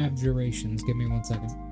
abjurations. Give me 1 second.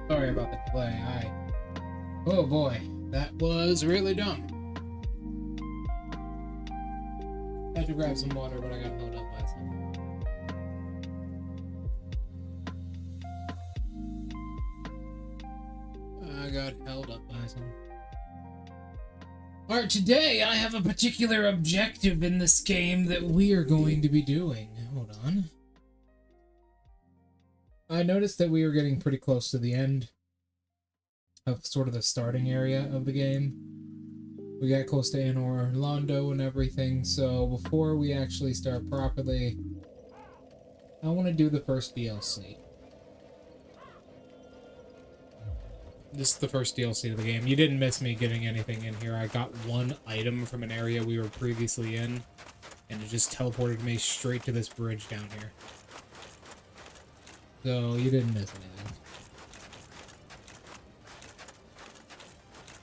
Sorry about the delay. Oh boy, that was really dumb. Had to grab some water, but I got held up by something. I got held up by something. Alright, today I have a particular objective in this game that we are going to be doing. Hold on. I noticed that we were getting pretty close to the end of sort of the starting area of the game. We got close to Orlando and everything, so before we actually start properly, I want to do the first DLC. This is the first DLC of the game. You didn't miss me getting anything in here. I got one item from an area we were previously in, and it just teleported me straight to this bridge down here. So you didn't miss anything.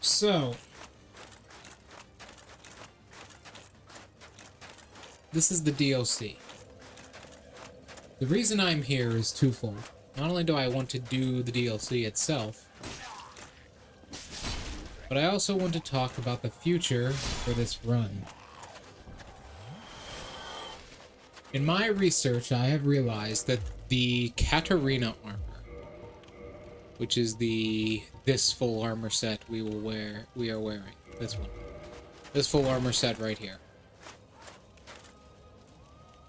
So this is the DLC. The reason I'm here is twofold. Not only do I want to do the DLC itself, but I also want to talk about the future for this run. In my research, I have realized that the Katarina armor, which is this full armor set we are wearing, this one. This full armor set right here.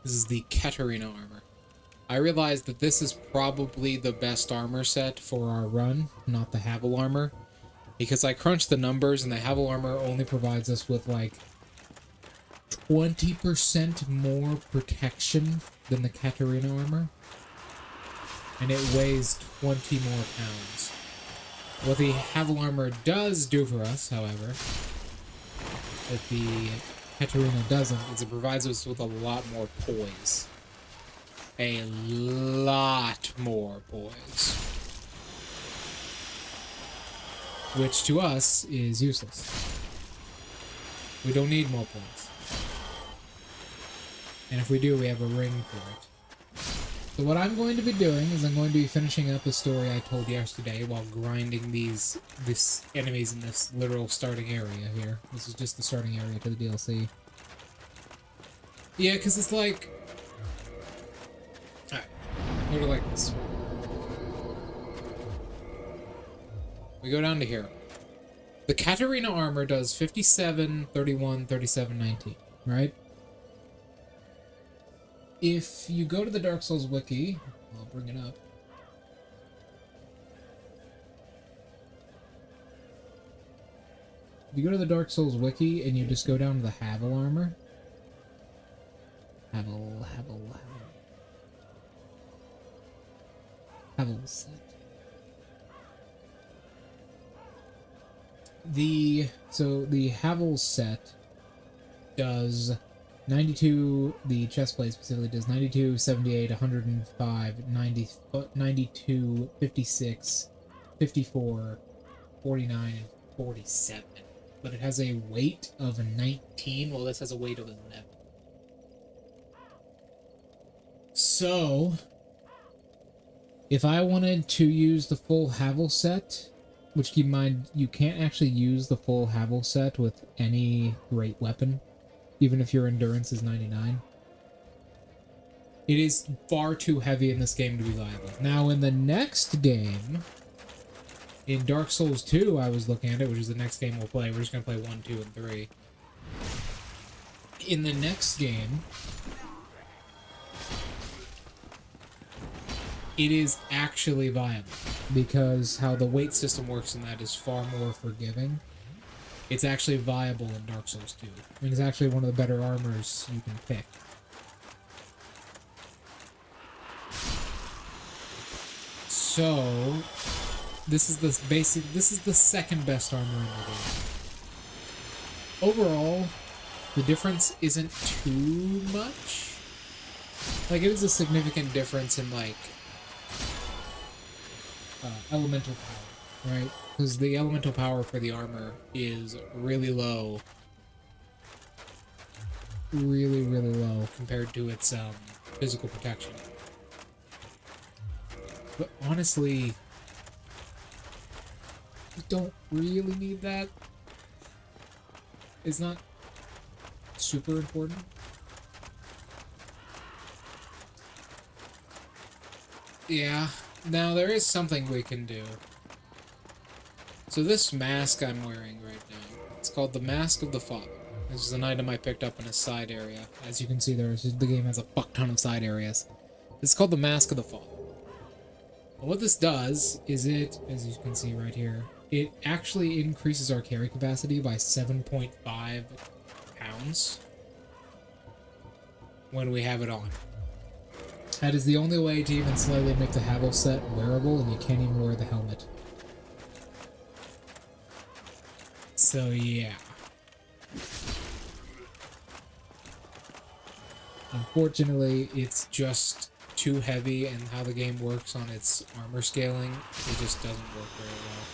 This is the Katarina armor. I realized that this is probably the best armor set for our run, not the Havel armor. Because I crunched the numbers and the Havel armor only provides us with like 20% more protection than the Katarina armor. And it weighs 20 more pounds. What the Havel armor does do for us, however, that the Katarina doesn't, is it provides us with a lot more poise. A lot more poise. Which to us is useless. We don't need more points. And if we do, we have a ring for it. So what I'm going to be doing is I'm going to be finishing up the story I told yesterday while grinding these enemies in this literal starting area here. This is just the starting area to the DLC. Yeah, because it's like... Alright, go to like this. We go down to here. The Katarina armor does 57, 31, 37, 19, right? If you go to the Dark Souls wiki, I'll bring it up. If you go to the Dark Souls wiki and you just go down to the Havel armor. Havel set. The Havel set does 92, the chest plate specifically does 92, 78, 105, 90, 92, 56, 54, 49, and 47. But it has a weight of 19, while this has a weight of 11. So, if I wanted to use the full Havel set, which keep in mind, you can't actually use the full Havel set with any great weapon, even if your endurance is 99. It is far too heavy in this game to be viable. Now, in the next game, in Dark Souls 2, I was looking at it, which is the next game we'll play. We're just going to play 1, 2, and 3. In the next game, it is actually viable, because how the weight system works in that is far more forgiving. It's actually viable in Dark Souls 2. I mean, it's actually one of the better armors you can pick. So, this is the second best armor in the game. Overall, the difference isn't too much. Like, it is a significant difference in, like, elemental power, right? Because the elemental power for the armor is really low. Really, really low compared to its physical protection. But honestly, don't really need that. It's not super important. Yeah, now there is something we can do. So this mask I'm wearing right now, it's called the Mask of the Father. This is an item I picked up in a side area. As you can see, the game has a fuck ton of side areas. It's called the Mask of the Father. What this does is it, as you can see right here, it actually increases our carry capacity by 7.5 pounds when we have it on. That is the only way to even slightly make the Havel set wearable, and you can't even wear the helmet. So yeah. Unfortunately, it's just too heavy, and how the game works on its armor scaling, it just doesn't work very well.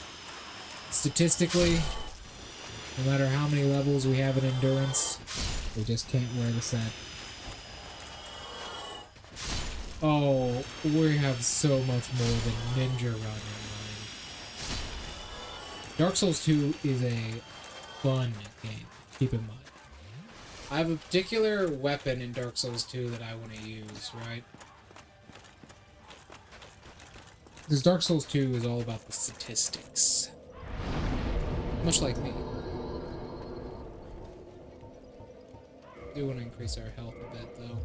Statistically, no matter how many levels we have in endurance, we just can't wear the set. Oh, we have so much more than Ninja Run in mind. Dark Souls 2 is a fun game, keep in mind. I have a particular weapon in Dark Souls 2 that I want to use, right? Because Dark Souls 2 is all about the statistics. Much like me. I do want to increase our health a bit, though.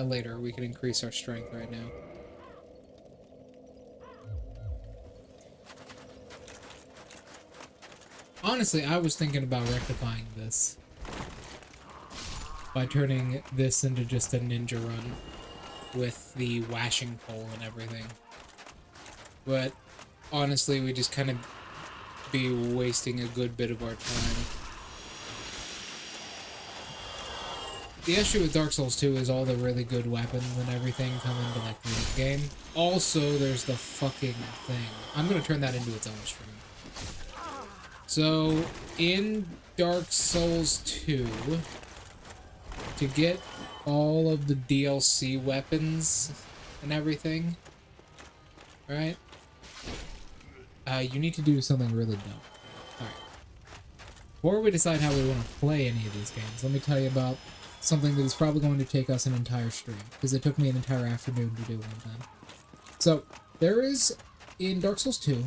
Later, we can increase our strength right now. Honestly, I was thinking about rectifying this by turning this into just a ninja run with the washing pole and everything. But honestly, we just kind of be wasting a good bit of our time. The issue with Dark Souls 2 is all the really good weapons and everything come into like the end game. Also, there's the fucking thing. I'm gonna turn that into its own stream. So, in Dark Souls 2, to get all of the DLC weapons and everything, right? You need to do something really dumb. Alright. Before we decide how we want to play any of these games, let me tell you about something that is probably going to take us an entire stream, because it took me an entire afternoon to do one time. So, there is, in Dark Souls 2,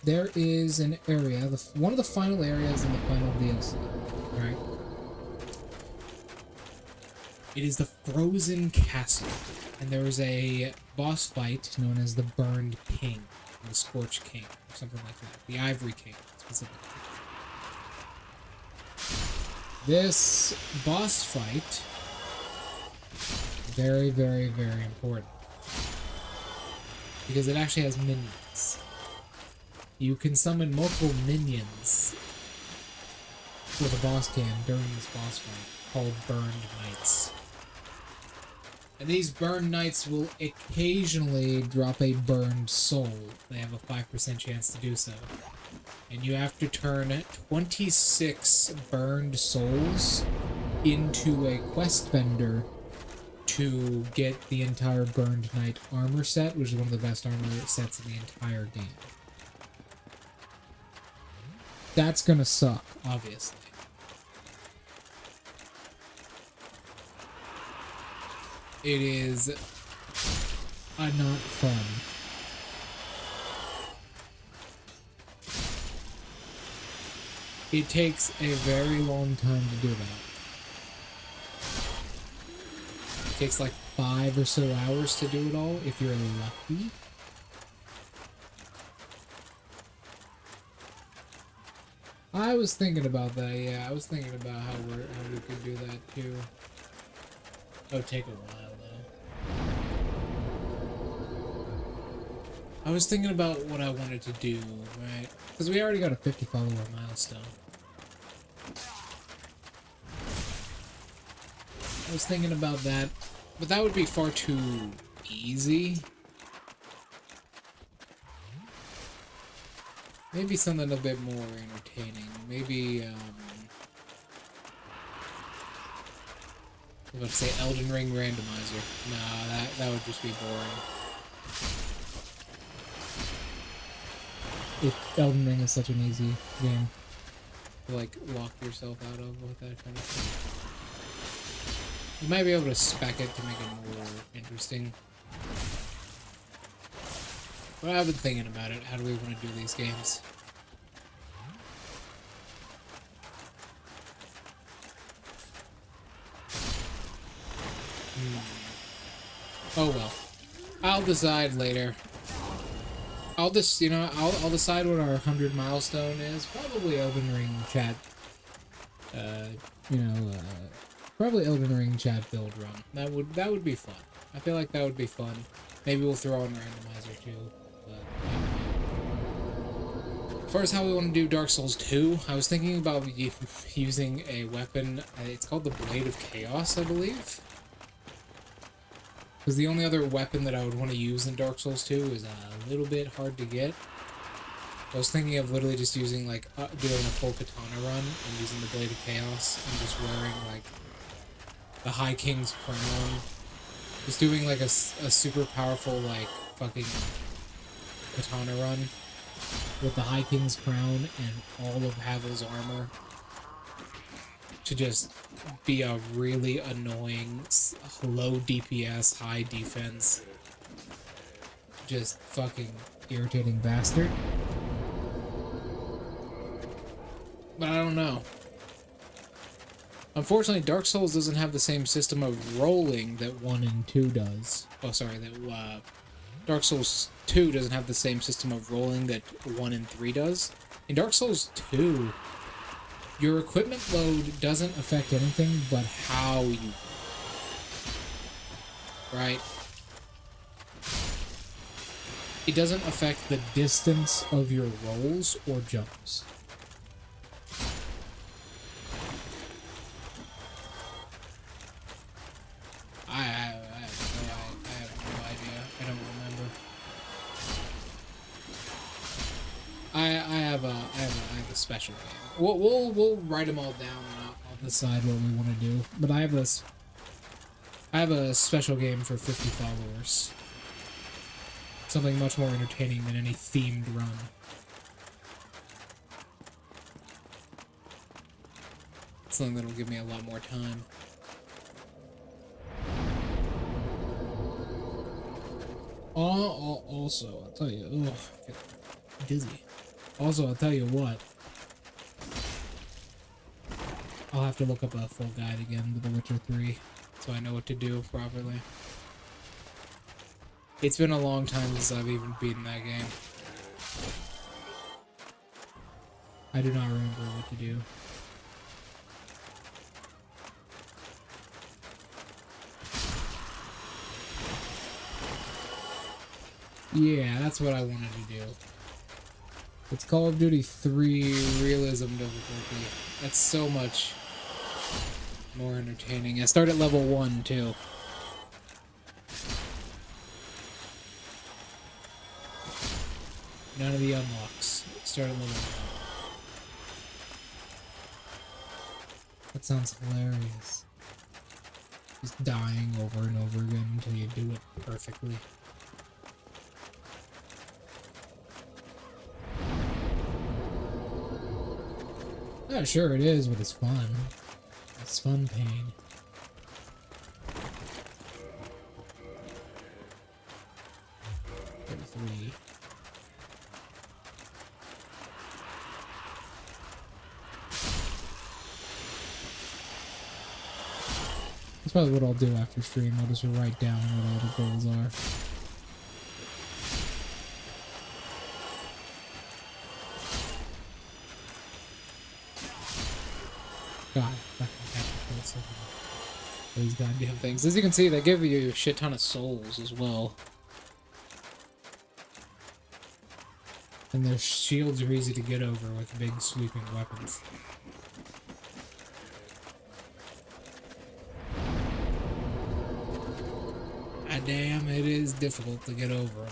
there is an area, one of the final areas in the final DLC, right? It is the Frozen Castle, and there is a boss fight known as the Burned King, or the Scorched King, or something like that. The Ivory King, specifically. This boss fight, very, very, very important, because it actually has minions. You can summon multiple minions for the boss cam during this boss fight, called Burned Knights. And these Burned Knights will occasionally drop a burned soul. They have a 5% chance to do so. And you have to turn 26 burned souls into a quest vendor to get the entire Burned Knight armor set, which is one of the best armor sets in the entire game. That's gonna suck, obviously. It is not fun. It takes a very long time to do that. It takes like 5 or so hours to do it all, if you're lucky. I was thinking about that, yeah. I was thinking about how we could do that too. That would take a while, though. I was thinking about what I wanted to do, right? Because we already got a 50 follower milestone. I was thinking about that, but that would be far too easy. Maybe something a bit more entertaining. Maybe, I was about to say Elden Ring randomizer. No, that would just be boring. Elden Ring is such an easy game. To, like, lock yourself out of with that kind of thing. You might be able to spec it to make it more interesting. But I've been thinking about it. How do we want to do these games? Oh well. I'll decide later. I'll just, I'll decide what our 100 milestone is. Probably Elden Ring chat. Probably Elden Ring chat build run. That would be fun. I feel like that would be fun. Maybe we'll throw in randomizer too. But as far as how we want to do Dark Souls 2, I was thinking about using a weapon. It's called the Blade of Chaos, I believe. Because the only other weapon that I would want to use in Dark Souls 2 is a little bit hard to get. I was thinking of literally just using, like, doing a full katana run and using the Blade of Chaos and just wearing, like, the High King's crown. Just doing, like, a super powerful, like, fucking katana run with the High King's crown and all of Havel's armor. To just be a really annoying, low DPS, high defense, just fucking irritating bastard. But I don't know. Unfortunately, Dark Souls doesn't have the same system of rolling that 1 and 2 does. Oh, sorry, that Dark Souls 2 doesn't have the same system of rolling that 1 and 3 does. In Dark Souls 2, your equipment load doesn't affect anything but how you... Right? It doesn't affect the distance of your rolls or jumps. I have no idea. I don't remember. I have a special game. We'll write them all down and I'll decide what we want to do. But I have a special game for 50 followers. Something much more entertaining than any themed run. Something that'll give me a lot more time. Also, I'll tell you, I get dizzy. Also, I'll tell you what. I'll have to look up a full guide again to The Witcher 3, so I know what to do properly. It's been a long time since I've even beaten that game. I do not remember what to do. Yeah, that's what I wanted to do. It's Call of Duty 3 Realism difficulty. That's so much more entertaining. I start at level 1, too. None of the unlocks. Start at level 1. That sounds hilarious. Just dying over and over again until you do it perfectly. Yeah, sure it is, but it's fun. It's fun pain. Three. That's probably what I'll do after stream. I'll just write down what all the goals are. God, these goddamn things. As you can see, they give you a shit ton of souls as well. And their shields are easy to get over with big sweeping weapons. Ah, damn, it is difficult to get over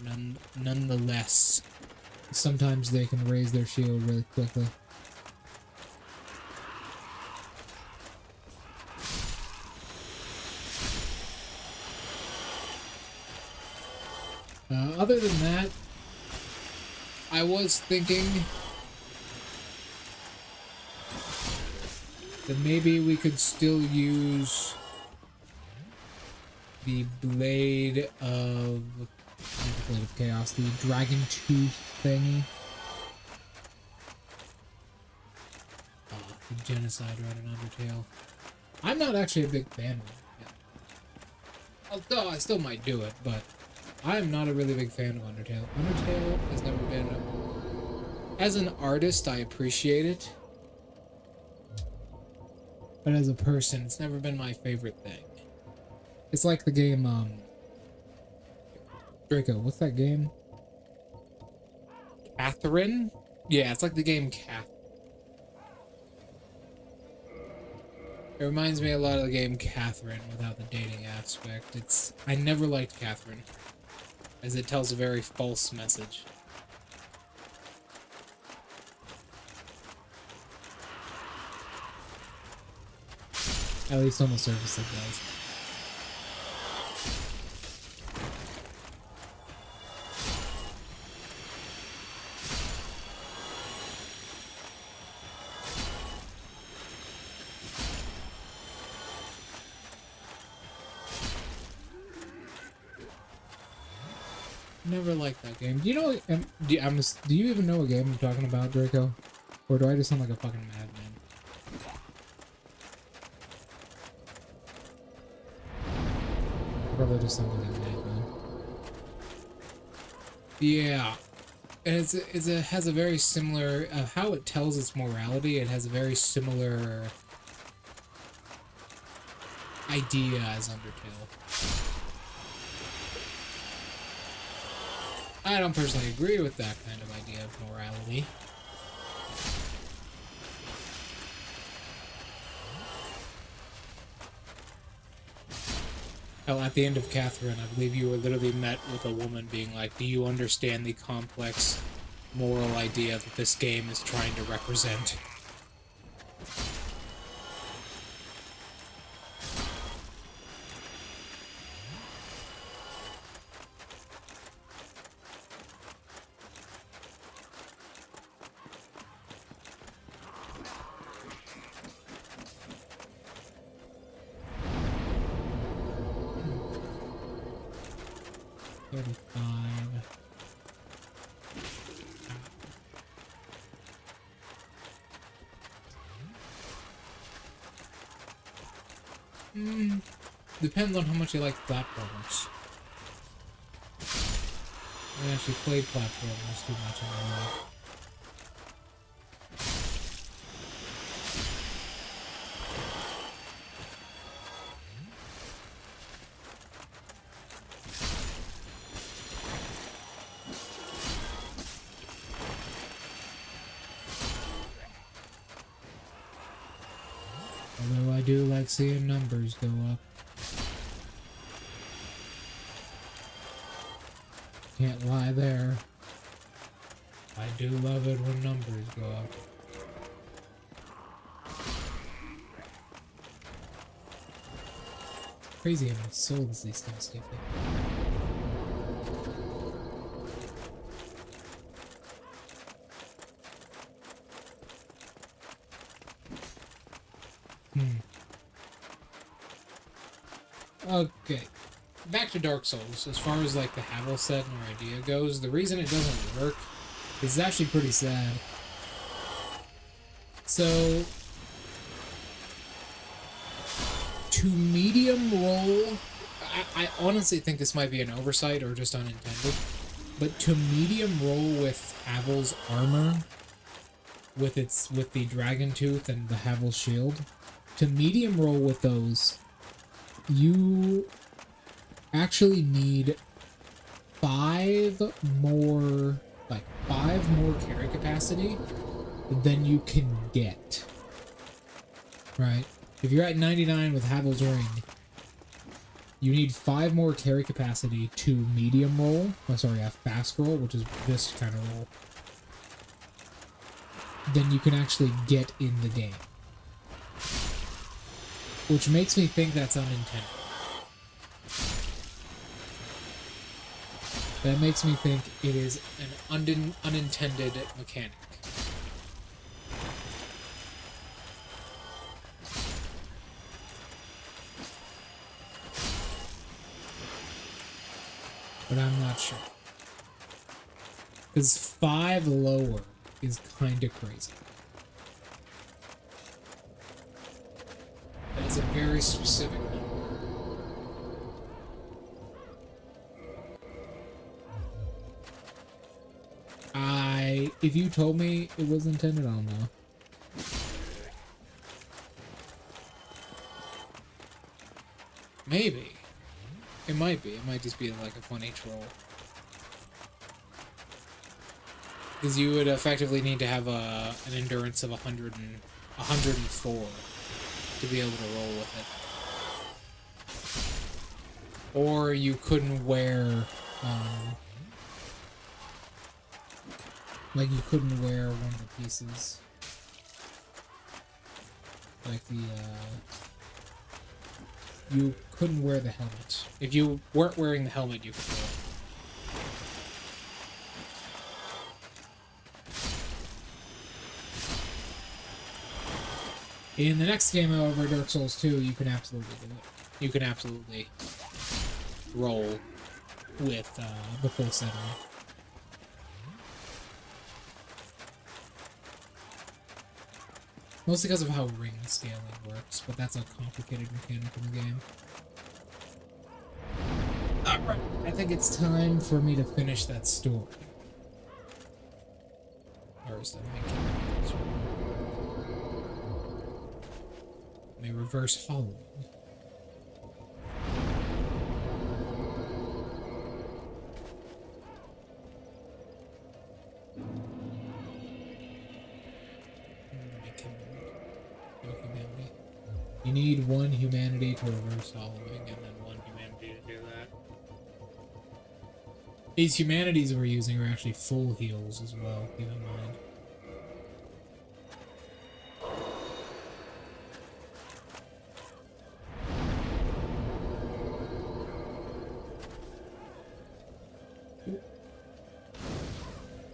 them. Nonetheless. Sometimes they can raise their shield really quickly. Other than that, I was thinking that maybe we could still use the Blade of Chaos, the Dragon Tooth thingy. Oh, the Genocide right in Undertale. I'm not actually a big fan of it. Although I still might do it, but I'm not a really big fan of Undertale. Undertale has never been... As an artist, I appreciate it. But as a person, it's never been my favorite thing. It's like the game, Draco, what's that game? Catherine? Yeah, it's like the game Catherine. It reminds me a lot of the game Catherine without the dating aspect. I never liked Catherine, as it tells a very false message. At least on the surface it does. Never liked that game. Do you know? Do you even know what game I'm talking about, Draco? Or do I just sound like a fucking madman? Probably just sound like a madman. Yeah, and it has a very similar how it tells its morality. It has a very similar idea as Undertale. I don't personally agree with that kind of idea of morality. Hell, at the end of Catherine, I believe you were literally met with a woman being like, do you understand the complex moral idea that this game is trying to represent? Depends on how much you like platformers. I actually played platformers too much in my life. Although I do like seeing numbers go up. Can't lie there. I do love it when numbers go up. Crazy how many souls these things give you. Okay. Back to Dark Souls. As far as like the Havel set and our idea goes, the reason it doesn't work is actually pretty sad. So, to medium roll, I honestly think this might be an oversight or just unintended, but to medium roll with Havel's armor, with the Dragon Tooth and the Havel shield, to medium roll with those, you actually need 5 more carry capacity than you can get. Right? If you're at 99 with Havel's Ring, you need 5 more carry capacity to medium roll. Oh, sorry, a fast roll, which is this kind of roll. Then you can actually get in the game. Which makes me think that's unintended. That makes me think it is an unintended mechanic. But I'm not sure. Because 5 lower is kind of crazy. That is a very specific number. If you told me it was intended, I don't know. Maybe. It might be. It might just be like a funny troll. Because you would effectively need to have an endurance of 104 to be able to roll with it. Or you couldn't wear, like you couldn't wear one of the pieces. Like you couldn't wear the helmet. If you weren't wearing the helmet, you could roll. In the next game, however, Dark Souls 2, you can absolutely do it. You can absolutely roll with the full setting. Mostly because of how ring scaling works, but that's a complicated mechanic in the game. Alright, I think it's time for me to finish that story. Or is that may reverse hollowing. You need 1 humanity to reverse hollowing, and then 1 humanity to do that. These humanities we're using are actually full heals as well, keep in mind.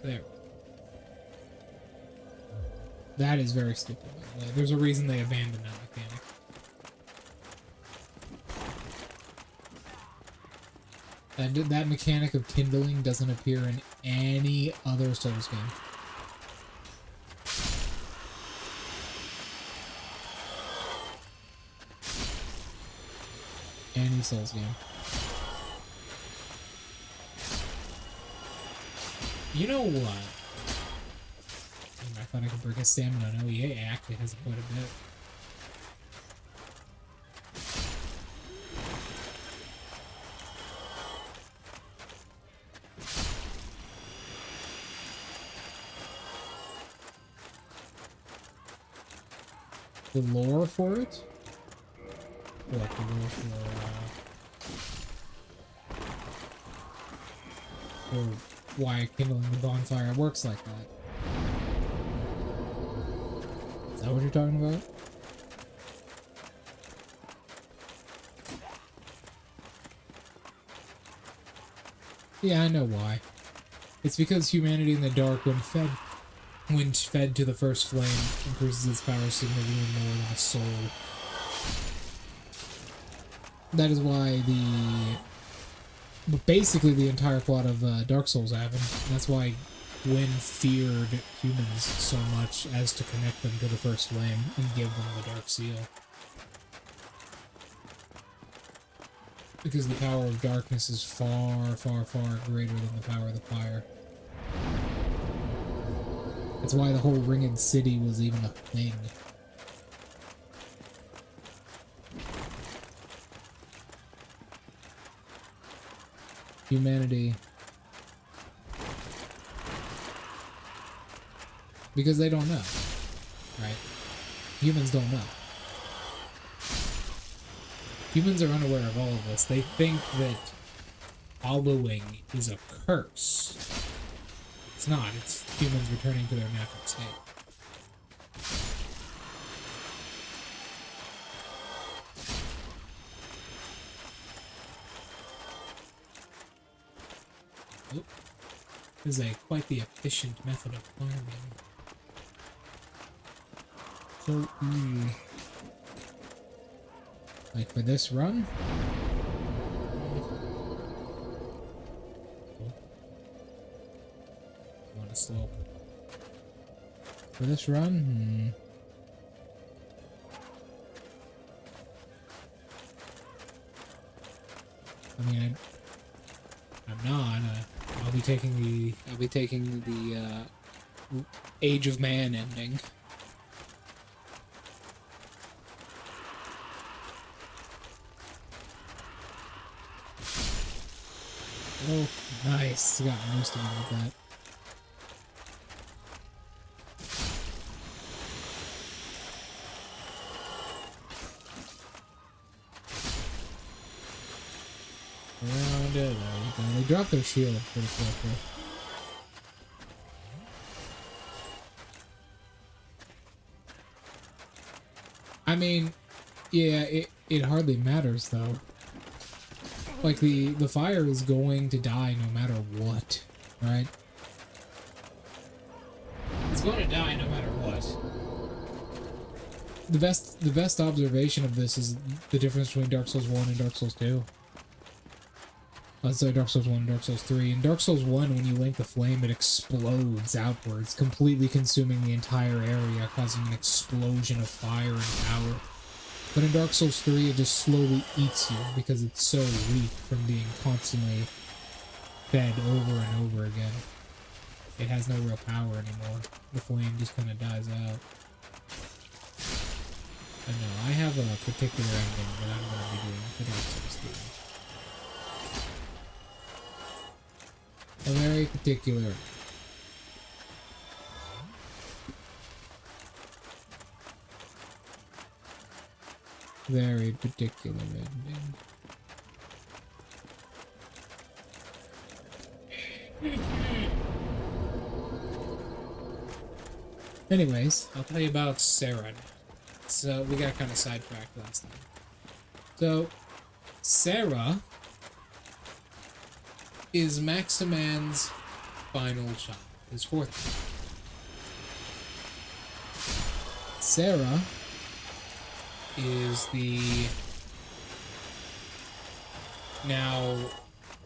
There. That is very stupid, by the way. There's a reason they abandoned that mechanic. That mechanic of kindling doesn't appear in any other Souls game. Any Souls game. You know what? I thought I could break his stamina. No, he actually has quite a bit. The lore for it? What, the lore for why kindling the bonfire works like that? Is that what you're talking about? Yeah, I know why. It's because humanity in the dark, when fed to the first flame, increases its power significantly more than a soul. That is why basically the entire plot of Dark Souls happened. That's why Gwyn feared humans so much as to connect them to the first flame and give them the Dark Seal. Because the power of darkness is far, far, far greater than the power of the fire. That's why the whole Ringed City was even a thing. Humanity. Because they don't know. Right? Humans don't know. Humans are unaware of all of this. They think that hollowing is a curse. It's not. It's humans returning to their natural state. Oop. This is quite the efficient method of farming. So easy. Like for this run? On a slope. For this run? I mean, I'm not. I'll be taking the Age of Man ending. Oh, nice. Got most of it with that. Around it. There you go. They dropped their shield pretty quickly. I mean, yeah, it hardly matters though. Like the fire is going to die no matter what, right? It's going to die no matter what. The best observation of this is the difference between Dark Souls 1 and Dark Souls 2. Let's say Dark Souls 1 and Dark Souls 3. In Dark Souls 1, when you link the flame, it explodes outwards, completely consuming the entire area, causing an explosion of fire and power. But in Dark Souls 3, it just slowly eats you because it's so weak from being constantly fed over and over again. It has no real power anymore. The flame just kind of dies out. I know, I have a particular ending that I'm going to be doing for Dark Souls 3. A very particular. Very particular ending. Anyways, I'll tell you about Sarah now. So we got kind of sidetracked last time. So Sarah is Maximan's final child, his fourth child. Sarah is the now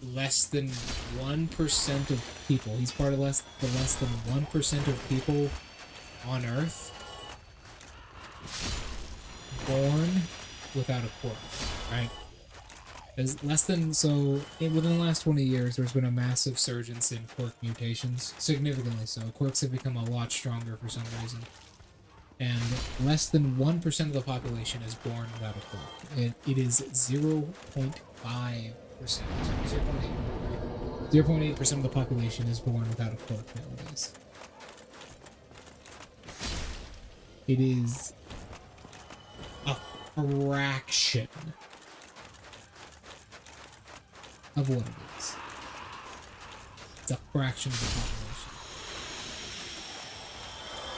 less than 1% of people. He's part of the less than 1% of people on Earth born without a quirk, right? As less than within the last 20 years, there's been a massive surge in quirk mutations, significantly so. Quirks have become a lot stronger for some reason. And less than 1% of the population is born without a quirk. It is 0.5%. 0.8% of the population is born without a quirk nowadays. It is a fraction of what it is. It's a fraction of the population.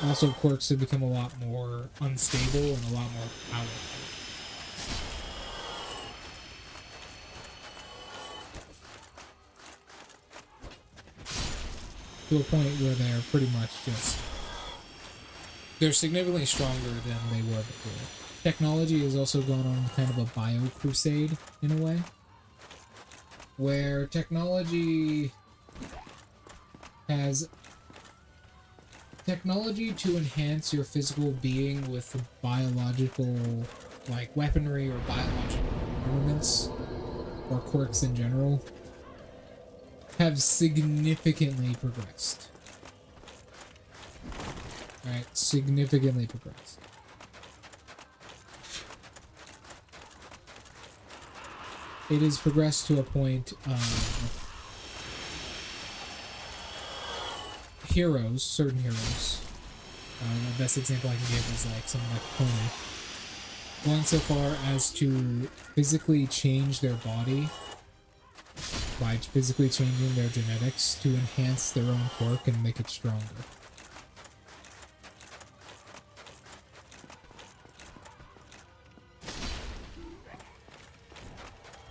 Also, quirks have become a lot more unstable and a lot more powerful. To a point where they're pretty much just... They're significantly stronger than they were before. Technology has also gone on kind of a bio-crusade, in a way. Where technology has... Technology to enhance your physical being with biological, like, weaponry or biological armaments, or quirks in general, have significantly progressed. Right, significantly progressed. It has progressed to a point of heroes, certain heroes. The best example I can give is like someone like Pony, going so far as to physically change their body by physically changing their genetics to enhance their own quirk and make it stronger.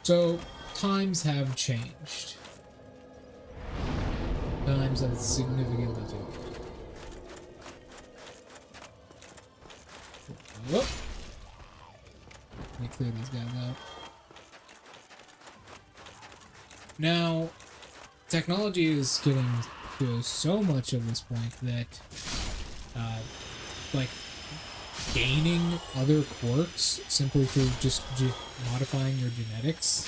So, times have changed. Sometimes that's significantly too. Whoop. Let me clear these guys out. Now, technology is getting to so much of this point that, like, gaining other quirks simply through just modifying your genetics.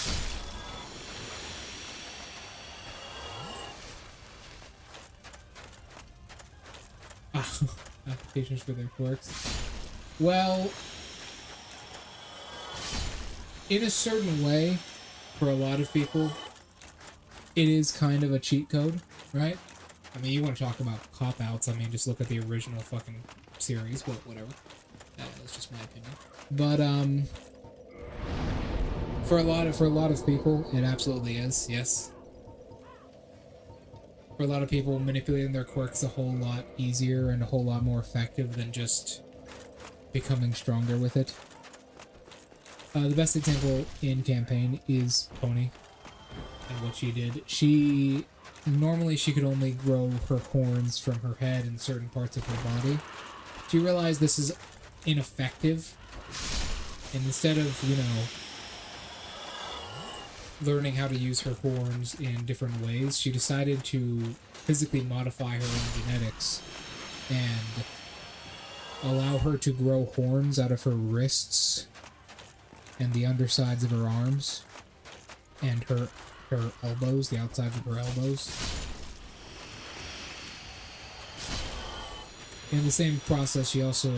Applications for their quirks. Well, in a certain way, for a lot of people, it is kind of a cheat code, right? I mean, you want to talk about cop-outs, I mean, just look at the original fucking series, but whatever. That's just my opinion. But, for a lot of people, it absolutely is, yes. For a lot of people, manipulating their quirks a whole lot easier and a whole lot more effective than just becoming stronger with it. The best example in campaign is Pony and what she did. Normally she could only grow her horns from her head and certain parts of her body. She realized this is ineffective, and instead of, you know, learning how to use her horns in different ways, she decided to physically modify her own genetics and allow her to grow horns out of her wrists and the undersides of her arms and her elbows, the outsides of her elbows. In the same process, she also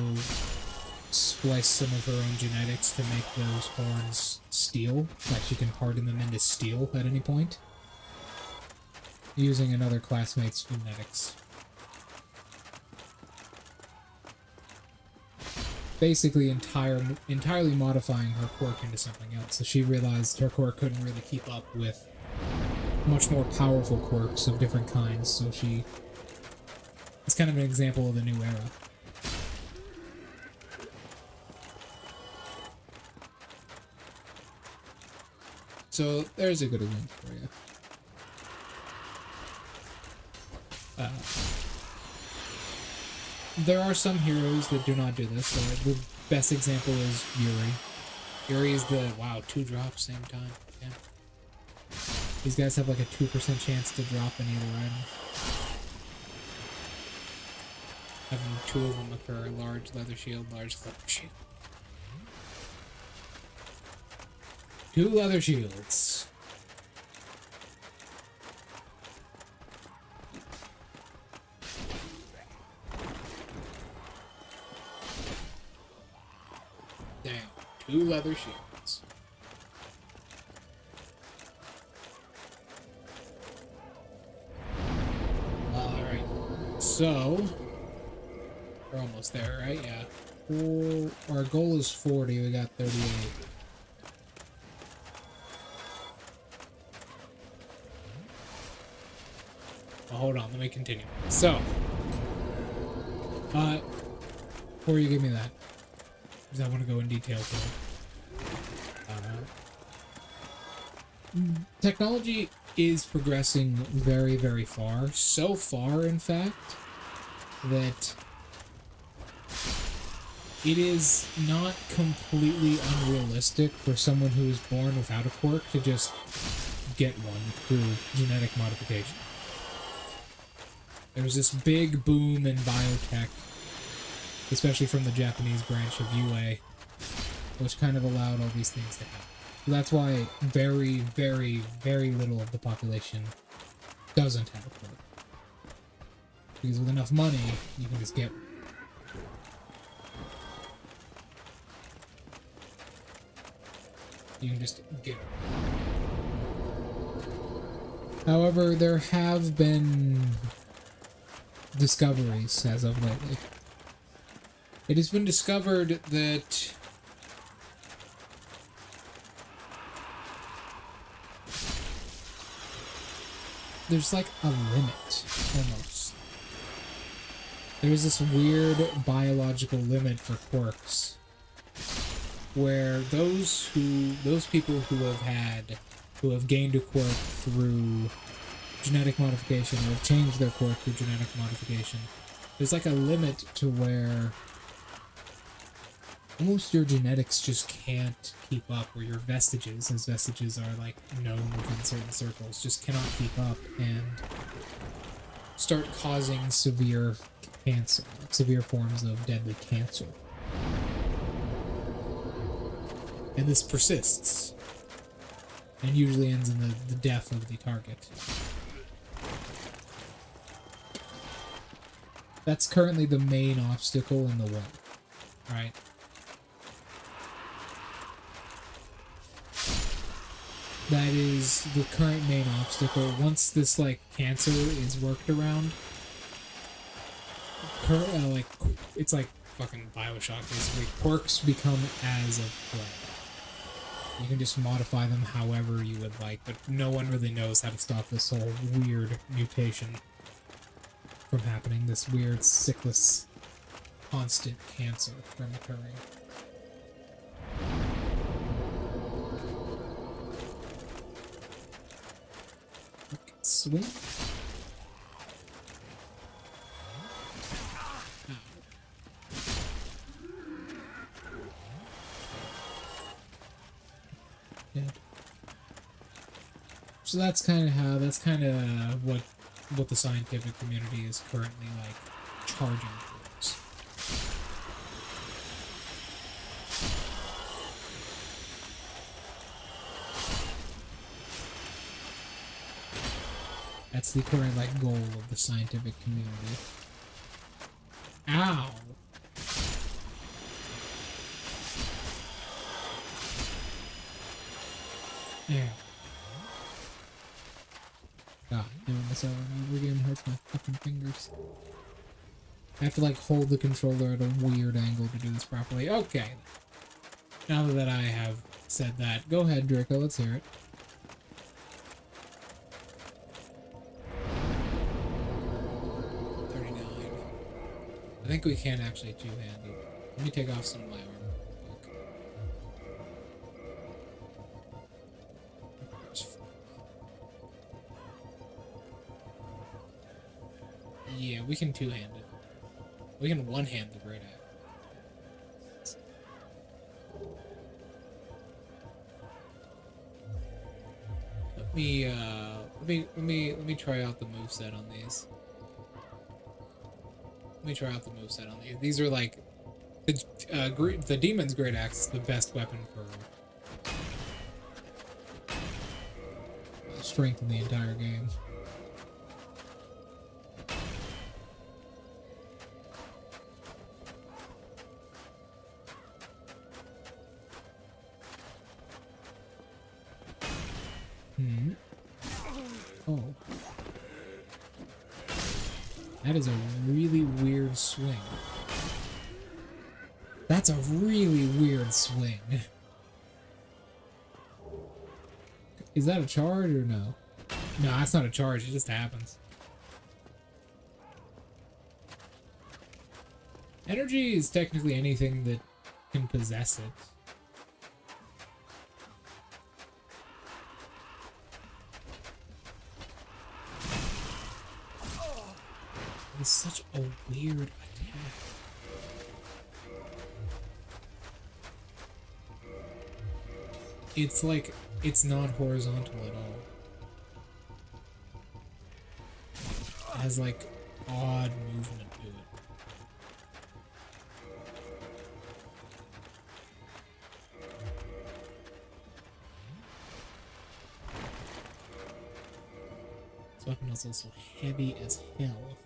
spliced some of her own genetics to make those horns steel, like she can harden them into steel at any point, using another classmate's genetics. Basically entirely modifying her quirk into something else, so she realized her quirk couldn't really keep up with much more powerful quirks of different kinds, so it's kind of an example of the new era. So there's a good example for you. There are some heroes that do not do this. The best example is Yuri. Yuri is the, wow, 2 drops same time. Yeah. These guys have like a 2% chance to drop in either item. Having 2 of them occur, large leather shield, large leather shield. 2 leather shields. Damn, 2 leather shields. Alright, so we're almost there, right? Yeah. Our goal is 40, we got 38. Hold on, let me continue. So, before you give me that, because I want to go in detail for it. Technology is progressing very, very far. So far, in fact, that it is not completely unrealistic for someone who is born without a quirk to just get one through genetic modification. There was this big boom in biotech, especially from the Japanese branch of UA, which kind of allowed all these things to happen. So that's why very, very, very little of the population doesn't have a quirk. Because with enough money, you can just get one. You can just get it. However, there have been discoveries as of lately. It has been discovered that there's like a limit, almost. There's this weird biological limit for quirks, where those people who have gained a quirk through genetic modification, or have changed their quirk through genetic modification, there's like a limit to where almost your genetics just can't keep up, or your vestiges, as vestiges are like known within certain circles, just cannot keep up and start causing severe cancer, severe forms of deadly cancer. And this persists, and usually ends in the death of the target. That's currently the main obstacle in the way, right? That is the current main obstacle. Once this, like, cancer is worked around, like, it's like fucking Bioshock, basically. Quirks become as of play. You can just modify them however you would like, but no one really knows how to stop this whole weird mutation from happening, this weird, sickless, constant cancer from occurring. Swing. Yeah. So that's kind of what the scientific community is currently like charging towards. That's the current like goal of the scientific community. Ow! Yeah. God, doing this over and over again hurts my fucking fingers. I have to like hold the controller at a weird angle to do this properly. Okay. Now that I have said that, go ahead, Draco, let's hear it. I think we can actually two-hand it. Let me take off some of my armor. Yeah, we can two-hand it. We can one-hand the great axe. Let me try out the moveset on these. Let me try out the moveset on these. These are like the Demon's Great Axe is the best weapon for strength in the entire game. Oh. That is a really weird swing. That's a really weird swing. Is that a charge or no? No, that's not a charge, it just happens. Energy is technically anything that can possess it. It's such a weird attack. It's like, it's not horizontal at all. It has like odd movement to it. This weapon is also heavy as hell.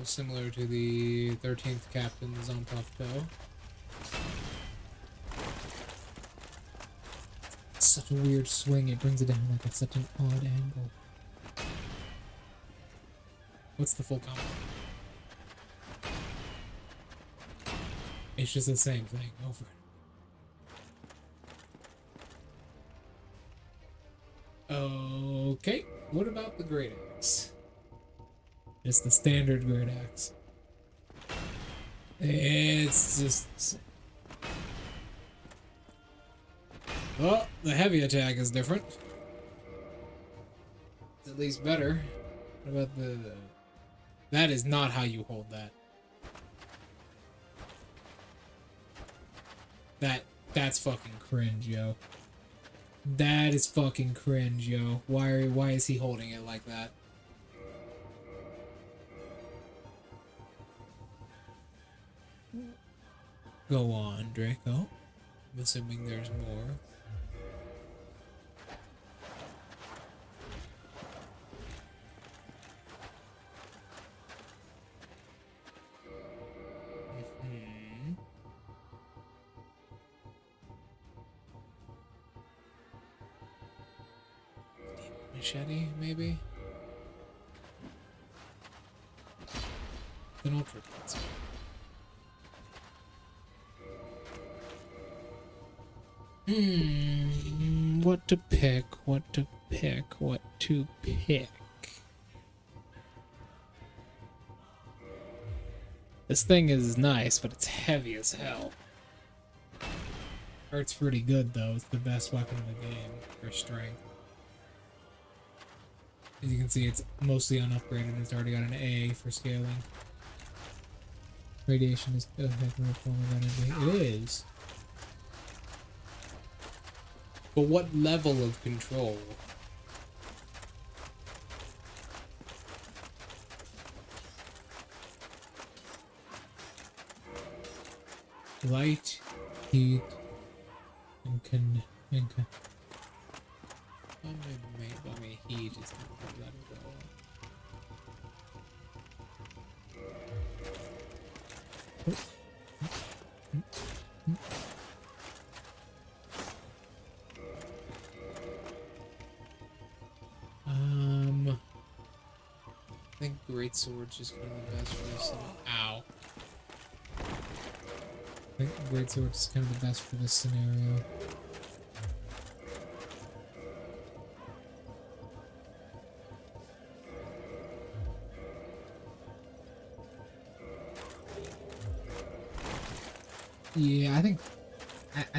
Similar to the 13th Captain's on top toe. It's such a weird swing, it brings it down like at such an odd angle. What's the full combo? It's just the same thing over. Okay, what about the Great Axe? It's the standard great axe. It's just... Oh, the heavy attack is different. It's at least better. What about the... That is not how you hold that. That's fucking cringe, yo. That is fucking cringe, yo. Why is he holding it like that? Go on, Draco. I'm assuming there's more. Machete, maybe? An ultra pencil. What to pick, what to pick, what to pick. This thing is nice, but it's heavy as hell. Hurts pretty good though, it's the best weapon in the game for strength. As you can see, it's mostly unupgraded. It's already got an A for scaling. Radiation is a heck of a form of energy. It is. But what level of control? Light, heat, and I mean, heat is gonna let it go. I think great sword's just kind of the best for this. Ow. I think great sword's is kind of the best for this scenario. Yeah, I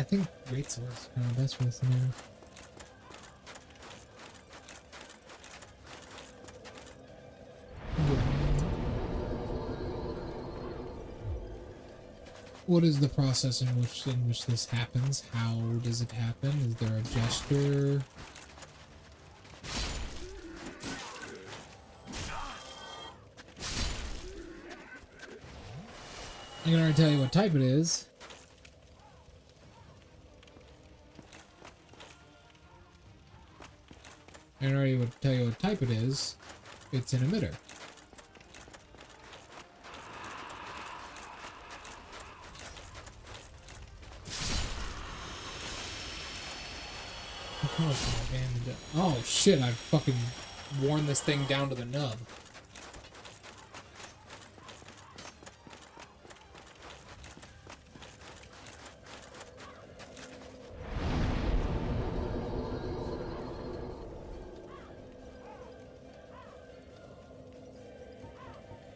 think great sword's kind of the best for this scenario. What is the process in which this happens? How does it happen? Is there a gesture? I can already tell you what type it is. I can already tell you what type it is. It's an emitter. Oh shit, I've fucking worn this thing down to the nub.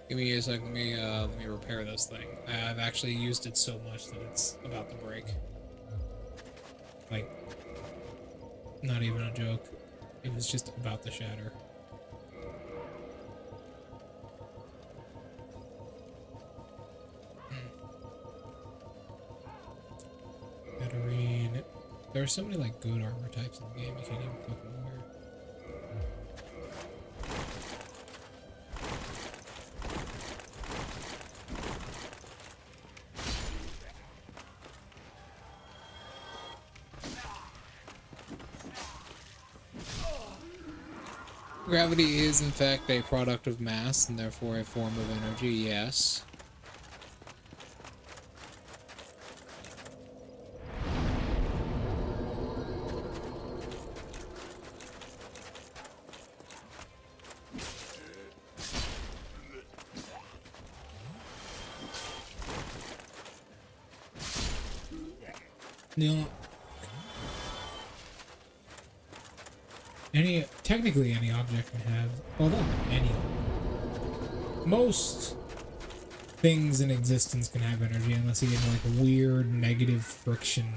Give me a sec, let me repair this thing. I've actually used it so much that it's about to break. Like, not even a joke. It was just about to shatter. Batterine. There are so many like good armor types in the game you can't even fucking wear. Gravity is, in fact, a product of mass, and therefore a form of energy, yes. Technically any object can have, well, not any. most things in existence can have energy unless you get like weird negative friction,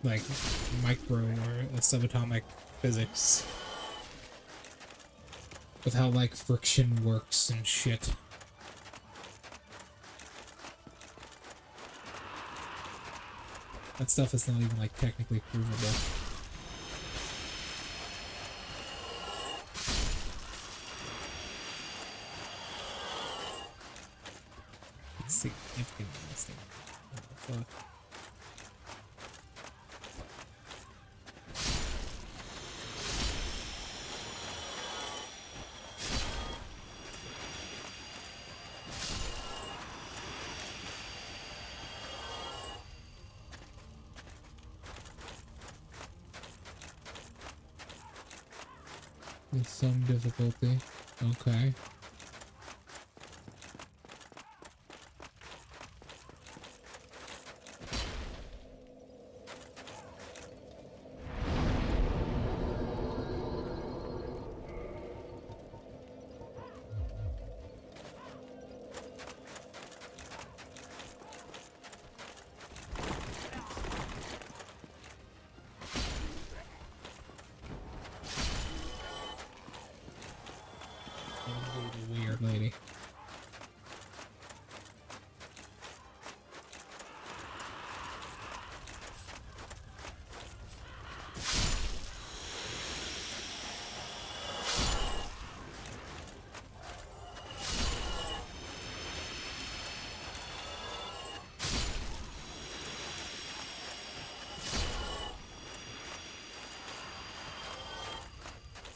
like micro or subatomic physics with how like friction works and shit. That stuff is not even like technically provable. It's significant in this thing. What the fuck? With some difficulty. Okay. Weird lady.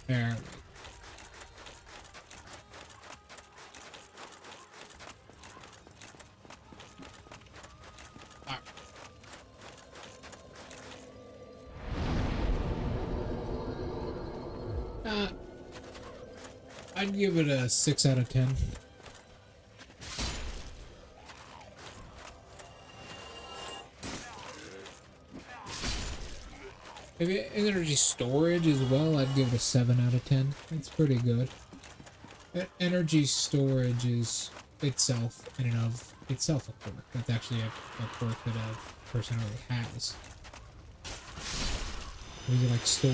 There. I'd give it a 6 out of 10. If energy storage as well, I'd give it a 7 out of 10. It's pretty good. Energy storage is itself, in and of itself, a quirk. That's actually a quirk that a person really has. Where you like store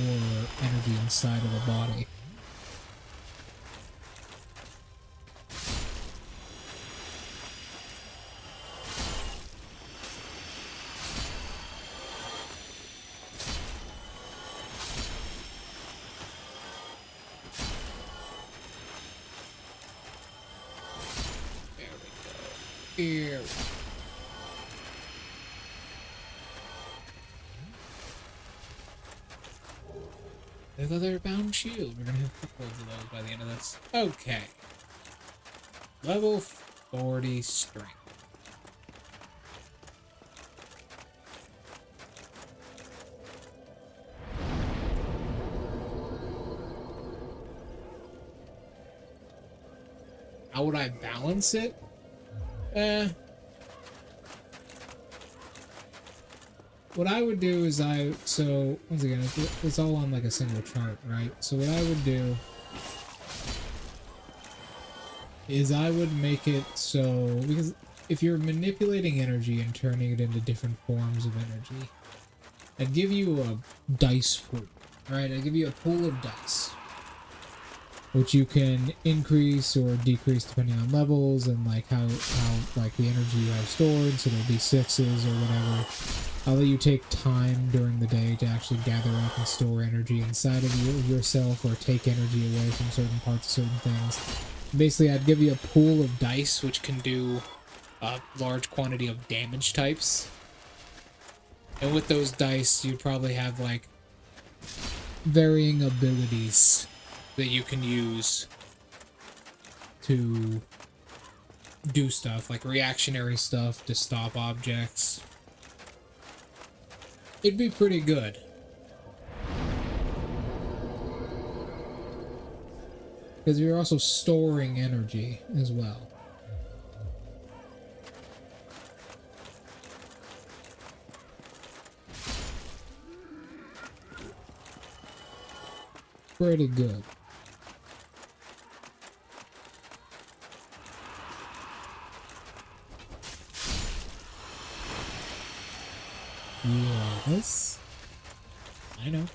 energy inside of a body. Here. The leather-bound shield. We're gonna have a couple of those by the end of this. Okay. Level 40 strength. How would I balance it? What I would do is so once again, it's all on like a single chart, right? So what I would do is I would make it so, because if you're manipulating energy and turning it into different forms of energy, I'd give you a dice pool, right? I'd give you a pool of dice, which you can increase or decrease depending on levels and like how like the energy you have stored. So there'll be 6s or whatever. I'll let you take time during the day to actually gather up and store energy inside of yourself or take energy away from certain parts of certain things. Basically, I'd give you a pool of dice which can do a large quantity of damage types. And with those dice, you'd probably have like varying abilities that you can use to do stuff, like reactionary stuff to stop objects. It'd be pretty good. Because you're also storing energy as well. Pretty good. Yes. I know.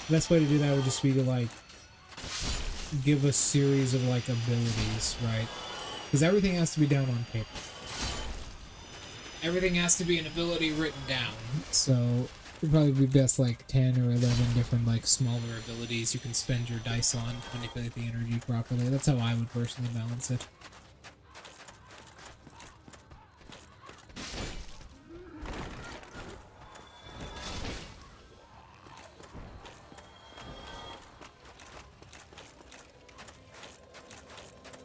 The best way to do that would just be to, like, give a series of, like, abilities, right? Because everything has to be down on paper. Everything has to be an ability written down. So it'd probably be best, like, 10 or 11 different, like, smaller abilities you can spend your dice on to manipulate the energy properly. That's how I would personally balance it.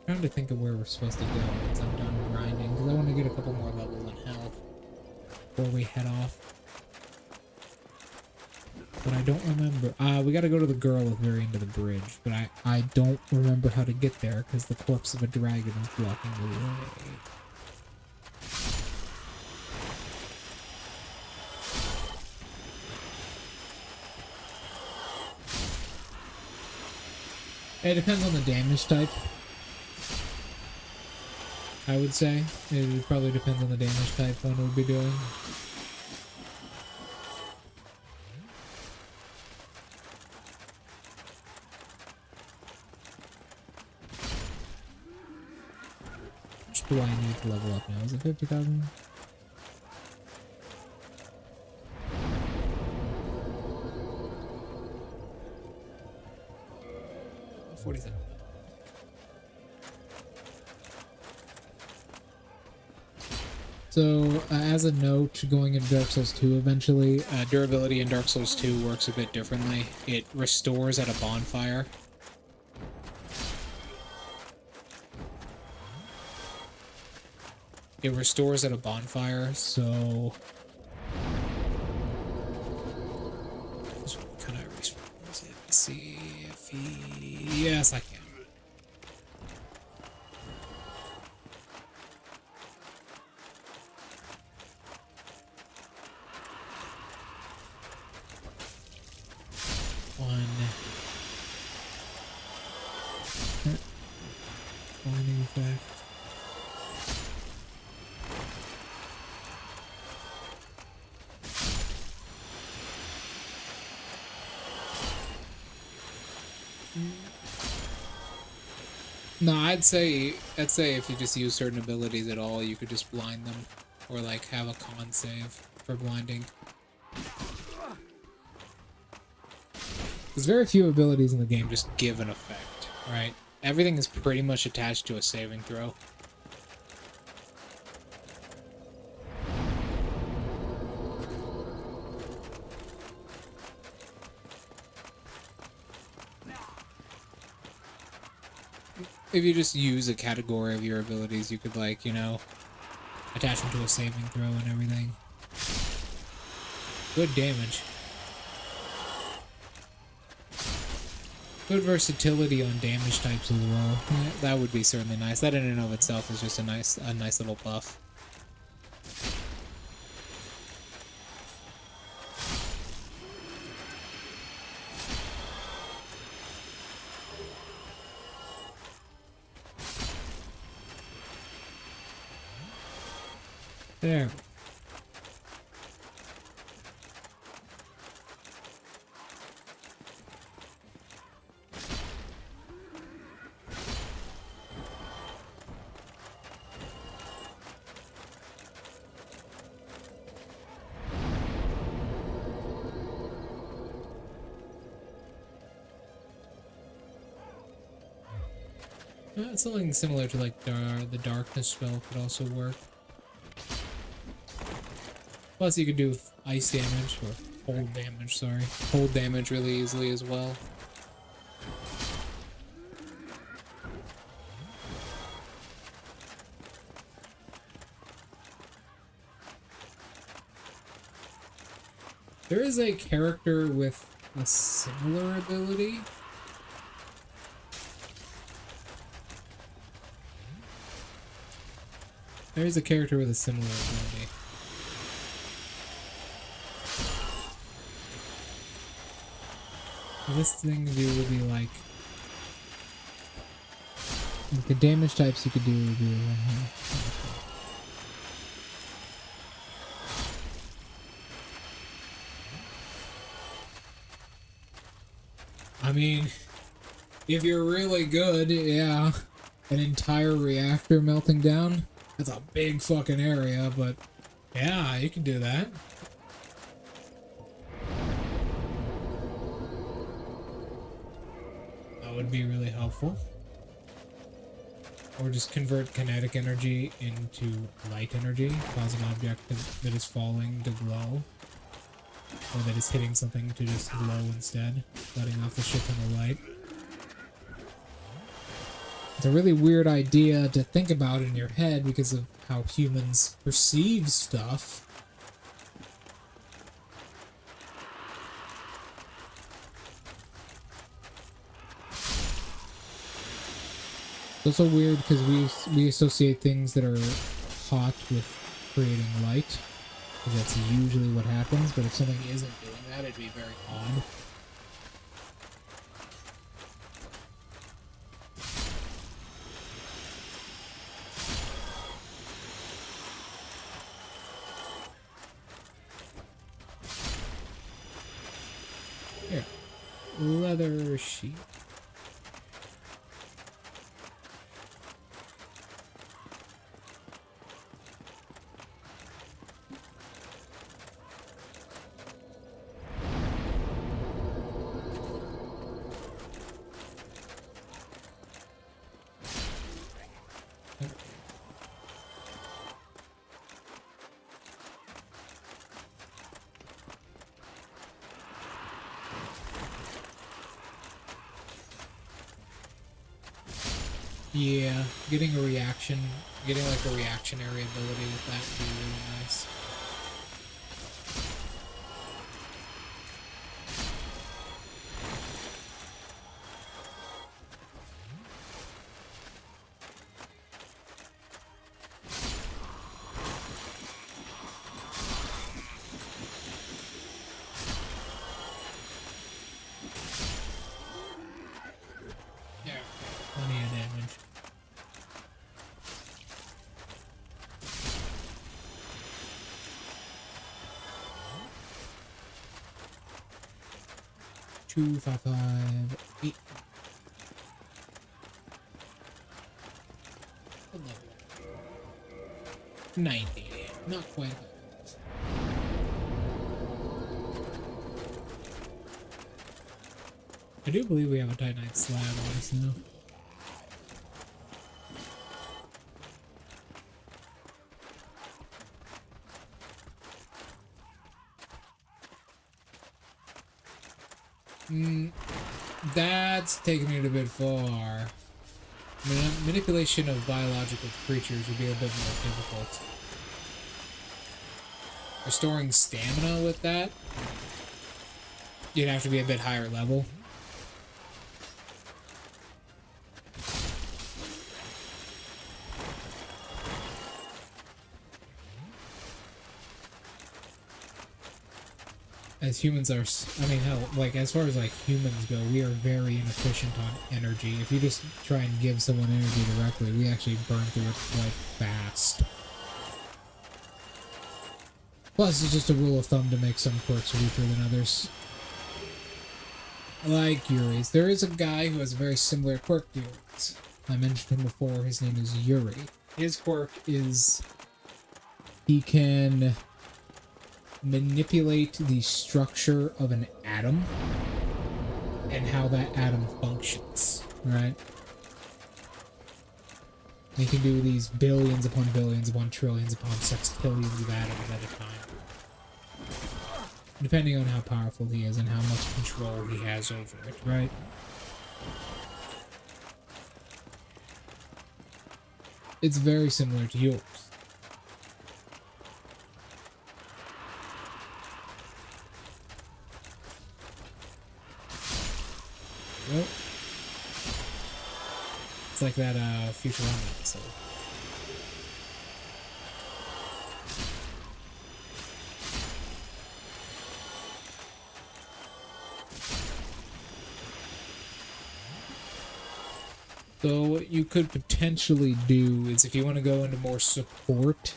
I'm trying to think of where we're supposed to go once I'm done grinding, because I want to get a couple more levels in health before we head off. But I don't remember. We gotta go to the girl at the very end of the bridge, but I don't remember how to get there because the corpse of a dragon is blocking the way. It depends on the damage type. I would say. It probably depends on the damage type one would be doing. Which do I need to level up now? Is it 50,000? $47. So, as a note, going into Dark Souls 2 eventually, durability in Dark Souls 2 works a bit differently. It restores at a bonfire. It restores at a bonfire, so... Can I restore it? Let's see if he... Yes, I can. Blinding effect. No, I'd say if you just use certain abilities at all, you could just blind them, or like have a con save for blinding. There's very few abilities in the game just give an effect, right? Everything is pretty much attached to a saving throw. If you just use a category of your abilities, you could, like, you know, attach them to a saving throw and everything. Good damage. Good versatility on damage types as well. Yeah, that would be certainly nice. That in and of itself is just a nice little buff. There. Something similar to like the darkness spell could also work. Plus you could do ice damage, or cold damage, sorry. Cold damage really easily as well. There is a character with a similar ability. There's a character with a similar ability. This thing to do would be like the damage types you could do would be mean, if you're really good, yeah. An entire reactor melting down? That's a big fucking area, but yeah, you can do that. That would be really helpful. Or just convert kinetic energy into light energy, cause an object that is falling to glow. Or that is hitting something to just glow instead, letting off a shit ton of light. It's a really weird idea to think about in your head because of how humans perceive stuff. It's also weird because we associate things that are hot with creating light, because that's usually what happens, but if something isn't doing that, it'd be very odd. Here. Leather sheet. Yeah, getting like a reactionary ability with that would be really nice. Yeah, plenty of damage. Two, 5, 5, 8. 90. Not quite. I do believe we have a Titanite slab on us now. That's taking it a bit far. Manipulation of biological creatures would be a bit more difficult. Restoring stamina with that, you'd have to be a bit higher level. As humans are, I mean, hell, like, as far as, like, humans go, we are very inefficient on energy. If you just try and give someone energy directly, we actually burn through it quite fast. Plus, it's just a rule of thumb to make some quirks weaker than others. Like Yuri's. There is a guy who has a very similar quirk to Yuri's. I mentioned him before, his name is Yuri. His quirk is he can manipulate the structure of an atom and how that atom functions, right? He can do these billions upon trillions upon sextillions of atoms at a time. Depending on how powerful he is and how much control he has over it, right? It's very similar to yours. Well, it's like that Futurama episode. So what you could potentially do is, if you want to go into more support,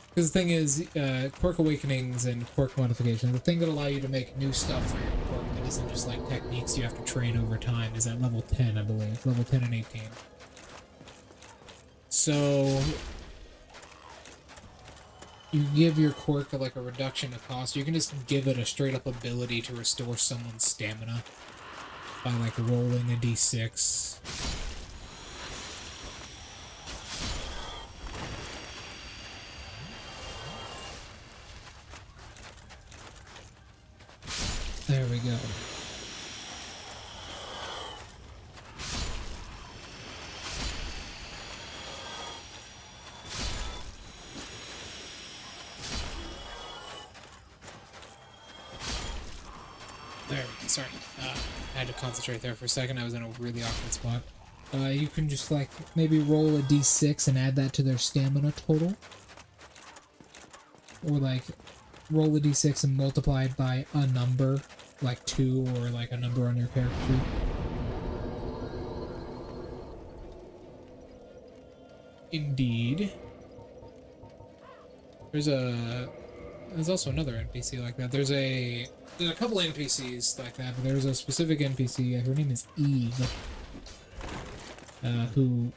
because the thing is, quirk awakenings and quirk modifications, the thing that allow you to make new stuff for your quirk that abilities and just like techniques you have to train over time is at level 10, I believe. Level 10 and 18. So you give your quirk like a reduction of cost. You can just give it a straight up ability to restore someone's stamina by like rolling a d6. There we go. There, sorry. I had to concentrate there for a second. I was in a really awkward spot. You can just like maybe roll a d6 and add that to their stamina total. Or like roll a d6 and multiply it by a number, like 2 or like a number on your character sheet. Indeed. There's also another NPC like that. There's a couple NPCs like that, but there's a specific NPC, her name is Eve, who,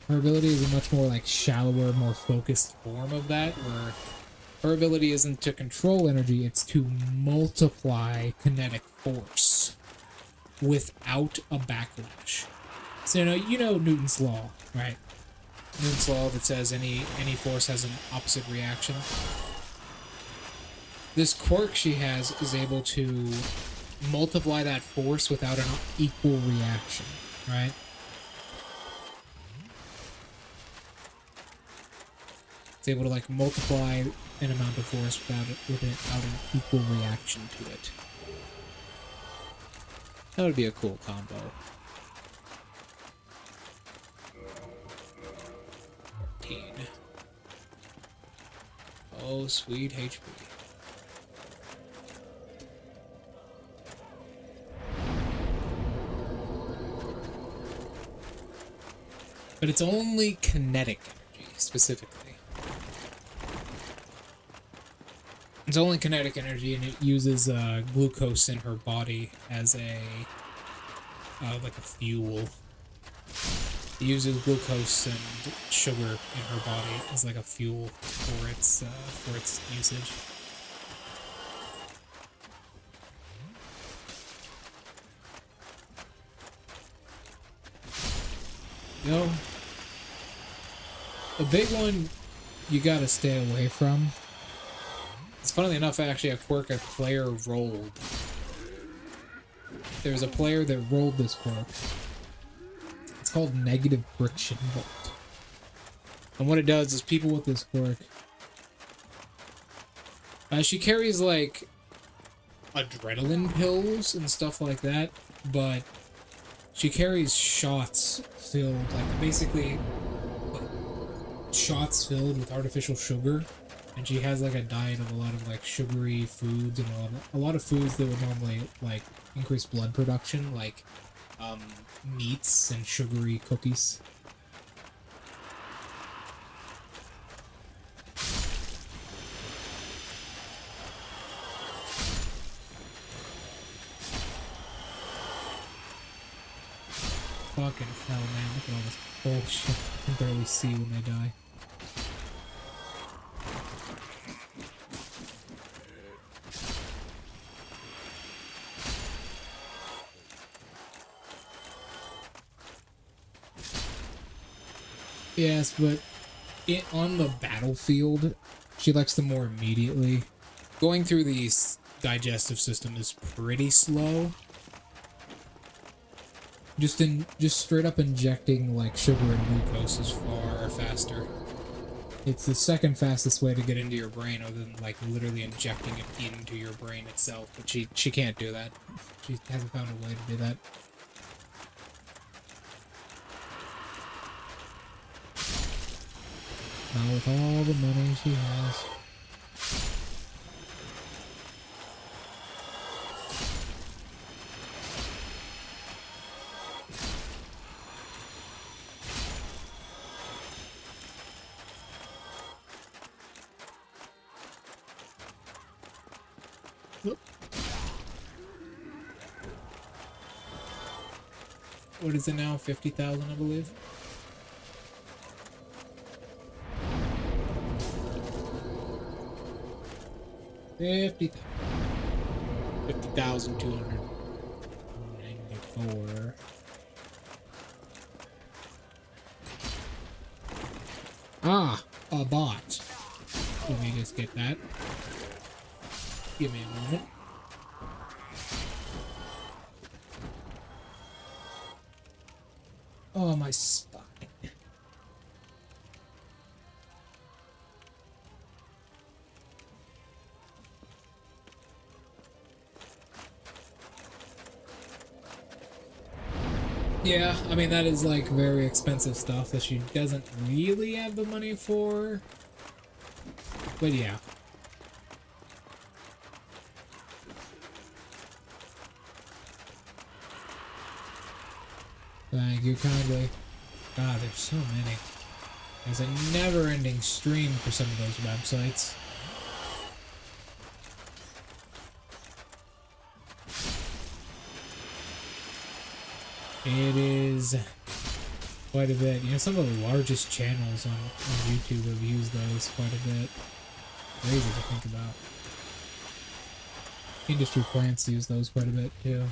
her ability is a much more like shallower, more focused form of that, where her ability isn't to control energy, it's to multiply kinetic force without a backlash. So you know Newton's law, right? Newton's law that says any force has an opposite reaction. This quirk she has is able to multiply that force without an equal reaction, right? It's able to like multiply an amount of force without an equal reaction to it. That would be a cool combo. 14. Oh, sweet HP. But it's only kinetic energy, specifically. It's only kinetic energy, and it uses glucose in her body as a like a fuel. It uses glucose and sugar in her body as like a fuel for its usage. Go. A big one you gotta stay away from. It's funnily enough actually a quirk a player rolled. There's a player that rolled this quirk. It's called Negative Friction Bolt. And what it does is people with this quirk, she carries like adrenaline pills and stuff like that, but she carries shots filled, like basically shots filled with artificial sugar, and she has like a diet of a lot of like sugary foods and a lot of foods that would normally like increase blood production, like meats and sugary cookies. Fucking hell, man. Look at all this bullshit. I can barely see when they die. Yes, but on the battlefield, she likes them more immediately. Going through the digestive system is pretty slow. Just straight up injecting like sugar and glucose is far faster. It's the second fastest way to get into your brain, other than like literally injecting it into your brain itself. But she can't do that. She hasn't found a way to do that. Not with all the money she has. what is it now? 50,000, I believe. $50,294. Ah, a bot. Let me just get that. Give me a moment. Oh, my spine. Yeah, I mean, that is like very expensive stuff that she doesn't really have the money for. But yeah. Thank you kindly. God, there's so many. There's a never-ending stream for some of those websites. It is quite a bit. You know, some of the largest channels on YouTube have used those quite a bit. Crazy to think about. Industry plants use those quite a bit too.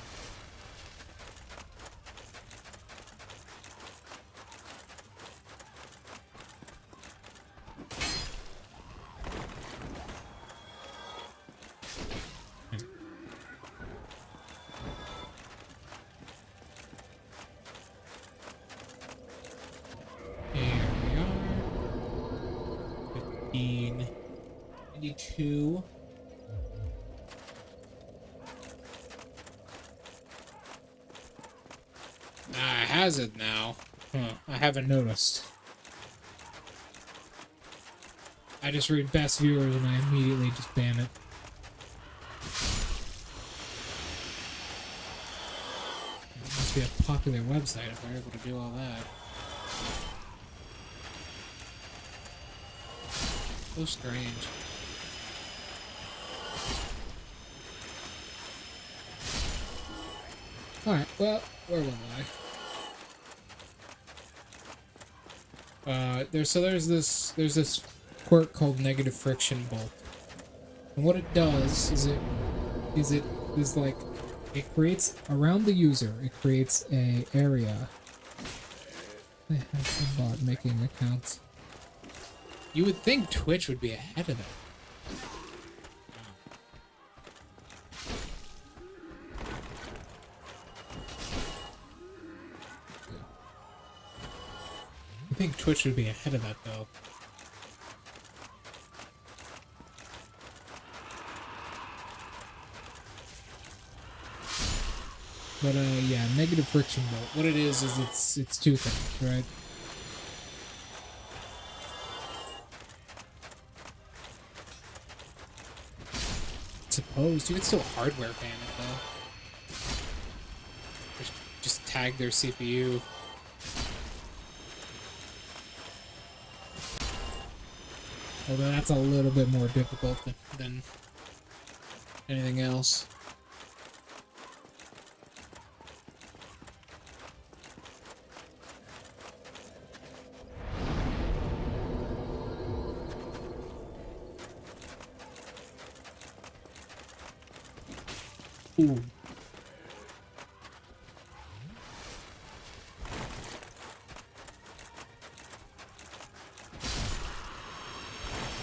Here we are. 15. 92. Ah, it has it now. Huh, I haven't noticed. I just read best viewers and I immediately just ban it. It must be a popular website if we're able to do all that. So strange. Alright, well, where was I? There's this quirk called negative friction bolt. And what it does is it creates around the user, it creates a area. I have a bot making accounts. You would think Twitch would be ahead of it. I think Twitch would be ahead of that, though. But, yeah, negative friction bolt. What it is it's two things, right? Supposed. You can still hardware ban it, though. Just tag their CPU. Although that's a little bit more difficult than anything else. Ooh.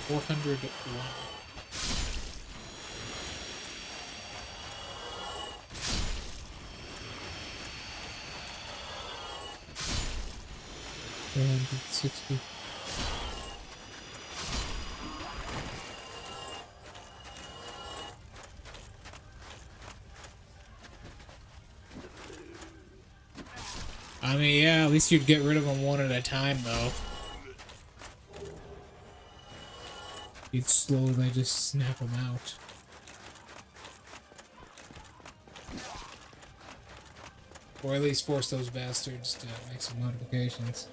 $401. $460. I mean, yeah, at least you'd get rid of them one at a time, though. You'd slowly just snap them out. Or at least force those bastards to make some modifications.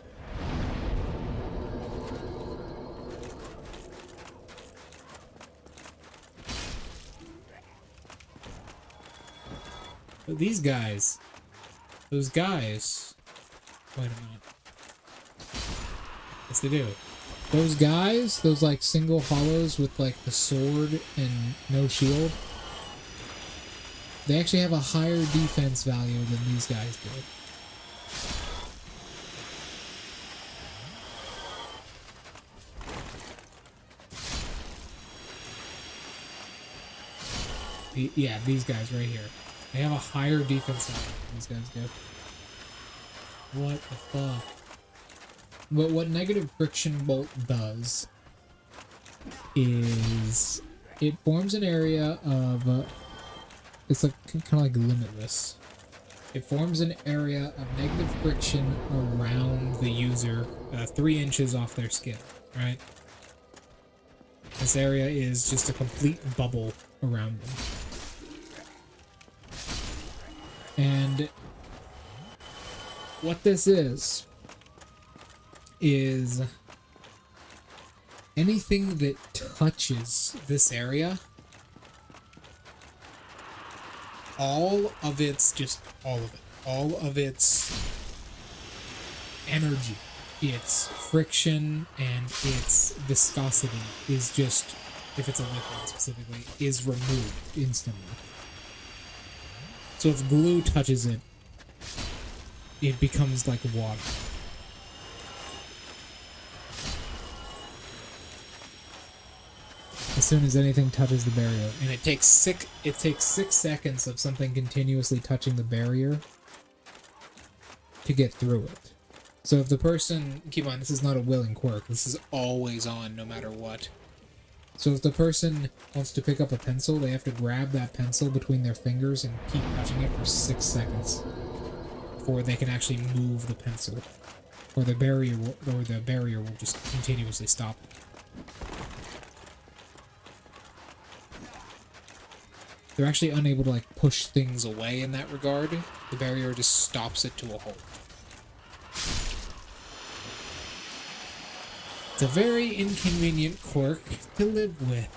But these guys, Those guys. Wait a minute. Yes, they do. Those guys, those like single hollows with like the sword and no shield, they actually have a higher defense value than these guys do. Yeah, these guys right here. They have a higher defense value than these guys do. What the fuck? But what negative friction bolt does is it forms an area of it's like kind of like limitless. It forms an area of negative friction around the user, 3 inches off their skin, right? This area is just a complete bubble around them. And what this is anything that touches this area, all of its energy, its friction, and its viscosity is just, if it's a liquid specifically, is removed instantly. So if glue touches it, it becomes like water. As soon as anything touches the barrier. And it takes 6 seconds of something continuously touching the barrier to get through it. So if the person, keep in mind, this is not a willing quirk, this is always on no matter what. So if the person wants to pick up a pencil, they have to grab that pencil between their fingers and keep touching it for 6 seconds before they can actually move the pencil, or the barrier will just continuously stop. They're actually unable to like push things away in that regard. The barrier just stops it to a halt. It's a very inconvenient quirk to live with.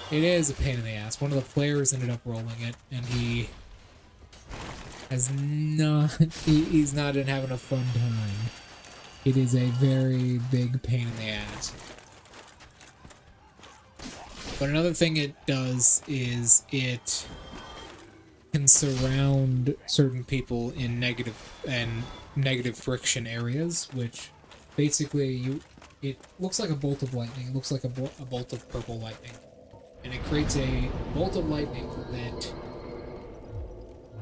It is a pain in the ass. One of the players ended up rolling it, and he has not, he's not been having a fun time. It is a very big pain in the ass. But another thing it does is it can surround certain people in negative friction areas, which basically it looks like a bolt of lightning. It looks like a bolt of purple lightning. And it creates a bolt of lightning that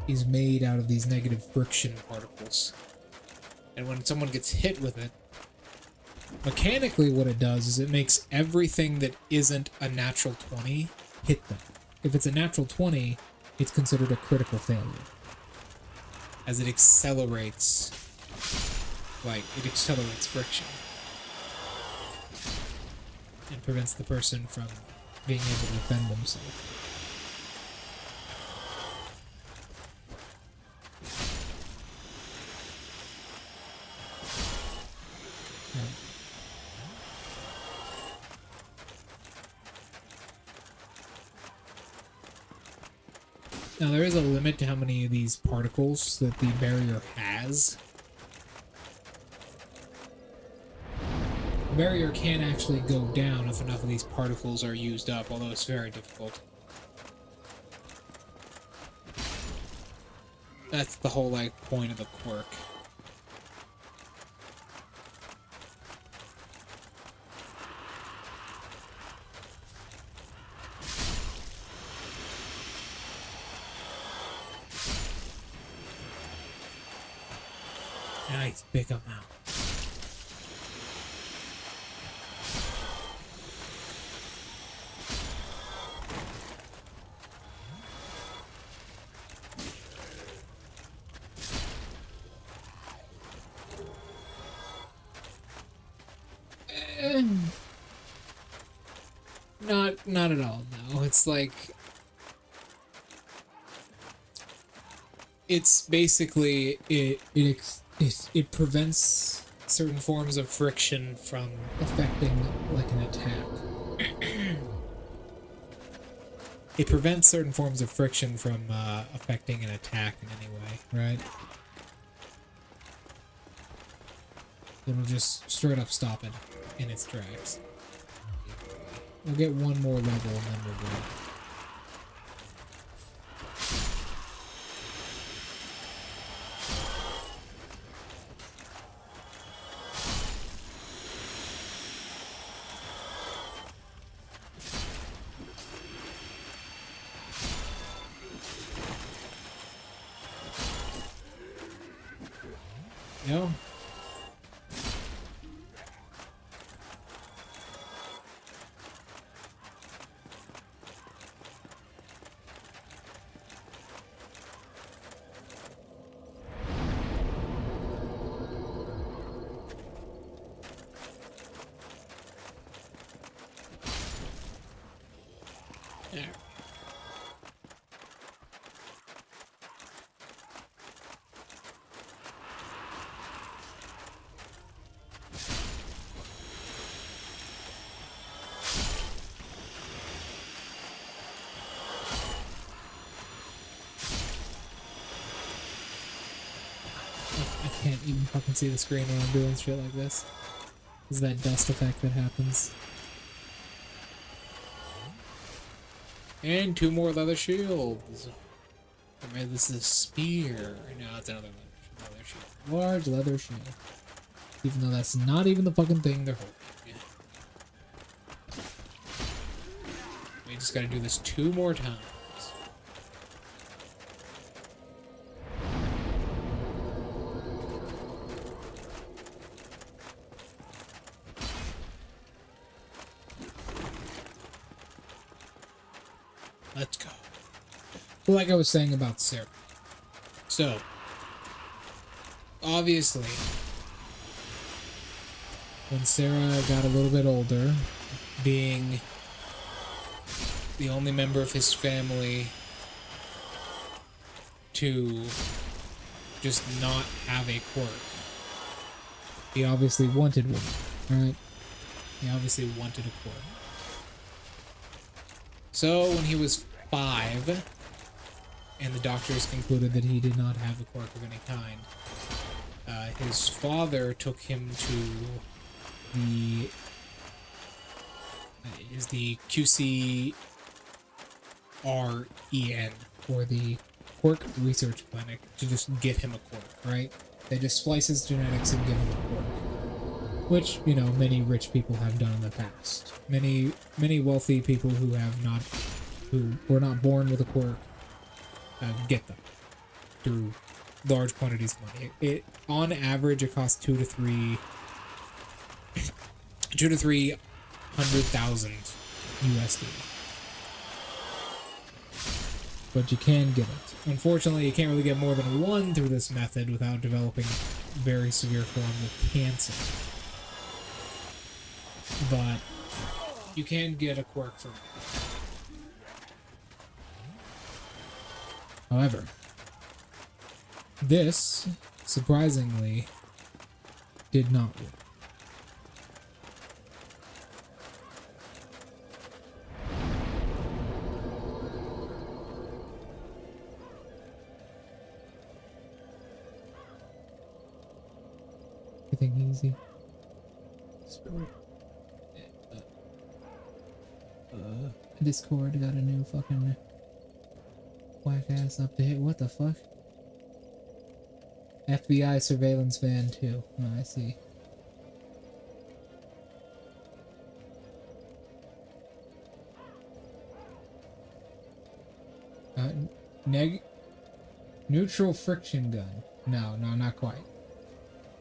is made out of these negative friction particles. And when someone gets hit with it, mechanically what it does is it makes everything that isn't a natural 20 hit them. If it's a natural 20, it's considered a critical failure, as it accelerates friction and prevents the person from being able to defend themselves. Now, there is a limit to how many of these particles that the barrier has. The barrier can actually go down if enough of these particles are used up, although it's very difficult. That's the whole, point of the quirk. Nice big amount. Not at all, no. It's like, it's basically, it prevents certain forms of friction from affecting, like, an attack. it prevents certain forms of friction from affecting an attack in any way. Right. It'll just straight up stop it in its tracks. We'll get one more level and then we're good. No? There. I can't even fucking see the screen when I'm doing shit like this. Is that dust effect that happens? And 2 more leather shields. I made this a spear. No, it's another leather shield. Large leather shield. Even though that's not even the fucking thing they're holding. Yeah. We just gotta do this 2 more times. Let's go. Well, like I was saying about Sarah. So, obviously, When Sarah got a little bit older, being the only member of his family to just not have a quirk, he obviously wanted one, right? he obviously wanted a quirk. So, when he was 5, and the doctors concluded that he did not have a quirk of any kind, his father took him to the QCREN, For the Quirk Research Clinic to just get him a quirk. right? They just splice his genetics and give him a quirk. Which, you know, many rich people have done in the past. Many wealthy people who were not born with a quirk get them through Large quantities of money. It on average it costs 2 to 300,000 USD. But you can get it. Unfortunately, you can't really get more than one through this method without developing very severe forms of cancer. But you can get a quirk from it. However, this, surprisingly, did not work. Everything easy. Discord got a new fucking whack ass update. What the fuck? FBI surveillance van too. Oh, I see. Neutral friction gun. No, not quite.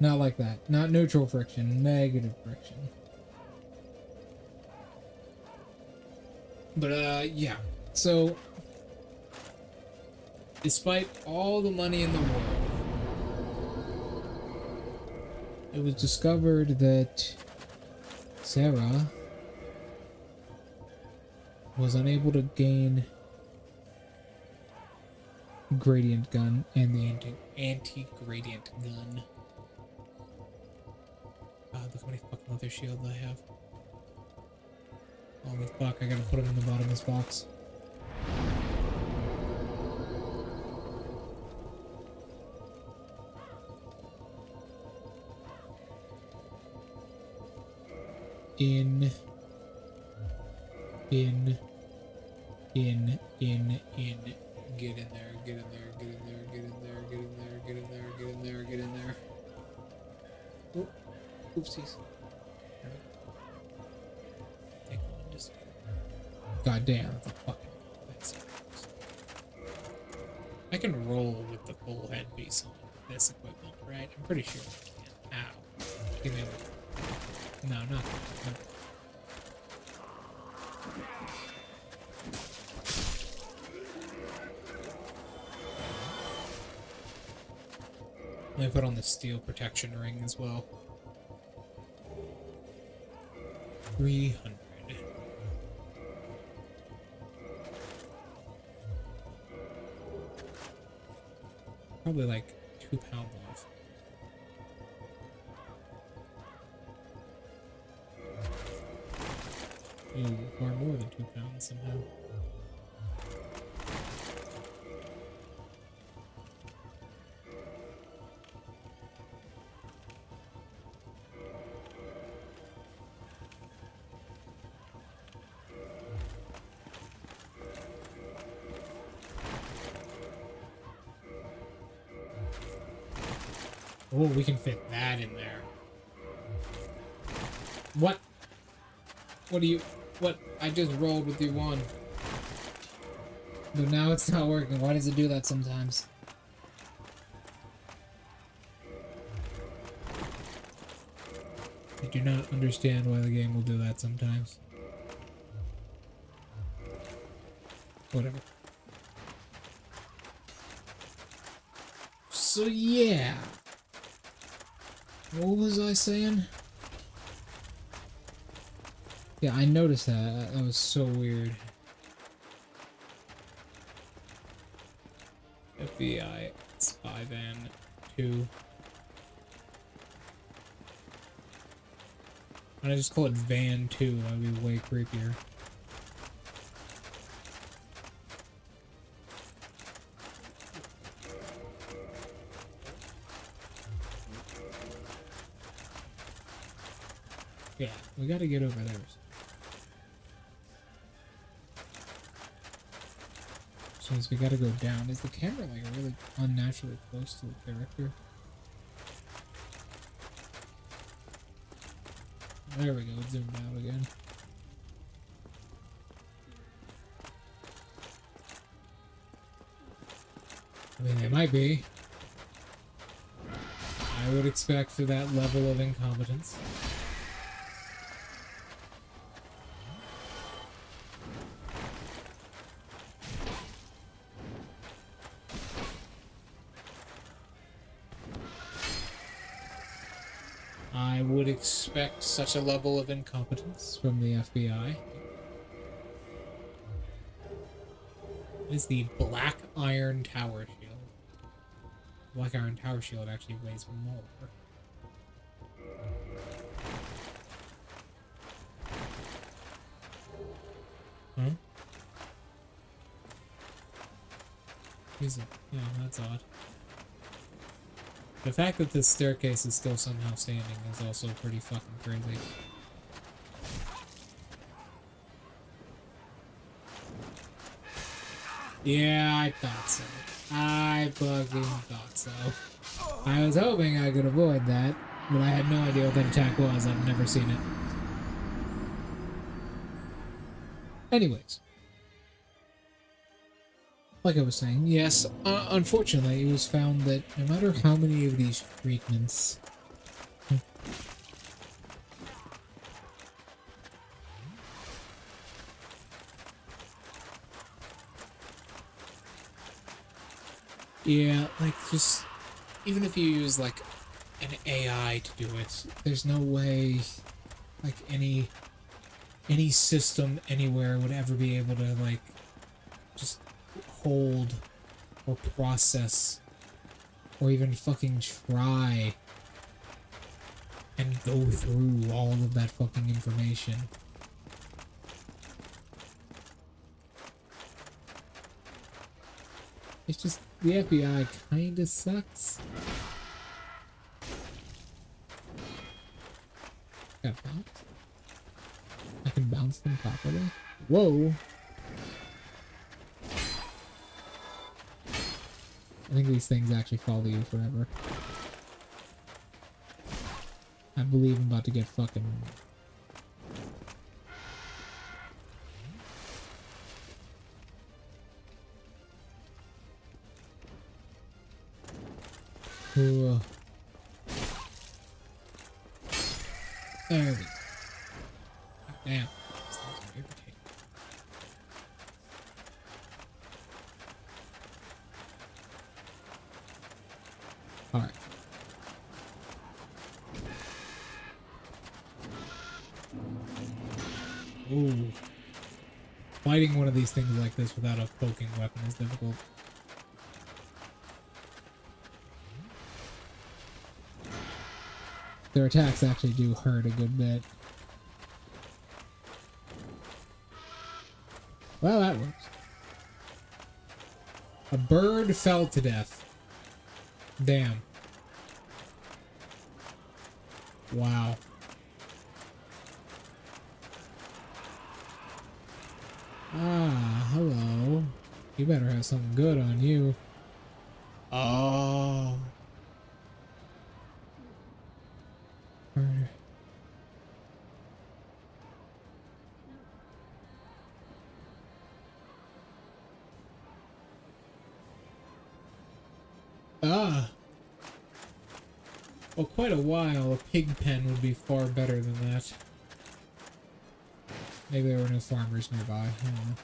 Not like that. Not neutral friction. Negative friction. But yeah. So despite all the money in the world, It was discovered that Sarah was unable to gain gradient gun and the anti-gradient gun. Look how many fucking leather shields I have. Holy fuck, I gotta put them in the bottom of this box. In. Get in there, get in there, get in there, get in there, get in there, get in there, get in there, get in there. Oh, oopsies. Take one, just. God damn. I can roll with the full headpiece on this equipment, right? I'm pretty sure I can. Ow. Give me a... No, not that. No. Let me put on the steel protection ring as well. 300. Probably like 2 pound off. Ooh, far more than 2 pounds somehow. Oh, we can fit that in there. What? What do you... What? I just rolled with you one. But now it's not working. Why does it do that sometimes? I do not understand why the game will do that sometimes. Whatever. So yeah. What was I saying? Yeah, I noticed that. That was so weird. FBI spy van 2. Why don't I just call it Van 2? That would be way creepier. Yeah, we gotta get over there. So we gotta go down. Is the camera like really unnaturally close to the character? There we go, it zoomed out again. I mean, they might be. I would expect for that level of incompetence. I would expect such a level of incompetence from the FBI. It is the Black Iron Tower Shield. Black Iron Tower Shield actually weighs more. Huh? Is it? Yeah, that's odd. The fact that this staircase is still somehow standing is also pretty fucking crazy. Yeah, I thought so. I fucking thought so. I was hoping I could avoid that, but I had no idea what that attack was. I've never seen it. Anyways. Like I was saying, yes, unfortunately, it was found that no matter how many of these treatments... Yeah, like, just... Even if you use, like, an AI to do it, there's no way, like, any system anywhere would ever be able to, like, just hold or process or even fucking try and go through all of that fucking information. It's just, the FBI kinda sucks. Got a box? Whoa. I think these things actually follow you forever. I believe I'm about to get fucking... Ooh. There we go. Damn. This thing's very irritating. Alright. Ooh. Fighting one of these things like this without a poking weapon is difficult. Their attacks actually do hurt a good bit. Well, that works. A bird fell to death. Damn. Wow. Ah, hello. You better have something good on you. Oh. Ah. Well, quite a while. A pig pen would be far better than that. Maybe there were no farmers nearby. I don't know.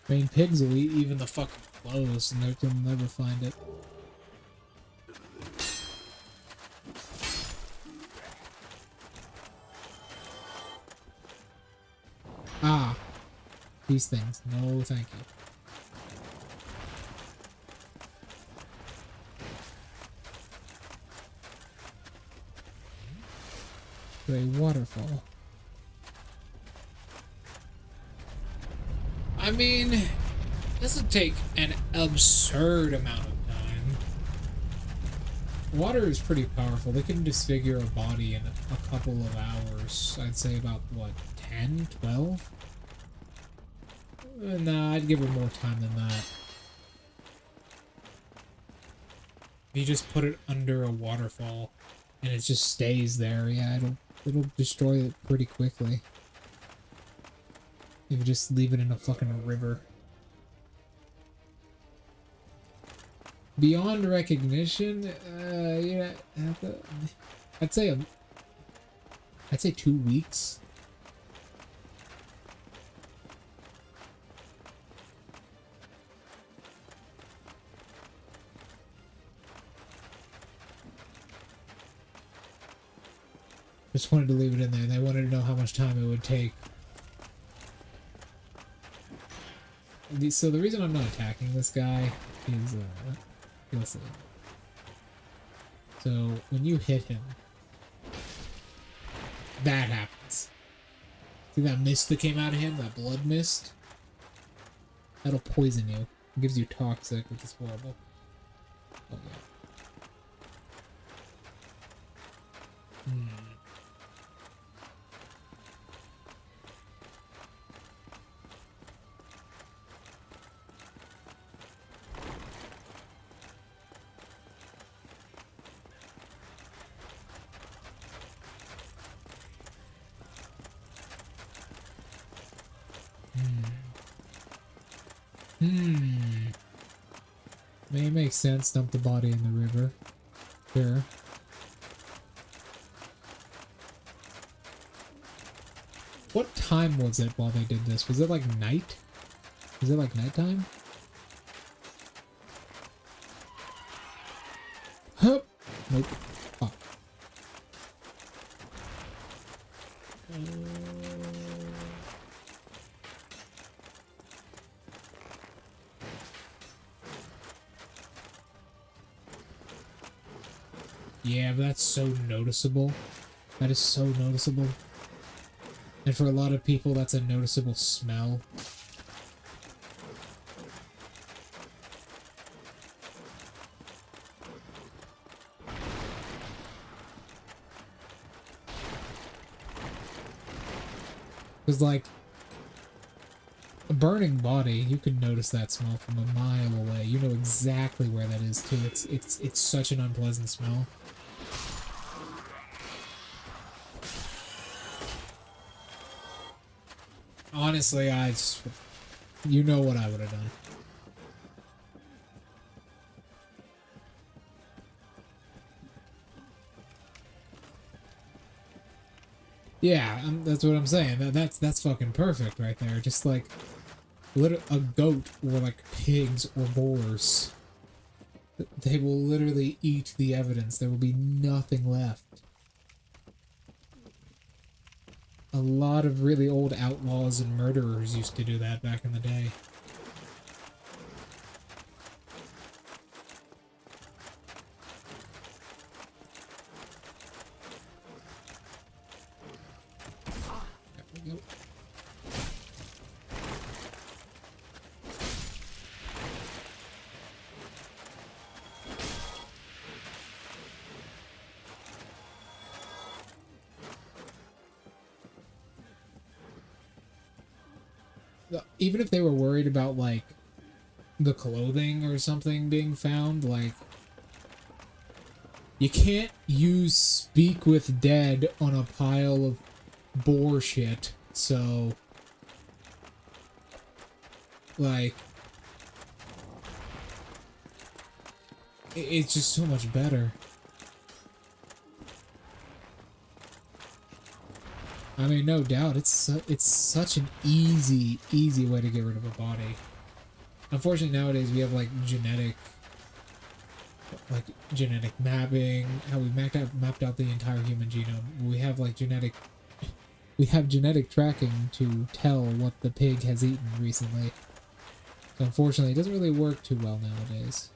I mean, pigs will eat even the fucking clothes, and they'll never find it. Ah, these things. No, thank you. A waterfall. I mean, this would take an absurd amount of time. Water is pretty powerful. They can disfigure a body in a couple of hours. I'd say about, what, 10, 12? Nah, I'd give her more time than that. You just put it under a waterfall, and it just stays there. Yeah, it'll destroy it pretty quickly. You just leave it in a fucking river. Beyond recognition, yeah, I'd say 2 weeks. Just wanted to leave it in there. They wanted to know how much time it would take. So the reason I'm not attacking this guy is, listen. So when you hit him, that happens. See that mist that came out of him? That blood mist? That'll poison you. It gives you toxic, which is horrible. Oh yeah. May make sense, dump the body in the river. Sure. What time was it while they did this? Was it like night? Was it like nighttime? Hup! Nope. Fuck. Yeah, but that's so noticeable. That is so noticeable. And for a lot of people, that's a noticeable smell. Because, like, a burning body, you can notice that smell from a mile away. You know exactly where that is, too. It's such an unpleasant smell. Honestly, you know what I would have done. Yeah, that's what I'm saying. That's fucking perfect right there. Just like a goat or like pigs or boars. They will literally eat the evidence. There will be nothing left. A lot of really old outlaws and murderers used to do that back in the day. There we go. Even if they were worried about, like, the clothing or something being found, like, you can't use Speak with Dead on a pile of boar shit, so, like, it's just so much better. I mean, no doubt, it's such an easy way to get rid of a body. Unfortunately, nowadays we have like genetic mapping. How we mapped out the entire human genome. We have like genetic tracking to tell what the pig has eaten recently. So unfortunately, it doesn't really work too well nowadays.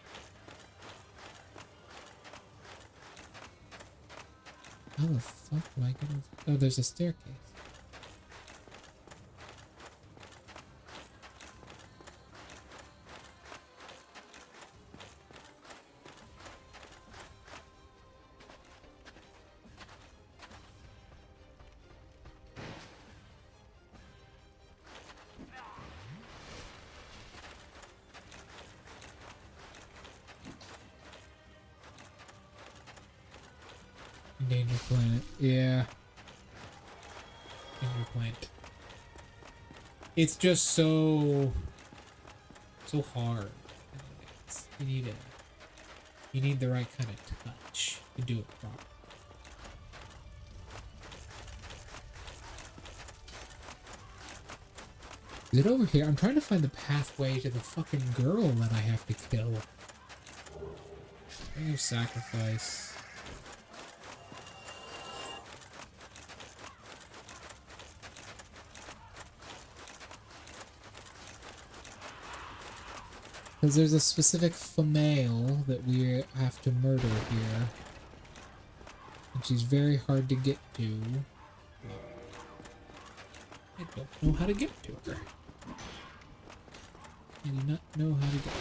How the fuck do I get over? Oh, there's a staircase. Endangered planet. Yeah. Endangered planet. It's just so hard. You need the right kind of touch to do it properly. Is it over here? I'm trying to find the pathway to the fucking girl that I have to kill. Ring of Sacrifice. Because there's a specific female that we have to murder here. And she's very hard to get to. I don't know how to get to her. I do not know how to get to her.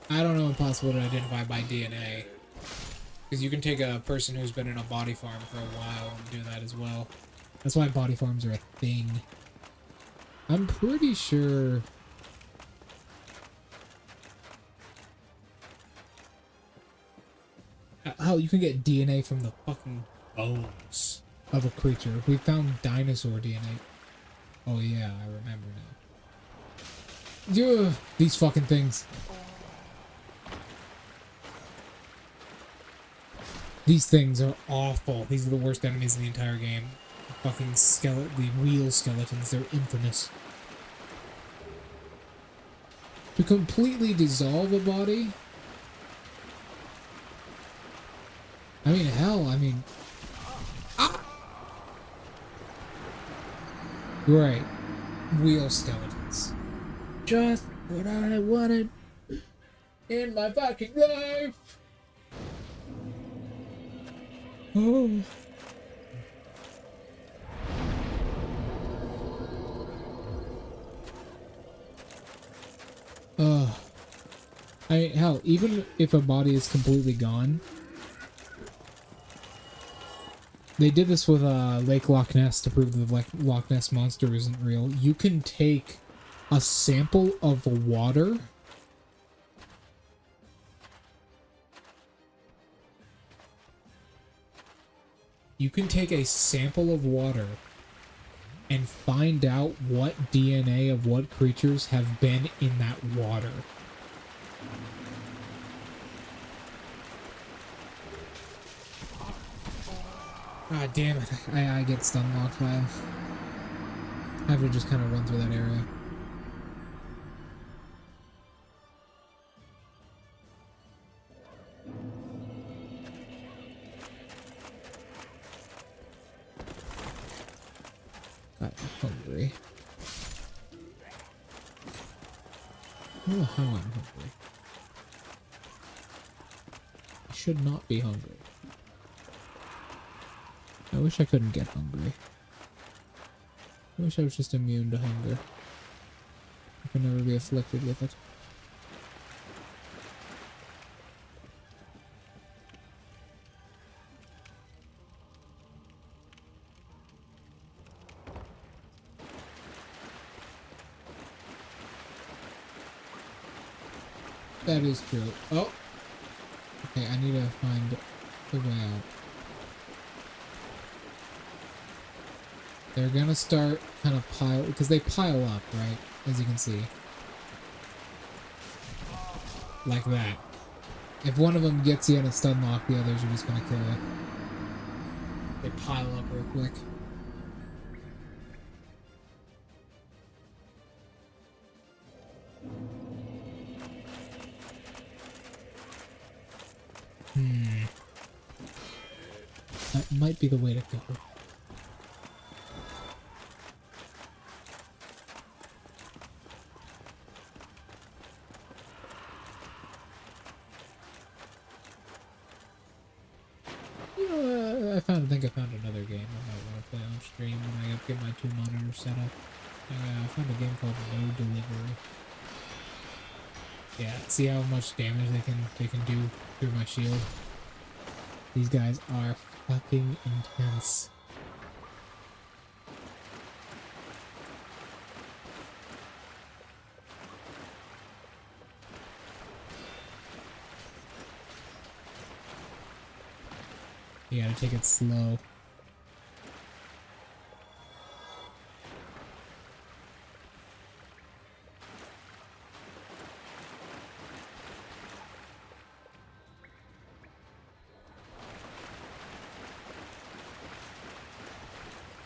I don't know if possible to identify by DNA. Because you can take a person who's been in a body farm for a while and do that as well. That's why body farms are a thing. I'm pretty sure... Oh, you can get DNA from the fucking bones of a creature. We found dinosaur DNA. Oh yeah, I remember now. Ugh, these fucking things. These things are awful. These are the worst enemies in the entire game. The fucking the wheel skeletons, they're infamous. To completely dissolve a body, I mean, hell, I mean... Ah! You're right. Wheel skeletons. Just what I wanted in my fucking life. Oh. I mean, hell, even if a body is completely gone, they did this with Lake Loch Ness to prove the Loch Ness monster isn't real. You can take a sample of water. You can take a sample of water and find out what DNA of what creatures have been in that water. God damn it, I get stun locked by him. I have to just kind of run through that area. God, I'm hungry. Oh, how I'm hungry. I should not be hungry. I wish I couldn't get hungry. I wish I was just immune to hunger. I could never be afflicted with it. That is true. Oh! Okay, I need to find the way out. They're gonna start kind of pile, because they pile up, right? As you can see. Like that. If one of them gets you in a stun lock, the others are just gonna kill you. They pile up real quick. That might be the way to go. I think I found another game I might want to play on stream when I get my 2 monitors set up. I found a game called No Delivery. Yeah, see how much damage they can do through my shield. These guys are fucking intense. You gotta take it slow.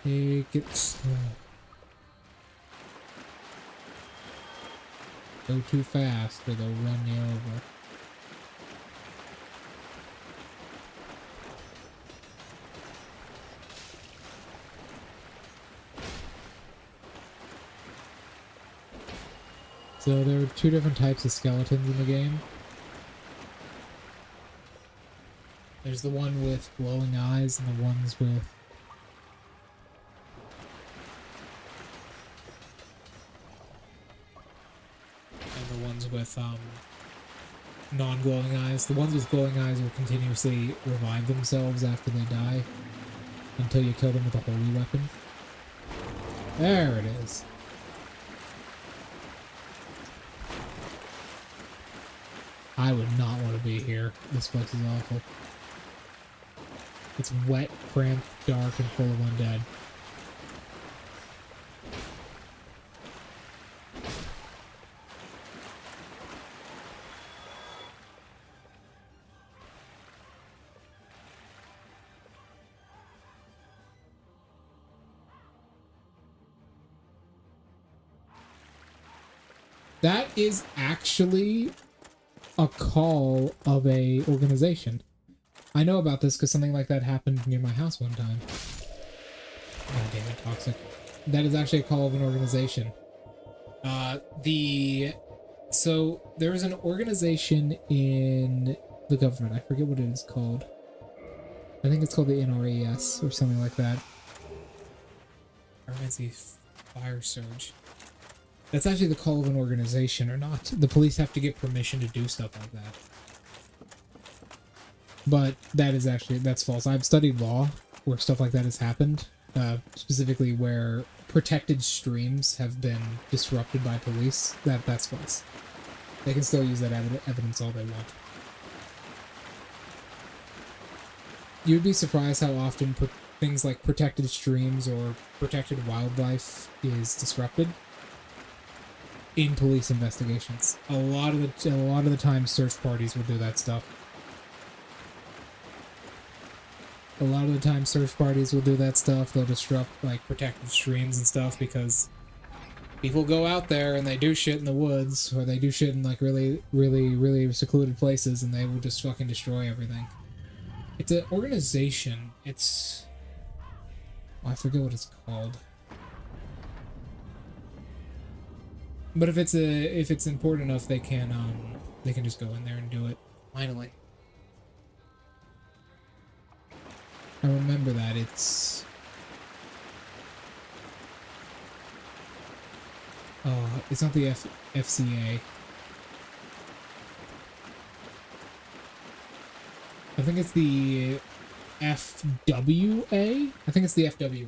Take it slow. Go too fast or they'll run you over. So there are 2 different types of skeletons in the game. There's the one with glowing eyes and the ones with non-glowing eyes. The ones with glowing eyes will continuously revive themselves after they die until you kill them with a holy weapon. There it is. I would not want to be here. This place is awful. It's wet, cramped, dark, and full of undead. That is actually a call of a organization. I know about this because something like that happened near my house one time. God damn it, toxic. That is actually a call of an organization. So there is an organization in the government. I forget what it is called. I think it's called the NRES or something like that. Emergency fire surge. That's actually the call of an organization or not. The police have to get permission to do stuff like that. But that's false. I've studied law where stuff like that has happened. Specifically where protected streams have been disrupted by police. That's false. They can still use that evidence all they want. You'd be surprised how often things like protected streams or protected wildlife is disrupted in police investigations. A lot of the time, search parties will do that stuff. A lot of the time, search parties will do that stuff. They'll disrupt like protected streams and stuff because people go out there and they do shit in the woods, or they do shit in like really, really, really secluded places, and they will just fucking destroy everything. It's an organization. It's... I forget what it's called. But if it's important enough, they can just go in there and do it. Finally. I remember that. It's... Oh, it's not the FCA. I think it's the FWA? I think it's the FWA.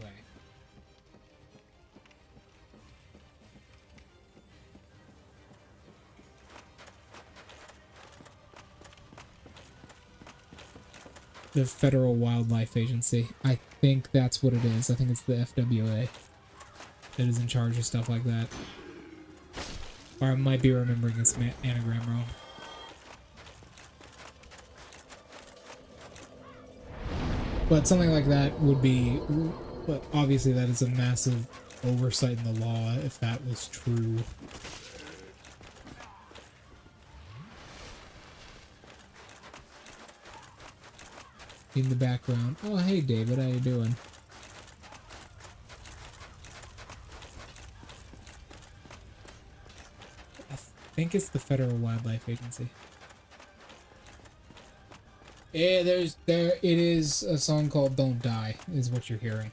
The Federal Wildlife Agency. I think that's what it is. I think it's the FWA that is in charge of stuff like that. Or I might be remembering its anagram wrong. But something like that would be... But obviously that is a massive oversight in the law if that was true. In the background. Oh, hey David, how you doing? I think it's the Federal Wildlife Agency. Yeah, it is a song called Don't Die, is what you're hearing.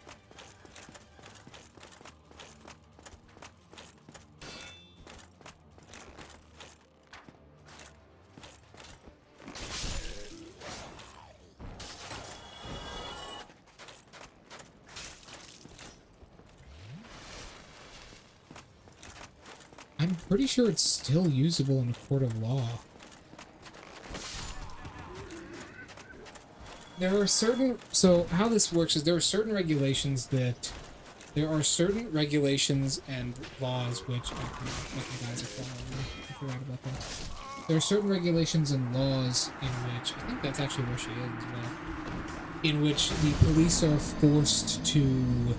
I'm pretty sure it's still usable in a court of law. There are certain... So, how this works is there are certain regulations that... There are certain regulations and laws which... Oh, the guys are following me. I forgot about that. There are certain regulations and laws in which... I think that's actually where she is as well. In which the police are forced to...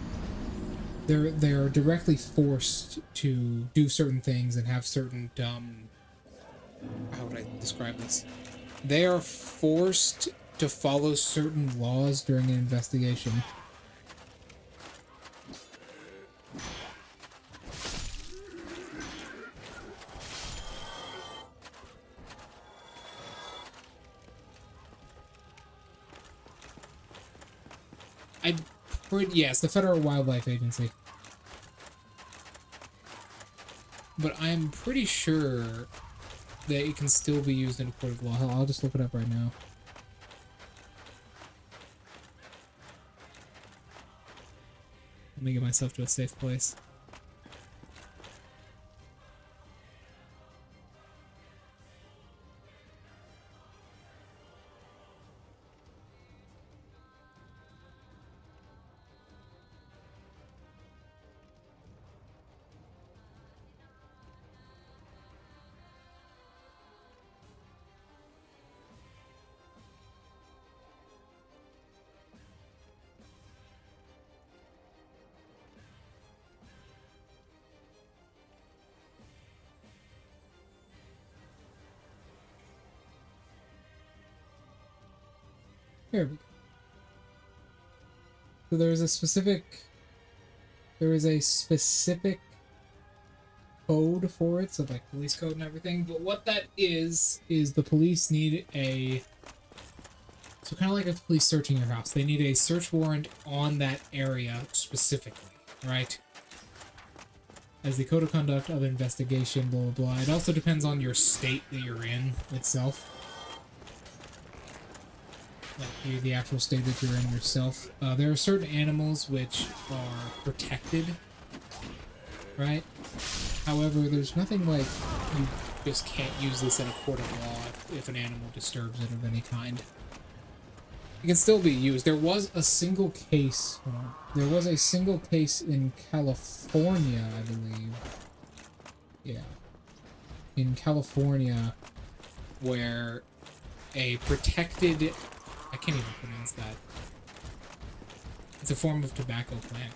They are directly forced to do certain things and have certain... How would I describe this? They are forced to follow certain laws during an investigation. Yes, the Federal Wildlife Agency. But I'm pretty sure that it can still be used in a court of law. I'll just look it up right now. Let me get myself to a safe place. Here we go. So there is a specific code for it, so like police code and everything. But what that is the police need a, so kind of like if the police searching your house, they need a search warrant on that area specifically, right? As the code of conduct of investigation, blah blah blah. It also depends on your state that you're in itself. Like the actual state that you're in yourself. There are certain animals which are protected, right? However, there's nothing like you just can't use this in a court of law if an animal disturbs it of any kind. It can still be used. There was a single case. There was a single case in California, I believe. Yeah, in California, where a protected, I can't even pronounce that. It's a form of tobacco plant.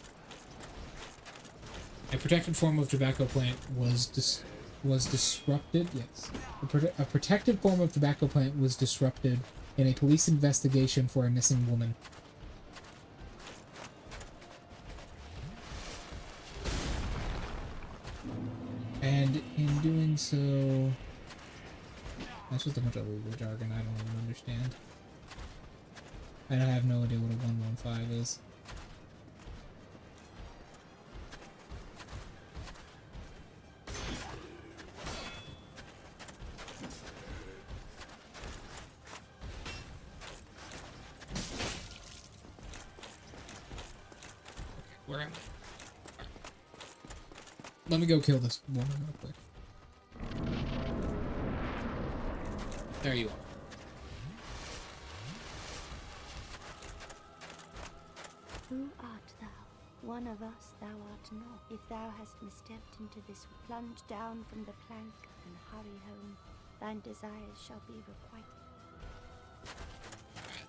A protected form of tobacco plant was disrupted. Yes, a protected form of tobacco plant was disrupted in a police investigation for a missing woman. And in doing so, that's just a bunch of legal jargon I don't even understand. I have no idea what a 115 is. Where am I? Let me go kill this woman real quick. There you are. Who art thou? One of us thou art not. If thou hast misstepped into this, plunge down from the plank and hurry home. Thine desires shall be requited.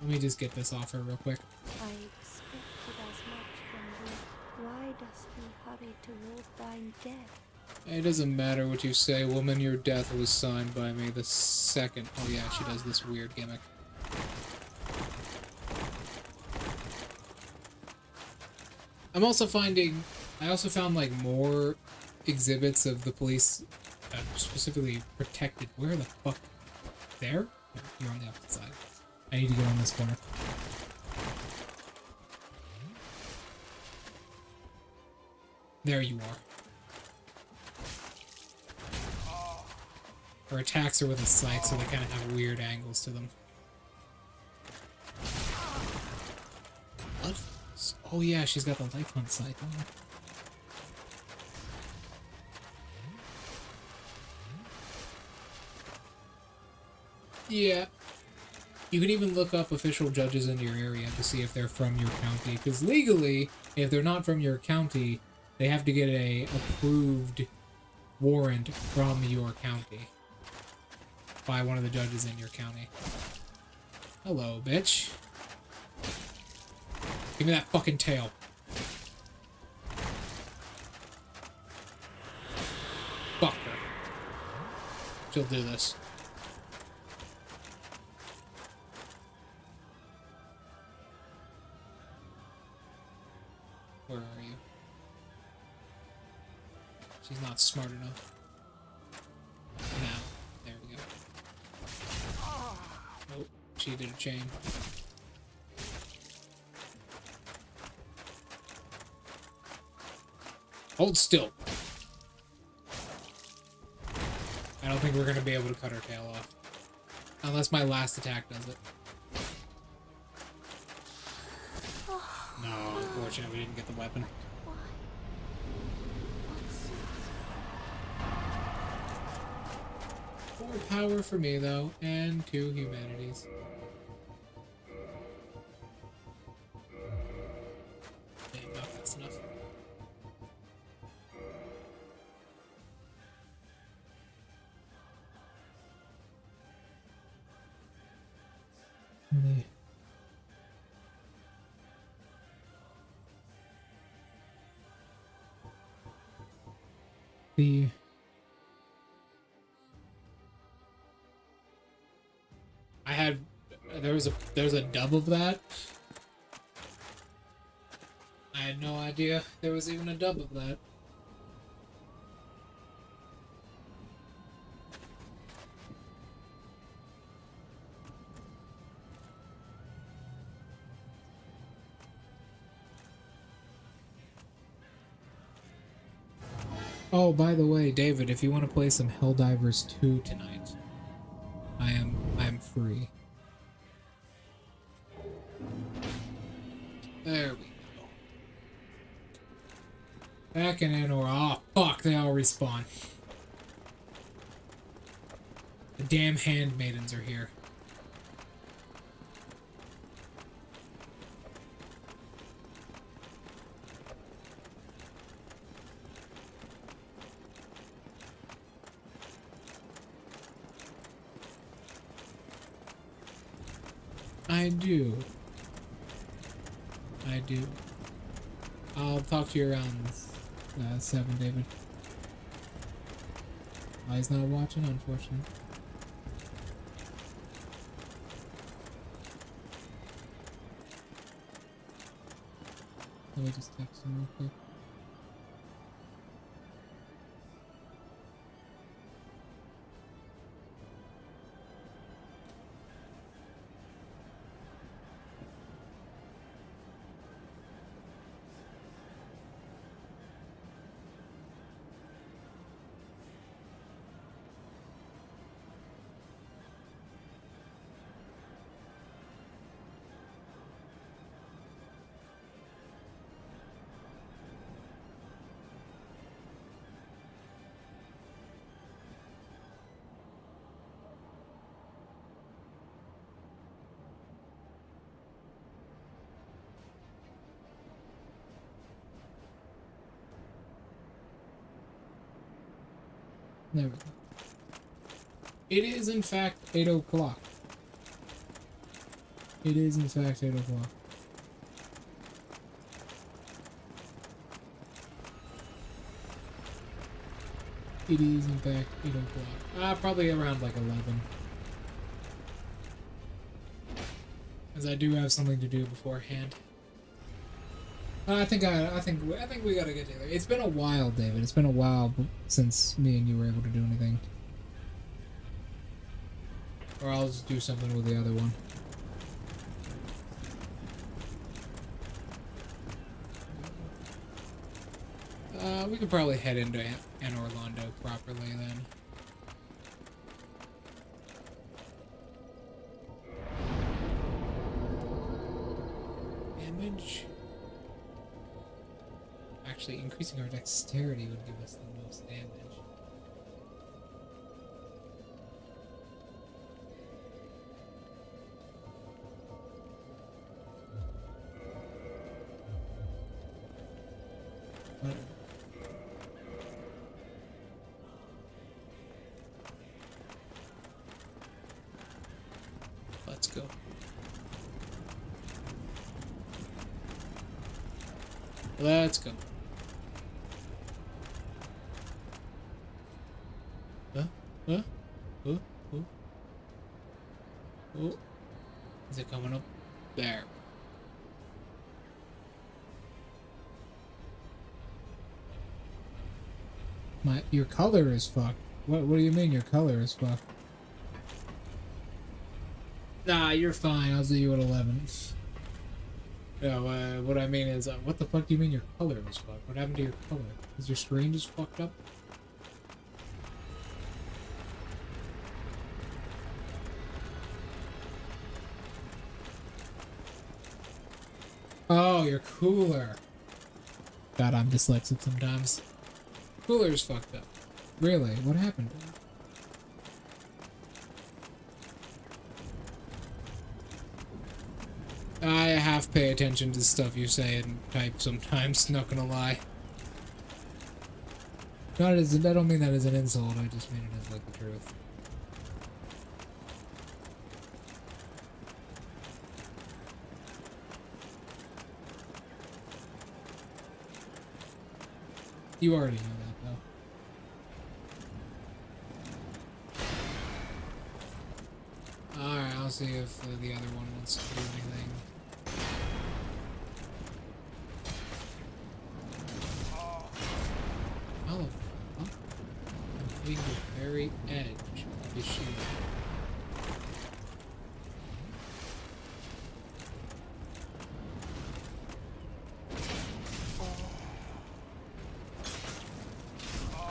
Let me just get this off her real quick. I expected as much from thee. Why dost thee hurry toward thine death? It doesn't matter what you say, woman. Your death was signed by me the second. Oh yeah, she does this weird gimmick. I also found like more exhibits of the police specifically protected. Where the fuck? There? No, you're on the opposite side. I need to go on this corner. There you are. Her attacks are with a sight, so they kind of have weird angles to them. What? Oh yeah, she's got the life on sight. Oh. Yeah. You can even look up official judges in your area to see if they're from your county, because legally, if they're not from your county, they have to get a approved warrant from your county by one of the judges in your county. Hello, bitch. Give me that fucking tail. Fuck her. She'll do this. Where are you? She's not smart enough. Now. There we go. Nope. She did a chain. Hold still. I don't think we're going to be able to cut her tail off. Unless my last attack does it. No, unfortunately we didn't get the weapon. More power for me, though, and 2 humanities. Damn, not fast enough. The there's a dub of that. I had no idea there was even a dub of that. Oh, by the way, David, if you want to play some Helldivers 2 tonight, I am free. There we go. Back in Anor. Oh, fuck, they all respawn. The damn handmaidens are here. I do. I do. I'll talk to you around 7, David. Oh, he's not watching, unfortunately. Let me just text him real quick. There we go. It is in fact 8 o'clock. It is in fact 8 o'clock. It is in fact 8 o'clock. Probably around like 11. As I do have something to do beforehand. I think we gotta get together. It's been a while, David. It's been a while since me and you were able to do anything. Or I'll just do something with the other one. We could probably head into Anor Londo properly then. Damage. Actually, increasing our dexterity would give us the most damage. Let's go. Let's go. Huh? Oh. Is it coming up? There. Your color is fucked. What do you mean your color is fucked? Nah, you're fine. I'll see you at 11. No, what I mean is, what the fuck do you mean your color is fucked? What happened to your color? Is your screen just fucked up? Oh, your cooler. God, I'm dyslexic sometimes. Cooler's fucked up. Really? What happened? I half pay attention to the stuff you say and type sometimes, not gonna lie. I don't mean that as an insult, I just mean it as like the truth. You already know that, though. Alright, I'll see if the other one wants to do anything. How the fuck? I'm hitting the very edge of his shield.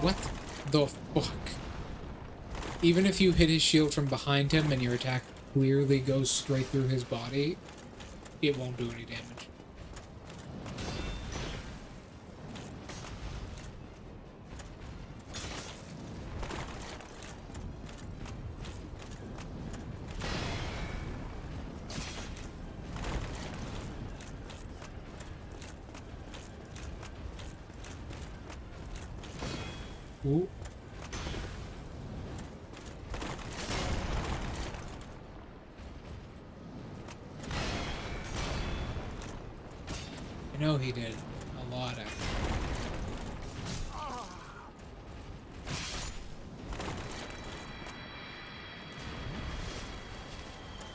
What the fuck? Even if you hit his shield from behind him and your attack clearly goes straight through his body, it won't do any damage. Ooh. I know he did a lot of.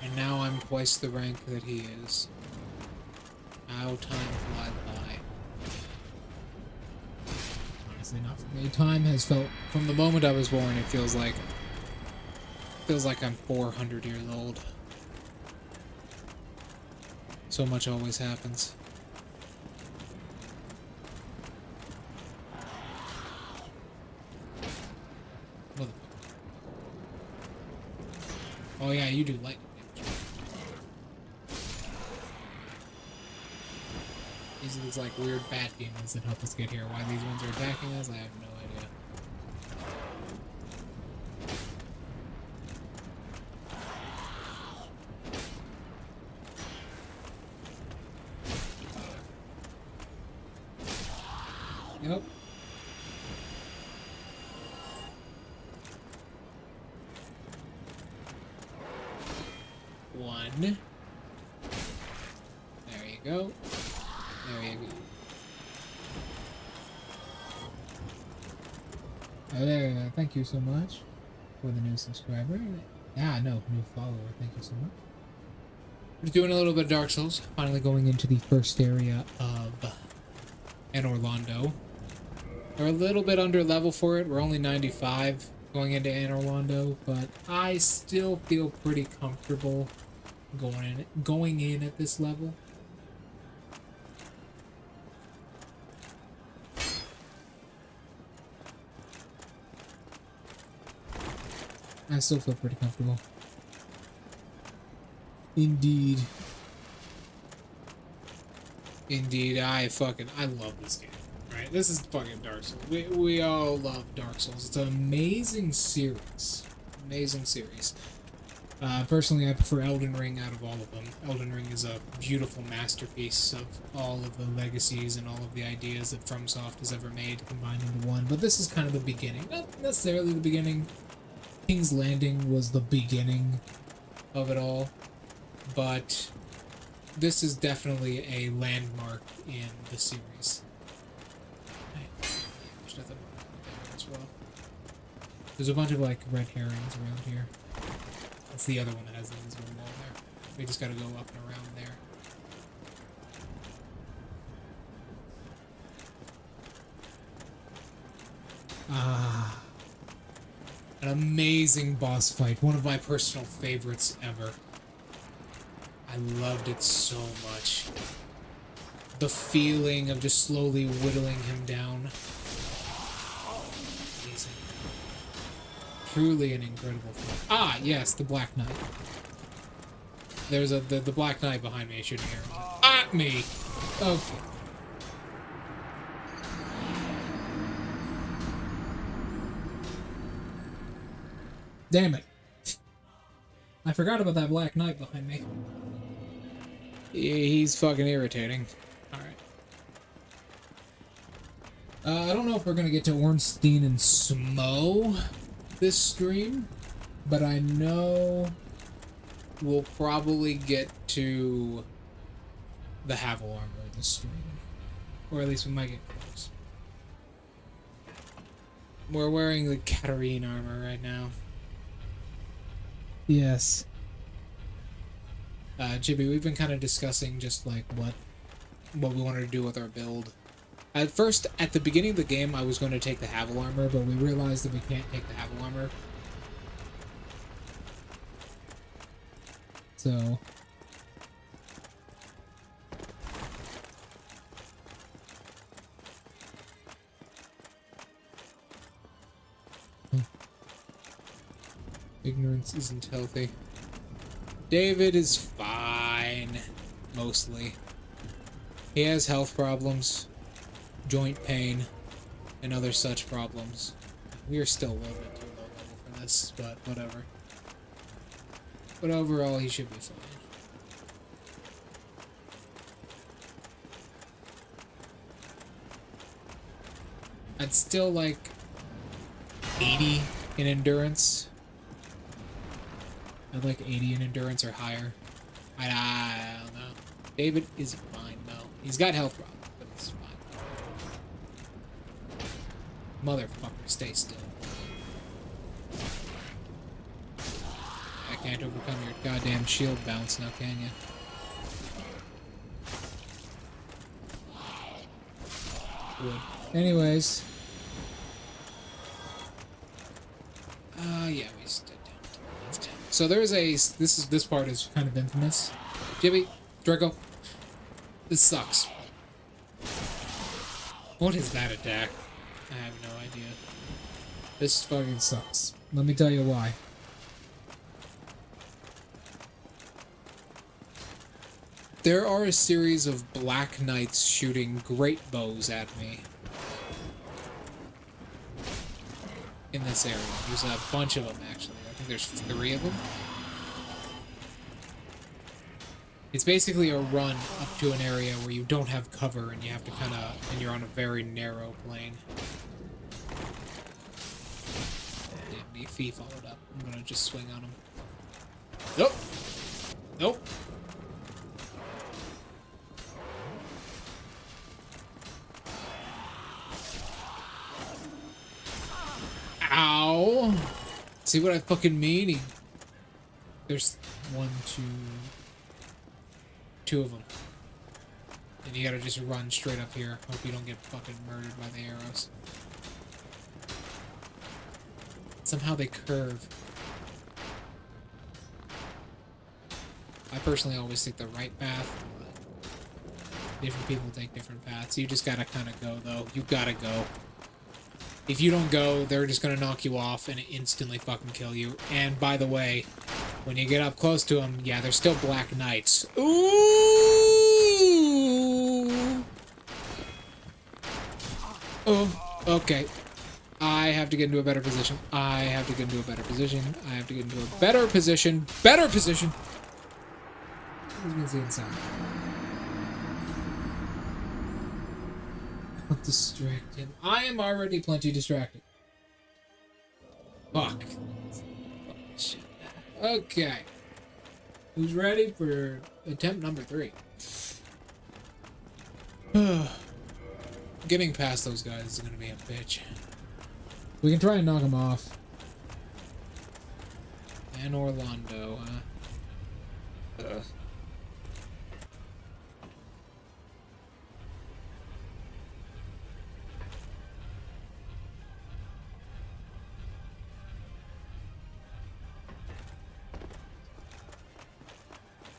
And now I'm twice the rank that he is. How time flies by. Honestly, not for me. Time has felt... From the moment I was born, it feels like I'm 400 years old. So much always happens. Oh yeah, you do lightning damage. These are these like weird bat demons that help us get here. Why these ones are attacking us, I have no idea. Yep. One. There you go. There you go. Oh, there, thank you so much for the new subscriber. Ah, no, new follower. Thank you so much. We're doing a little bit of Dark Souls. Finally going into the first area of... And Orlando. We're a little bit under level for it. We're only 95 going into Anne Orlando, but I still feel pretty comfortable going in at this level. I still feel pretty comfortable. Indeed. Indeed, I love this game. Right? This is fucking Dark Souls. We all love Dark Souls. It's an amazing series. Amazing series. Personally, I prefer Elden Ring out of all of them. Elden Ring is a beautiful masterpiece of all of the legacies and all of the ideas that FromSoft has ever made combined into one. But this is kind of the beginning. Not necessarily the beginning. King's Landing was the beginning of it all. But this is definitely a landmark in the series. There's nothing there as well. There's a bunch of like red herrings around here. That's the other one that has the invisible wall there. We just gotta go up and around there. Ah. An amazing boss fight. One of my personal favorites ever. I loved it so much. The feeling of just slowly whittling him down. Amazing. Truly an incredible thing. Ah, yes, the Black Knight. There's the Black Knight behind me shooting arrows at me. Okay. Damn it. I forgot about that Black Knight behind me. He's fucking irritating. Alright. I don't know if we're gonna get to Ornstein and Smo this stream, but I know We'll probably get to the Havel armor this stream. Or at least we might get close. We're wearing the Katarine armor right now. yes. Chibi, we've been kind of discussing just like what we wanted to do with our build. At first, at the beginning of the game, I was going to take the Havel armor, but we realized that we can't take the Havel armor. So... Ignorance isn't healthy. David is fine. Mostly. He has health problems, joint pain, and other such problems. We are still a little bit too low level for this, but whatever. But overall, he should be fine. I'd still like 80 in endurance. I'd like 80 in endurance or higher. I don't know. David is fine though. He's got health problems, but he's fine. Motherfucker, stay still. I can't overcome your goddamn shield bounce now, can you? Wood. Anyways. Yeah, we stood down to the left. So there's a... This part is kind of infamous. Jibby, Draco. This sucks. What is that attack? I have no idea. This fucking sucks. Let me tell you why. There are a series of black knights shooting great bows at me. In this area. There's a bunch of them, actually. I think there's 3 of them. It's basically a run up to an area where you don't have cover and you have to kind of... and you're on a very narrow plane. Damn, Fee followed up. I'm gonna just swing on him. Nope! Nope! Ow! See what I fucking mean? There's 1, 2 of them. And you gotta just run straight up here. Hope you don't get fucking murdered by the arrows. Somehow they curve. I personally always take the right path, but different people take different paths. You just gotta kind of go, though. You gotta go. If you don't go, they're just gonna knock you off and instantly fucking kill you. And by the way, when you get up close to them, yeah, they're still black knights. Ooh! Oh, okay. I have to get into a better position. I have to get into a better position. I have to get into a better position. Better position! Who's gonna see inside? I'm distracted. I am already plenty distracted. Fuck. Shit. Okay. Who's ready for attempt number 3? Getting past those guys is gonna be a bitch. We can try and knock him off. And Orlando, huh?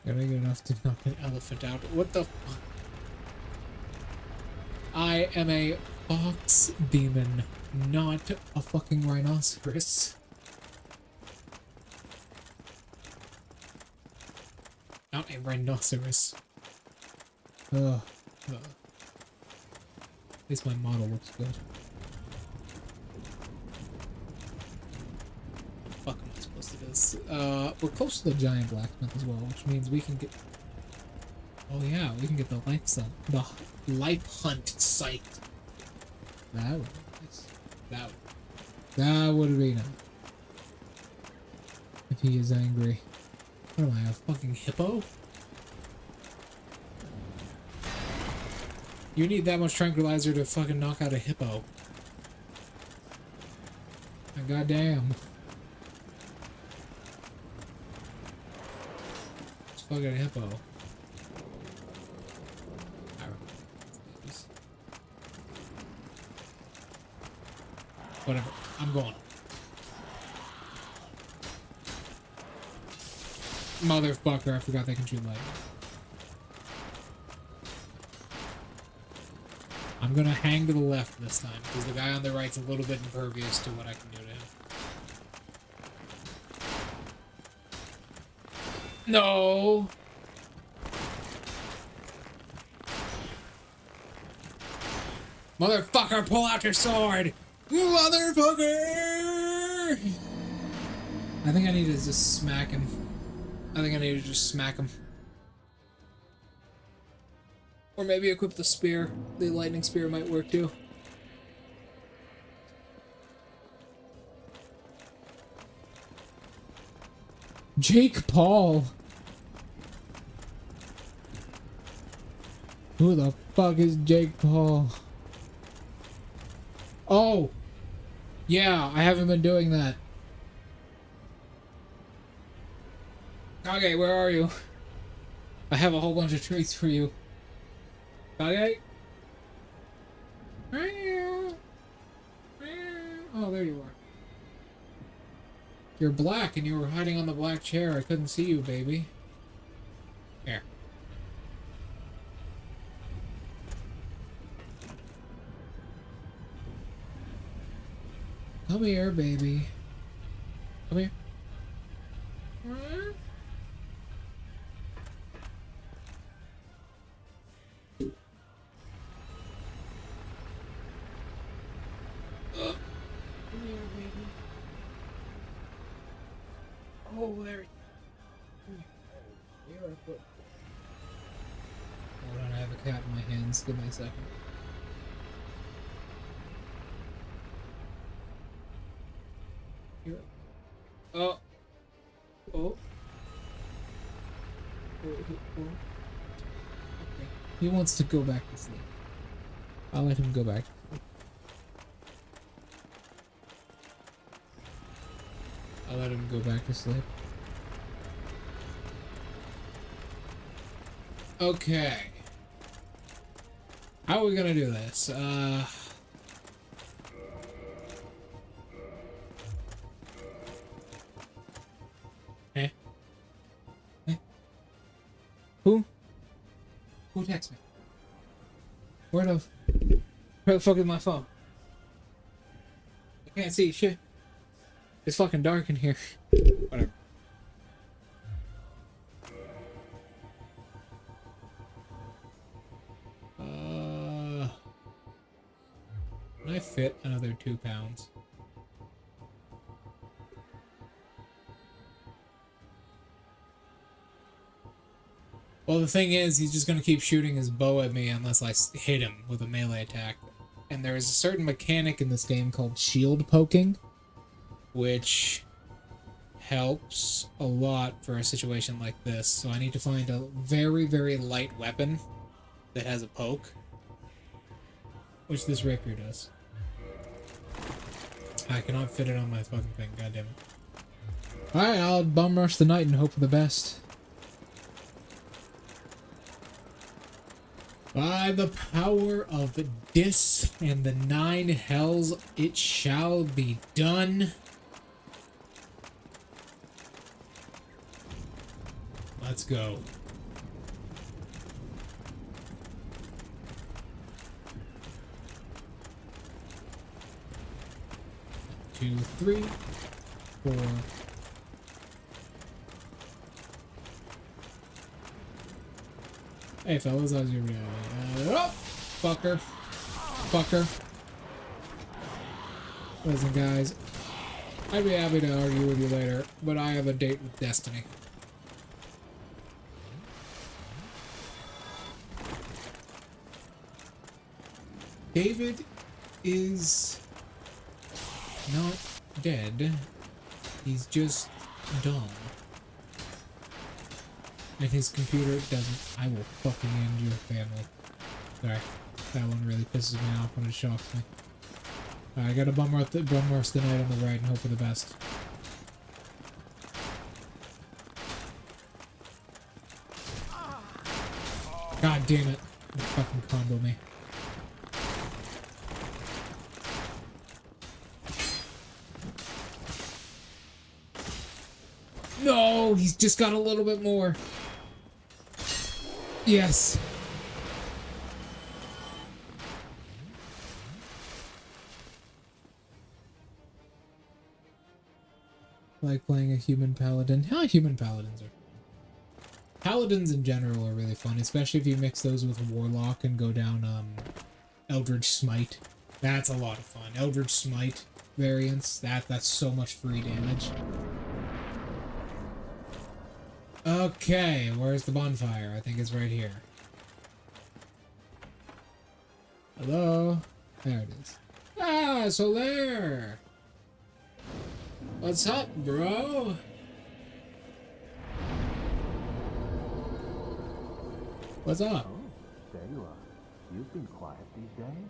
Gotta get enough to knock An elephant out. What the fuck? I am a fox demon, not a fucking rhinoceros. Not a rhinoceros. Ugh. At least my model looks good. Fuck am I supposed to do this? We're close to the giant blacksmith as well, which means we can get... Oh yeah, we can get the life hunt site. That would be nice. That That would be nice. If he is angry. What am I, a fucking hippo? You need that much tranquilizer to fucking knock out a hippo. Goddamn. fucking hippo. Whatever. I'm going. Motherfucker, I forgot they can shoot lightning. I'm gonna hang to the left this time, because the guy on the right's a little bit impervious to what I can do to him. No! Motherfucker, pull out your sword! Motherfucker! I think I need to just smack him. Or maybe equip the spear. The lightning spear might work too. Jake Paul. Who the fuck is Jake Paul? Oh! Yeah, I haven't been doing that. Kage, where are you? I have a whole bunch of treats for you. Kage? Oh, there you are. You're black and you were hiding on the black chair. I couldn't see you, baby. Here. Come here, baby. Come here. Oh, there. Hold on, I have a cat in my hands. Give me a second. Here. Oh. Oh. Okay. He wants to go back to sleep. I'll let him go back. I'll let him go back to sleep. Okay. How are we gonna do this? Eh? Eh? Who? Who texted me? Where the fuck is my phone? I can't see shit. It's fucking dark in here. Whatever. Can I fit another 2 pounds? Well, the thing is, he's just gonna keep shooting his bow at me unless I hit him with a melee attack. And there is a certain mechanic in this game called shield poking, which helps a lot for a situation like this. So I need to find a very, very light weapon that has a poke, which this rapier does. I cannot fit it on my fucking thing, goddammit. Alright, I'll bum rush the night and hope for the best. By the power of Dis and the 9 hells, it shall be done. Let's go. Two, 3, 4. Hey fellas, how's your reality? Oh, fucker. Fucker. Listen guys, I'd be happy to argue with you later, but I have a date with Destiny. David is not dead. He's just dumb. And his computer doesn't. I will fucking end your family. Sorry. That one really pisses me off when it shocks me. Alright, I gotta bum rush the night on the right and hope for the best. God damn it. You fucking combo me. No, he's just got a little bit more. Yes. Like playing a human paladin. How human paladins are. Paladins in general are really fun, especially if you mix those with Warlock and go down Eldritch Smite. That's a lot of fun. Eldritch Smite variants. That's so much free damage. Okay, where's the bonfire? I think it's right here. Hello? There it is. Ah, so there! What's up, bro? What's up? Oh, there you are. You've been quiet these days.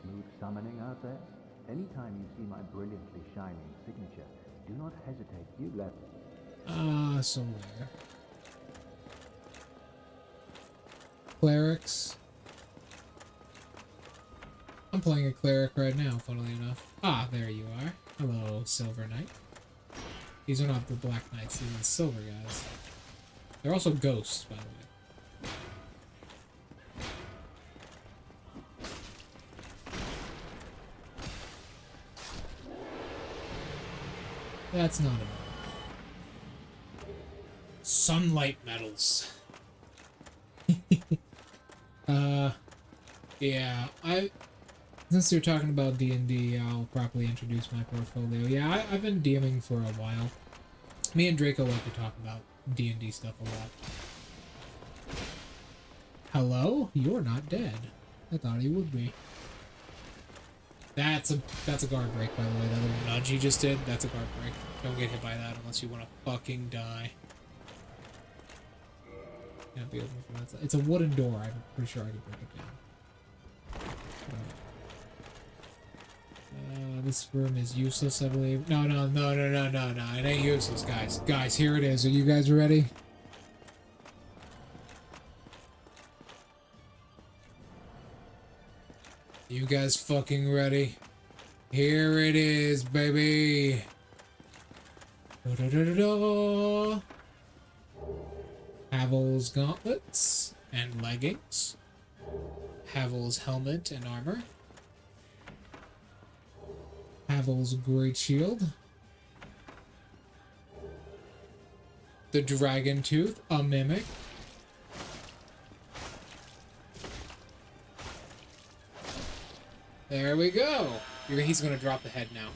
Smooth summoning out there. Anytime you see my brilliantly shining signature, do not hesitate. You left. Ah, so where? Clerics. I'm playing a cleric right now, funnily enough. Ah, there you are. Hello, Silver Knight. These are not the Black Knights, these are the Silver guys. They're also ghosts, by the way. That's not enough. Sunlight metals. Yeah, since you're talking about D&D, I'll properly introduce my portfolio. Yeah, I've been DMing for a while. Me and Draco like to talk about D&D stuff a lot. Hello? You're not dead. I thought he would be. That's a guard break, by the way. That little nudge you just did, that's a guard break. Don't get hit by that unless you want to fucking die. Can't be open from that side. It's a wooden door. I'm pretty sure I can break it down. This room is useless, I believe. No. It ain't useless, guys. Guys, here it is. Are you guys ready? You guys fucking ready? Here it is, baby. Da-da-da-da-da. Havel's gauntlets and leggings. Havel's helmet and armor. Havel's great shield. The dragon tooth, a mimic. There we go. He's gonna drop the head now.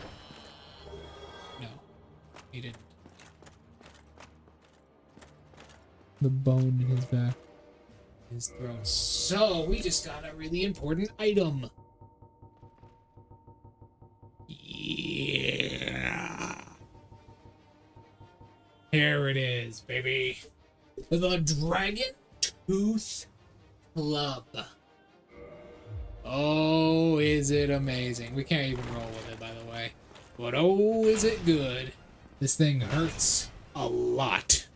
No, he didn't. The bone in his back. His throat. So, we just got a really important item. Yeah. Here it is, baby. The Dragon Tooth Club. Oh, is it amazing. We can't even roll with it, by the way. But oh, is it good. This thing hurts a lot.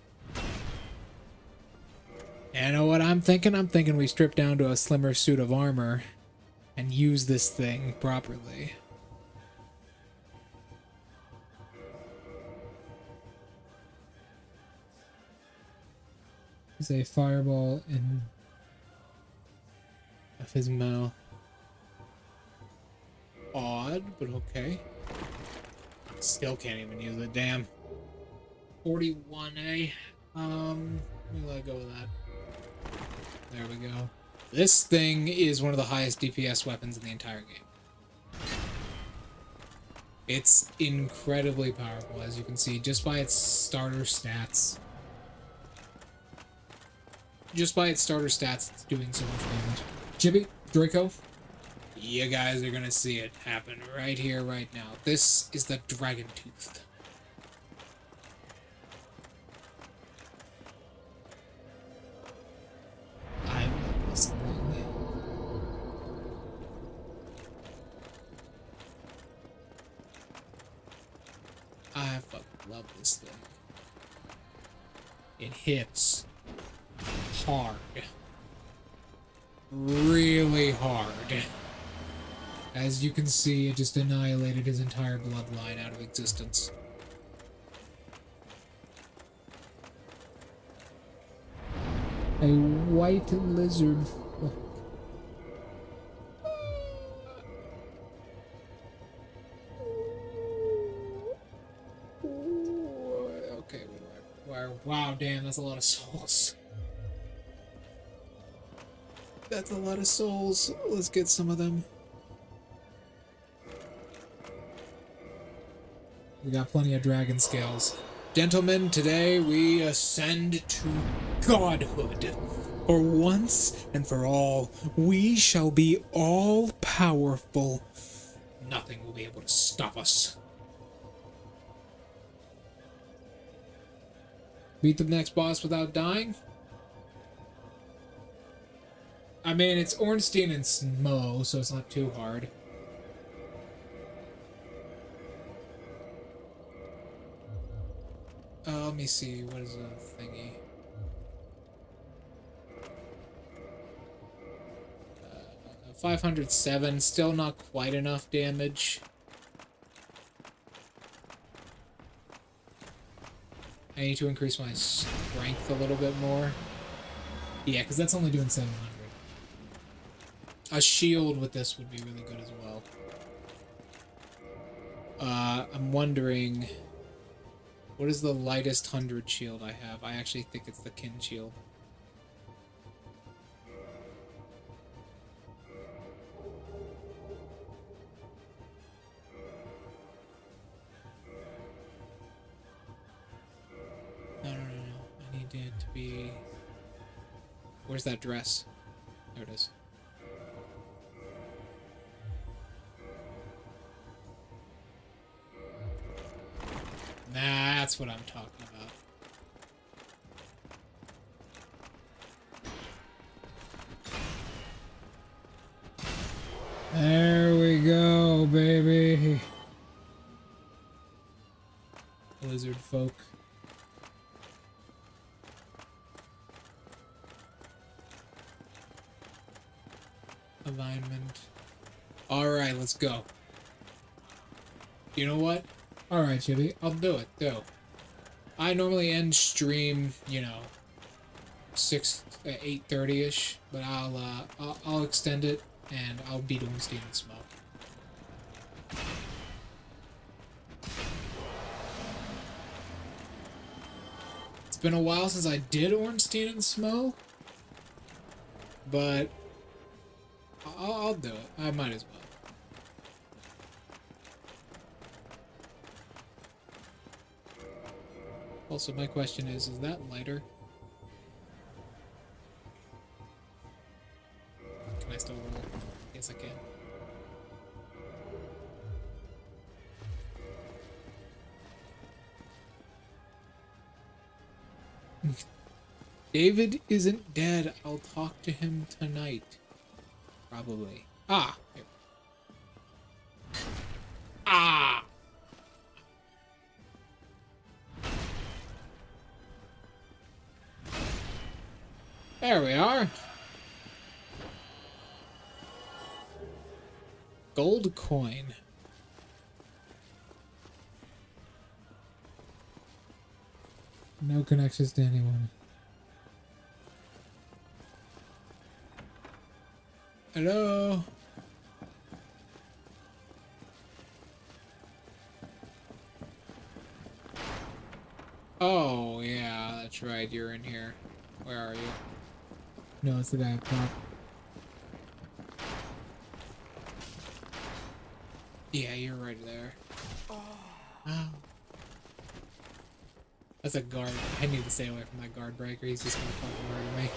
And you know what I'm thinking? I'm thinking we strip down to a slimmer suit of armor and use this thing properly. There's a fireball in of his mouth. Odd, but okay. Still can't even use it, damn. 41A. Let me let go of that. There we go. This thing is one of the highest DPS weapons in the entire game. It's incredibly powerful, as you can see, just by its starter stats. Just by its starter stats, it's doing so much damage. Jibby, Draco, you guys are gonna see it happen right here, right now. This is the Dragon Tooth. I love this thing. I fucking love this thing. It hits hard. really hard. As you can see, it just annihilated his entire bloodline out of existence. A white lizard. Okay, wow, damn, that's a lot of souls. That's a lot of souls. Let's get some of them. We got plenty of dragon scales. Gentlemen, today we ascend to godhood. For once and for all, we shall be all powerful. Nothing will be able to stop us. Beat the next boss without dying? I mean, it's Ornstein and Smo, so it's not too hard. Let me see, what is a thingy? 507, still not quite enough damage. I need to increase my strength a little bit more. Yeah, because that's only doing 700. A shield with this would be really good as well. I'm wondering, what is the lightest 100 shield I have? I actually think it's the kin shield. No. I need it to be... Where's that dress? There it is. That's what I'm talking about. There we go, baby. Lizard folk. Alignment. Alright, let's go. You know what? Alright, Chibi. I'll do it, though. I normally end stream, you know, 8:30ish, but I'll extend it, and I'll beat Ornstein and Smo. It's been a while since I did Ornstein and Smo, but I'll do it. I might as well. Also, my question is that lighter? Can I still roll? Yes, I can. David isn't dead. I'll talk to him tonight. Probably. Ah! Here. Ah! There we are. Gold coin. No connections to anyone. Hello? Oh, yeah, that's right. You're in here. Where are you? No, it's the guy up top. Yeah, you're right there. Oh. That's a guard. I need to stay away from that guard breaker. He's just gonna fucking murder me.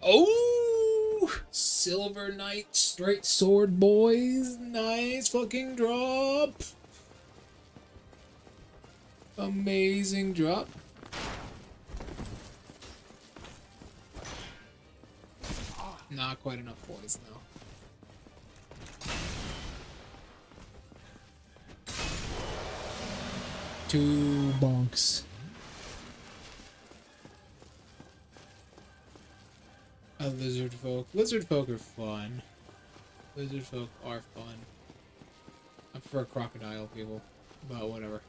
Oh! Silver Knight straight sword, boys. Nice fucking drop. Amazing drop. Not quite enough poison though. Two bonks. Lizard folk. Lizard folk are fun. Lizard folk are fun. I prefer crocodile people, but whatever.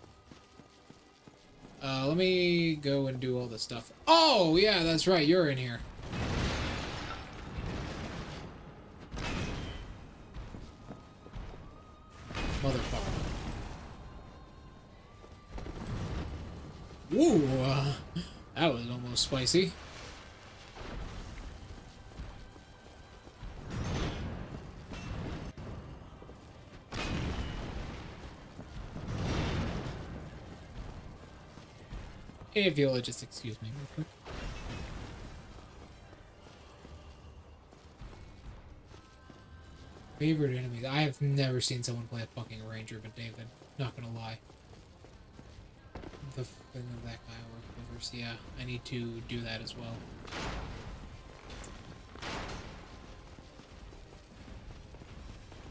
Let me go and do all this stuff. Oh, yeah, that's right. You're in here. Motherfucker. Woo! That was almost spicy. If you'll just excuse me real quick. Favorite enemies? I have never seen someone play a fucking ranger, but David, not gonna lie. The thing of that guy or whatever. Yeah, I need to do that as well.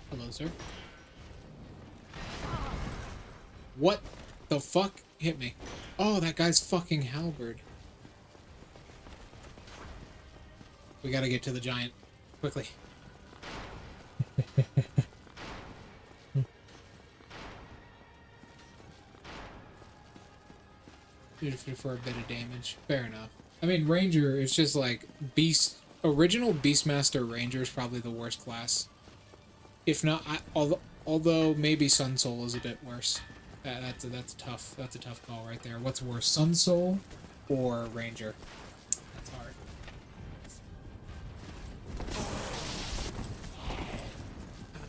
Hello, sir. What the fuck hit me? Oh, that guy's fucking halberd. We gotta get to the giant. Quickly. For a bit of damage. Fair enough. I mean, Ranger is just like Beast. Original Beastmaster Ranger is probably the worst class. If not, although maybe Sun Soul is a bit worse. That's a tough call right there. What's worse, Sun Soul or Ranger? That's hard.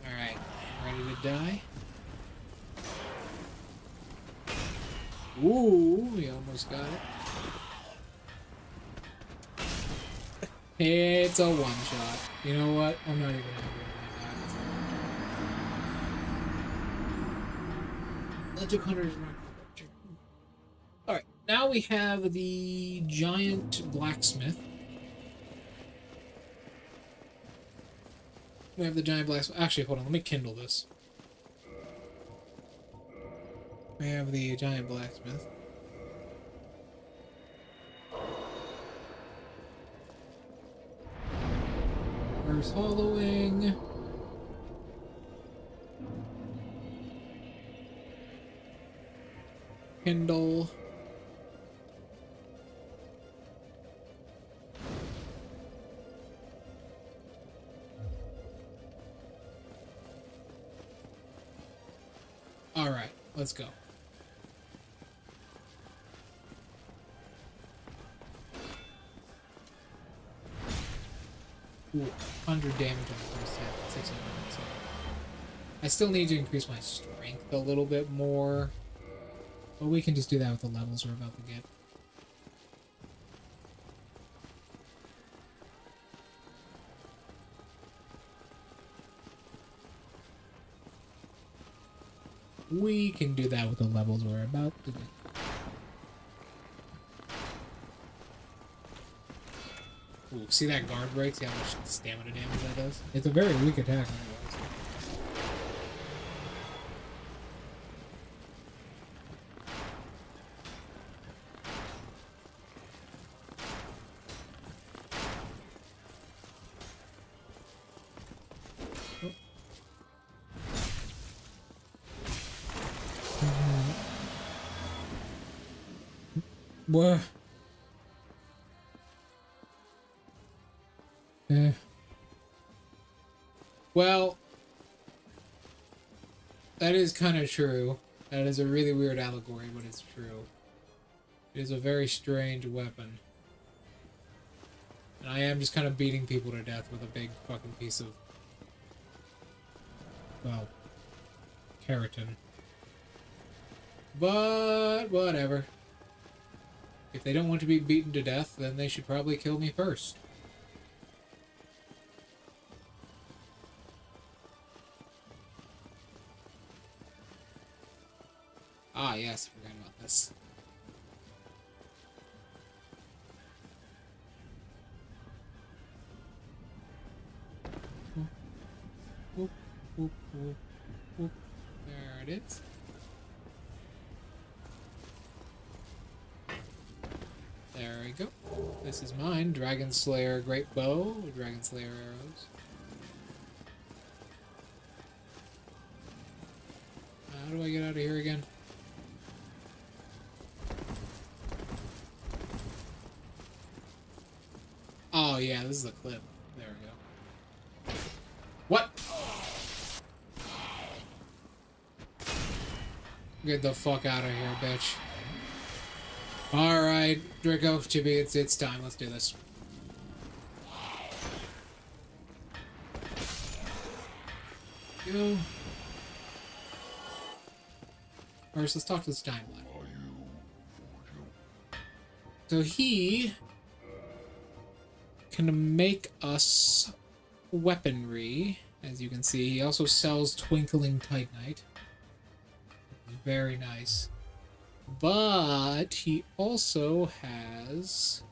All right, ready to die? Ooh, we almost got it. It's a one-shot. You know what? I'm not even angry with that. Legend Hunters. Alright, now we have the giant blacksmith. We have the giant blacksmith. Actually, hold on. Let me kindle this. We have the giant blacksmith. Earth hollowing. Kindle. All right, let's go. Ooh, 100 damage on the first hit, 600. So I still need to increase my strength a little bit more, but we can just do that with the levels we're about to get. We can do that with the levels we're about to get. Ooh, see that guard break? See how much stamina damage that does? It's a very weak attack. What? Well, that is kind of true. That is a really weird allegory, but it's true. It is a very strange weapon. And I am just kind of beating people to death with a big fucking piece of, well, keratin. But whatever. If they don't want to be beaten to death, then they should probably kill me first. Ah, yes, I forgot about this. Whoop, whoop, whoop, whoop. There it is. There we go. This is mine. Dragon Slayer Great Bow. Dragon Slayer arrows. How do I get out of here again? Oh yeah, this is a clip. There we go. What? Get the fuck out of here, bitch. Alright, Draco, Chibi, it's time. Let's do this. Go. First, let's talk to this timeline. So he can make us weaponry, as you can see. He also sells Twinkling Titanite. Very nice. But he also has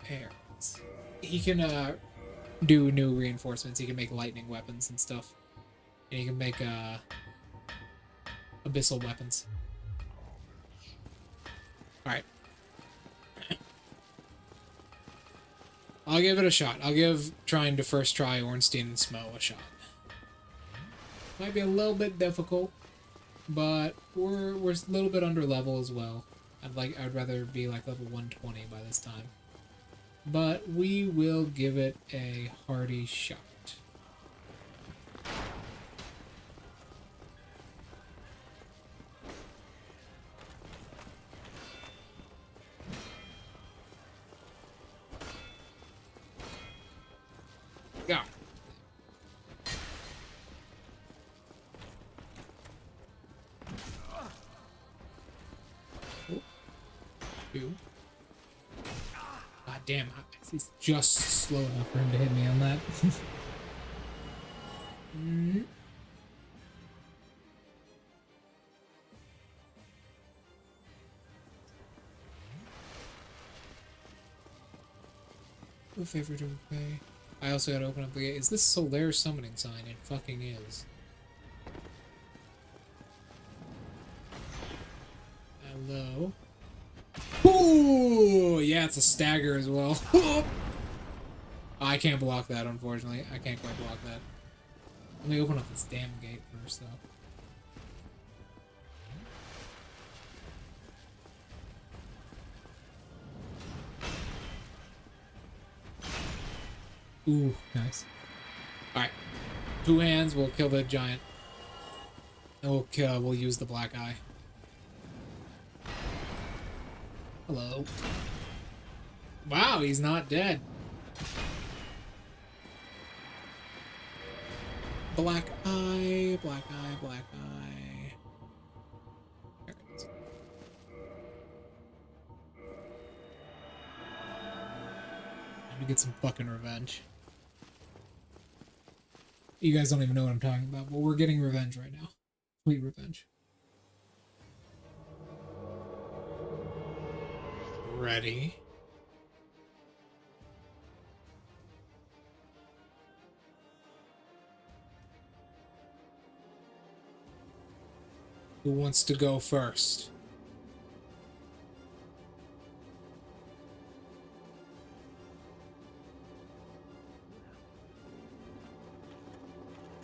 arrows. He can do new reinforcements. He can make lightning weapons and stuff. And he can make abyssal weapons. Alright. I'll give it a shot. I'll give trying to first try Ornstein and Smo a shot. Might be a little bit difficult, but we're a little bit under level as well. I'd rather be like level 120 by this time. But we will give it a hearty shot. Go. Two. God damn, he's just slow enough for him to hit me on that. What favor to repay? I also gotta open up the gate. Is this Solaire summoning sign? It fucking is. Hello. Ooh, yeah, it's a stagger as well. I can't block that, unfortunately. I can't quite block that. Let me open up this damn gate first, though. Ooh, nice. Alright. 2 hands, we'll kill the giant. And we'll use the black eye. Hello. Wow, he's not dead. Black eye, black eye, black eye. There it is. Time to get some fucking revenge. You guys don't even know what I'm talking about, but we're getting revenge right now. Sweet revenge. Ready. Who wants to go first?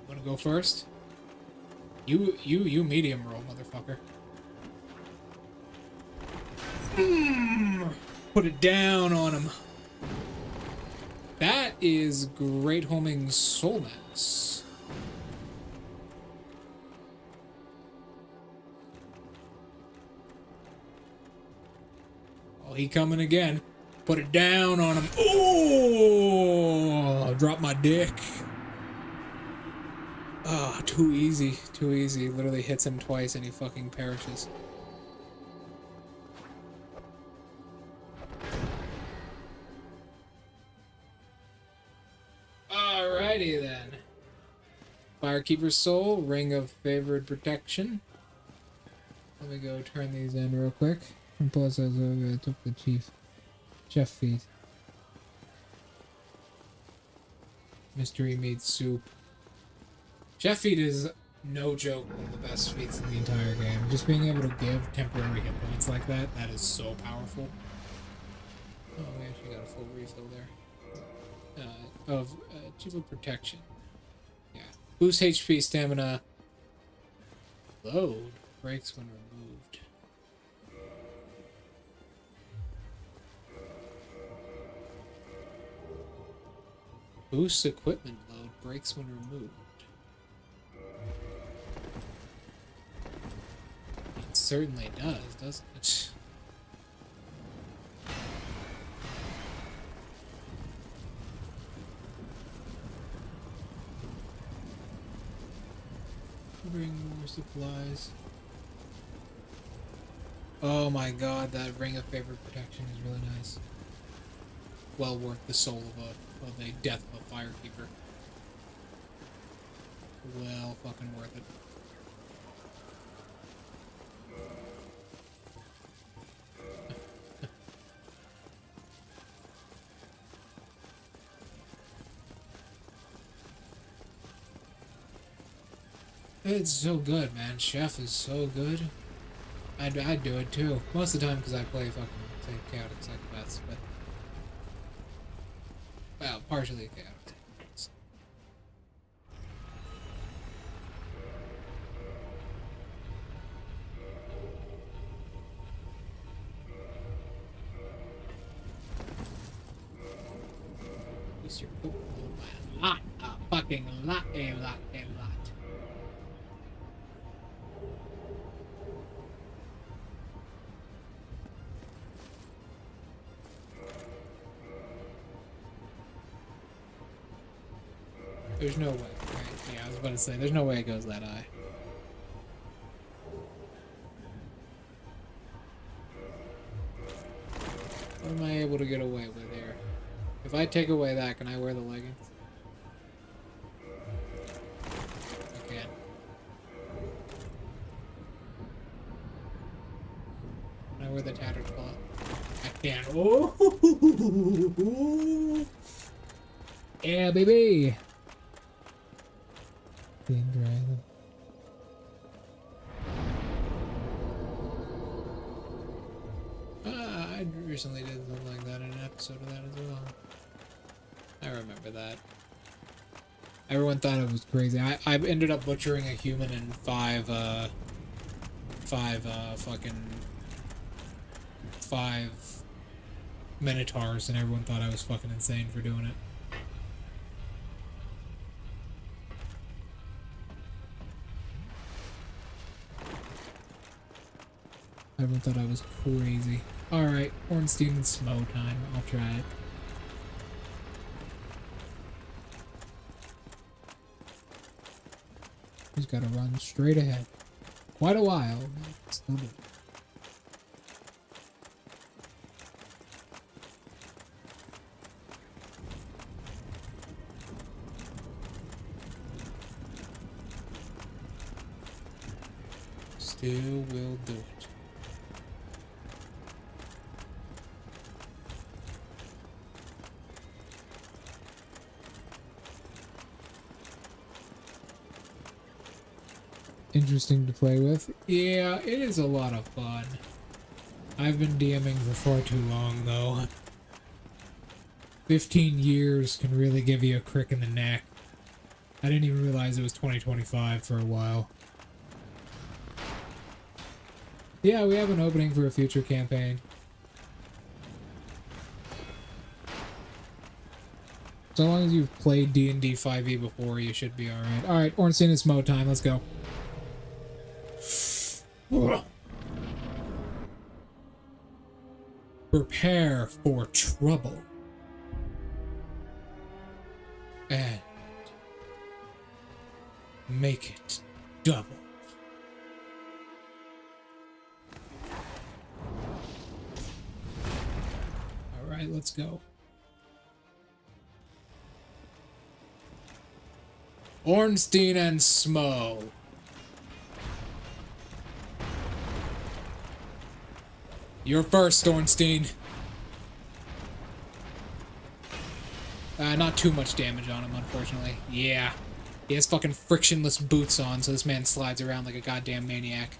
Want to go first? You medium roll, motherfucker. Put it down on him. That is Great Homing Soul Mass. Oh, he coming again. Put it down on him. Oh, drop my dick. Oh, too easy. Too easy. Literally hits him twice and he fucking perishes. Alrighty then. Firekeeper's Soul, Ring of Favored Protection. Let me go turn these in real quick. And plus, I took the chef feet. Mystery meat soup. Chef feet is no joke, one of the best feats in the entire game. Just being able to give temporary hit points like that, that is so powerful. Oh, we actually got a full refill there. Of Jiva Protection. Yeah. Boost HP, stamina. Load. Breaks when removed. Boosts equipment load. Breaks when removed. It certainly does, doesn't it? Bring more supplies. Oh my god, that ring of favorite protection is really nice. Well worth the soul of a death of a firekeeper. Well fucking worth it. It's so good, man. Chef is so good. I'd do it too. Most of the time because I play fucking, say, Chaotic Psychopaths, but... Well, partially Chaotic Psychopaths. Use your poop by a lot. A fucking lot, a lot, a lot. There's no way. Right? Yeah, I was about to say, there's no way it goes that high. What am I able to get away with here? If I take away that, can I wear the leggings? I can. Can I wear the tattered cloth? I can. Oh! Yeah, baby! Dragon. I recently did something like that in an episode of that as well. I remember that. Everyone thought it was crazy. I ended up butchering a human in five minotaurs, and everyone thought I was fucking insane for doing it. Everyone thought I was crazy. Alright, Ornstein and Smo time. I'll try it. He's gotta run straight ahead. Quite a while, but still do. Still will do it. Interesting to play with. Yeah, it is a lot of fun. I've been DMing for far too long, though. 15 years can really give you a crick in the neck. I didn't even realize it was 2025 for a while. Yeah, we have an opening for a future campaign. So long as you've played D&D 5e before, you should be alright. Alright, Ornstein and Smo time, let's go. Prepare for trouble. And make it double. Alright, let's go. Ornstein and Smo. You're first, Ornstein. Not too much damage on him, unfortunately. Yeah. He has fucking frictionless boots on, so this man slides around like a goddamn maniac.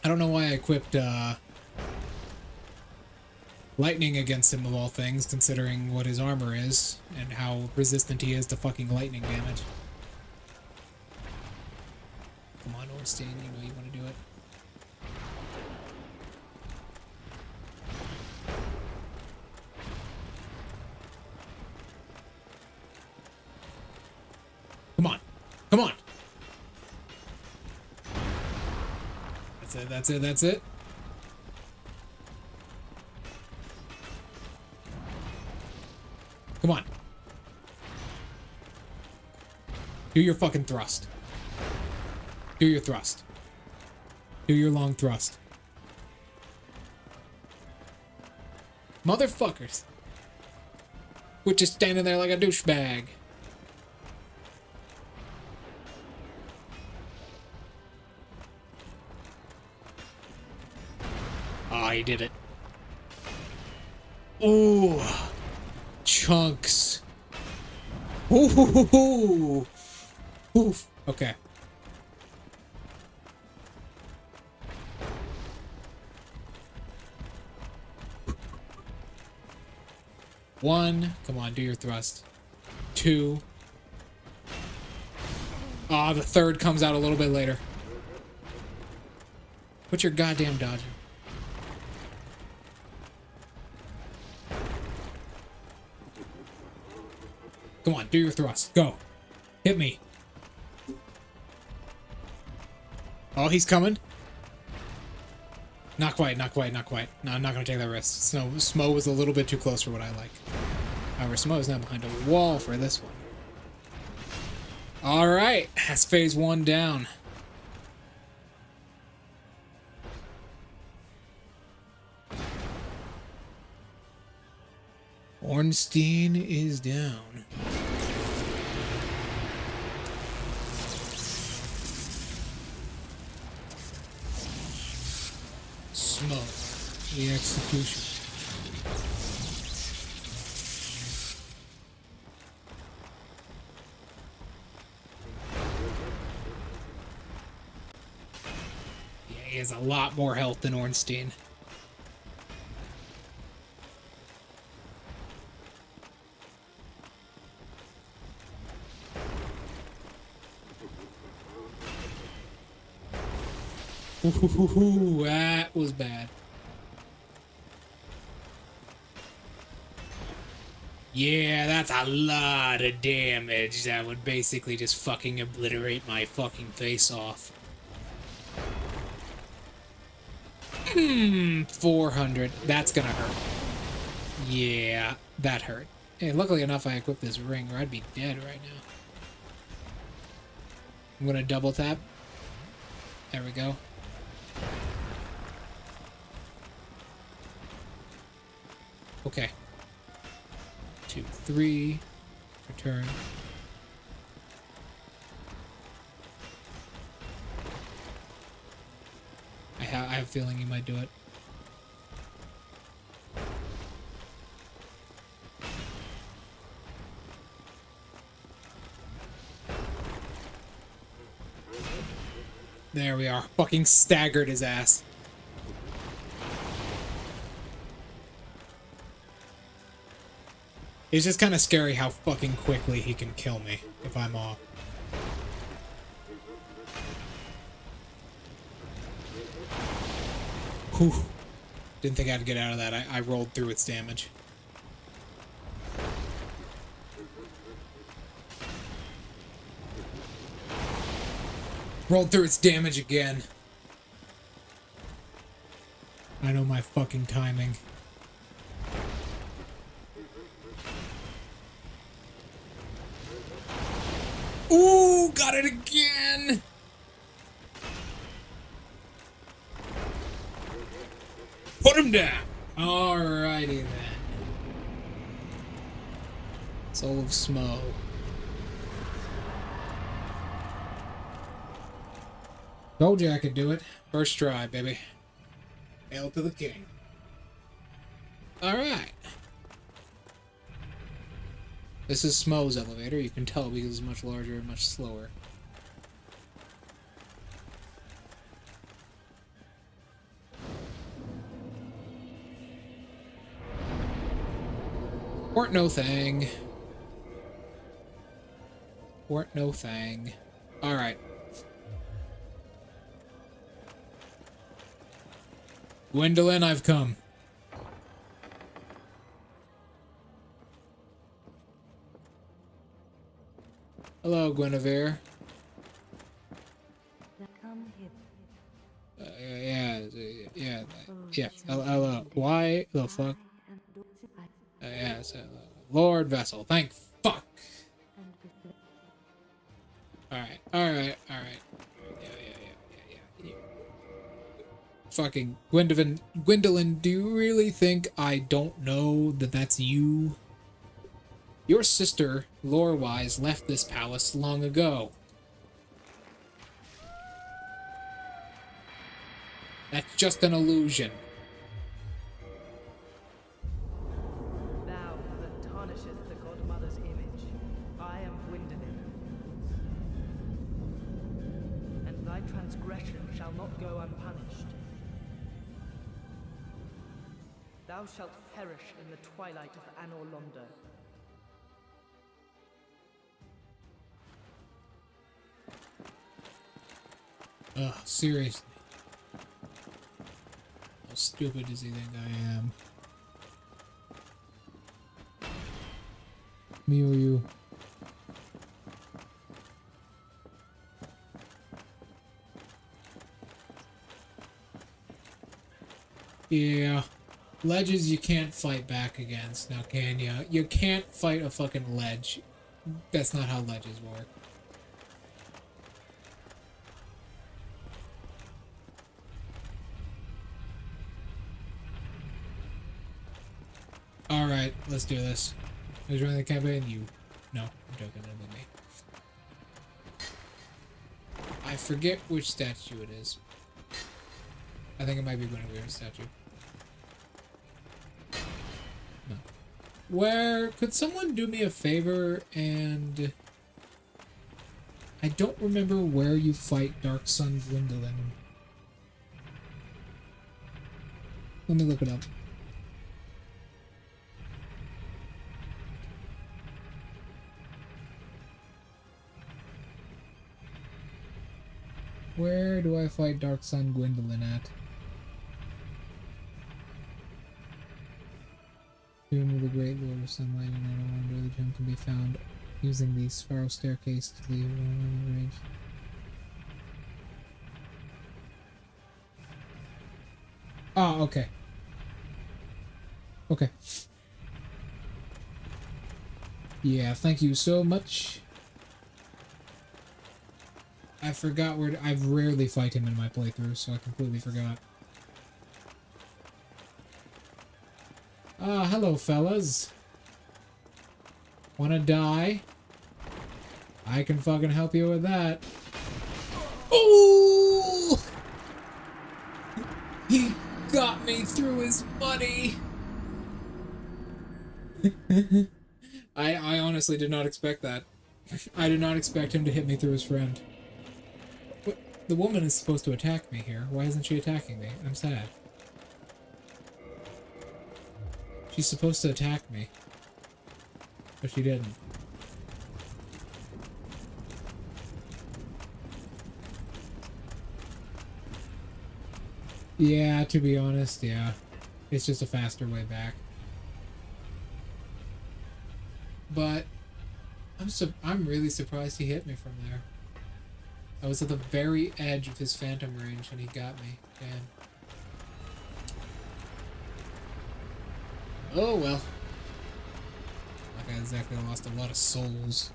I don't know why I equipped, lightning against him of all things, considering what his armor is, and how resistant he is to fucking lightning damage. Come on, Ornstein, you know you want to do it. Come on. Come on. That's it, that's it, that's it. Come on. Do your fucking thrust. Do your thrust. Do your long thrust. Motherfuckers. Quit just standing there like a douchebag. Oh, he did it. Ooh. Chunks. Ooh. Oof. Okay. One. Come on, do your thrust. Two. Ah, the third comes out a little bit later. Put your goddamn dodge in. Come on, do your thrust. Go. Hit me. Oh, he's coming. Not quite, not quite, not quite. No, I'm not going to take that risk. Smo was a little bit too close for what I like. However, Smo is now behind a wall for this one. Alright, that's phase 1 down. Ornstein is down. Smo, the execution. Yeah, he has a lot more health than Ornstein. Ooh, that was bad. Yeah, that's a lot of damage. That would basically just fucking obliterate my fucking face off. 400. That's gonna hurt. Yeah, that hurt. Hey, luckily enough I equipped this ring or I'd be dead right now. I'm gonna double tap. There we go. Okay. 2, 3. Return. I have a feeling he might do it. There we are. Fucking staggered his ass. It's just kind of scary how fucking quickly he can kill me if I'm off. Whew. Didn't think I'd get out of that. I rolled through its damage. Rolled through its damage again. I know my fucking timing. Ooh, got it again! Put him down! Alrighty then. Soul of Smo. Told you I could do it. First try, baby. Hail to the king. Alright. This is Smo's elevator. You can tell because it's much larger and much slower. Weren't no thing. Weren't no thing. Alright. Gwendolyn, I've come. Hello, Guinevere. Come Yeah. Hello. Why the fuck? Yes. Lord Vessel. Thank fuck. Alright. Yeah. Fucking Gwendolyn, do you really think I don't know that that's you? Your sister, lore-wise, left this palace long ago. That's just an illusion. Thou that tarnishest the godmother's image, I am Gwendolyn. And thy transgression shall not go unpunished. Thou shalt perish in the twilight of Anor Londo. Ugh, seriously. How stupid does he think I am? Myuu. Yeah. Ledges you can't fight back against, now can ya? You can't fight a fucking ledge. That's not how ledges work. Alright, let's do this. Who's running the campaign? You. No, I'm joking, it'll be me. I forget which statue it is. I think it might be Guinevere's statue. No. Where could someone do me a favor and I don't remember where you fight Dark Sun Gwendolyn. Let me look it up. Where do I fight Dark Sun Gwendolyn at? Tomb of the Great Lord of Sunlight and Anor Londo. The gem can be found using the spiral staircase to leave one range. Ah, okay. Okay. Yeah, thank you so much. I forgot where I rarely fight him in my playthrough, so I completely forgot. Ah, hello, fellas. Wanna die? I can fucking help you with that. Oh! He got me through his money. I honestly did not expect that. I did not expect him to hit me through his friend. What? The woman is supposed to attack me here. Why isn't she attacking me? I'm sad. She's supposed to attack me. But she didn't. Yeah, to be honest, yeah. It's just a faster way back. But I'm really surprised he hit me from there. I was at the very edge of his phantom range and he got me. Damn. Oh well. Like I exactly lost a lot of souls.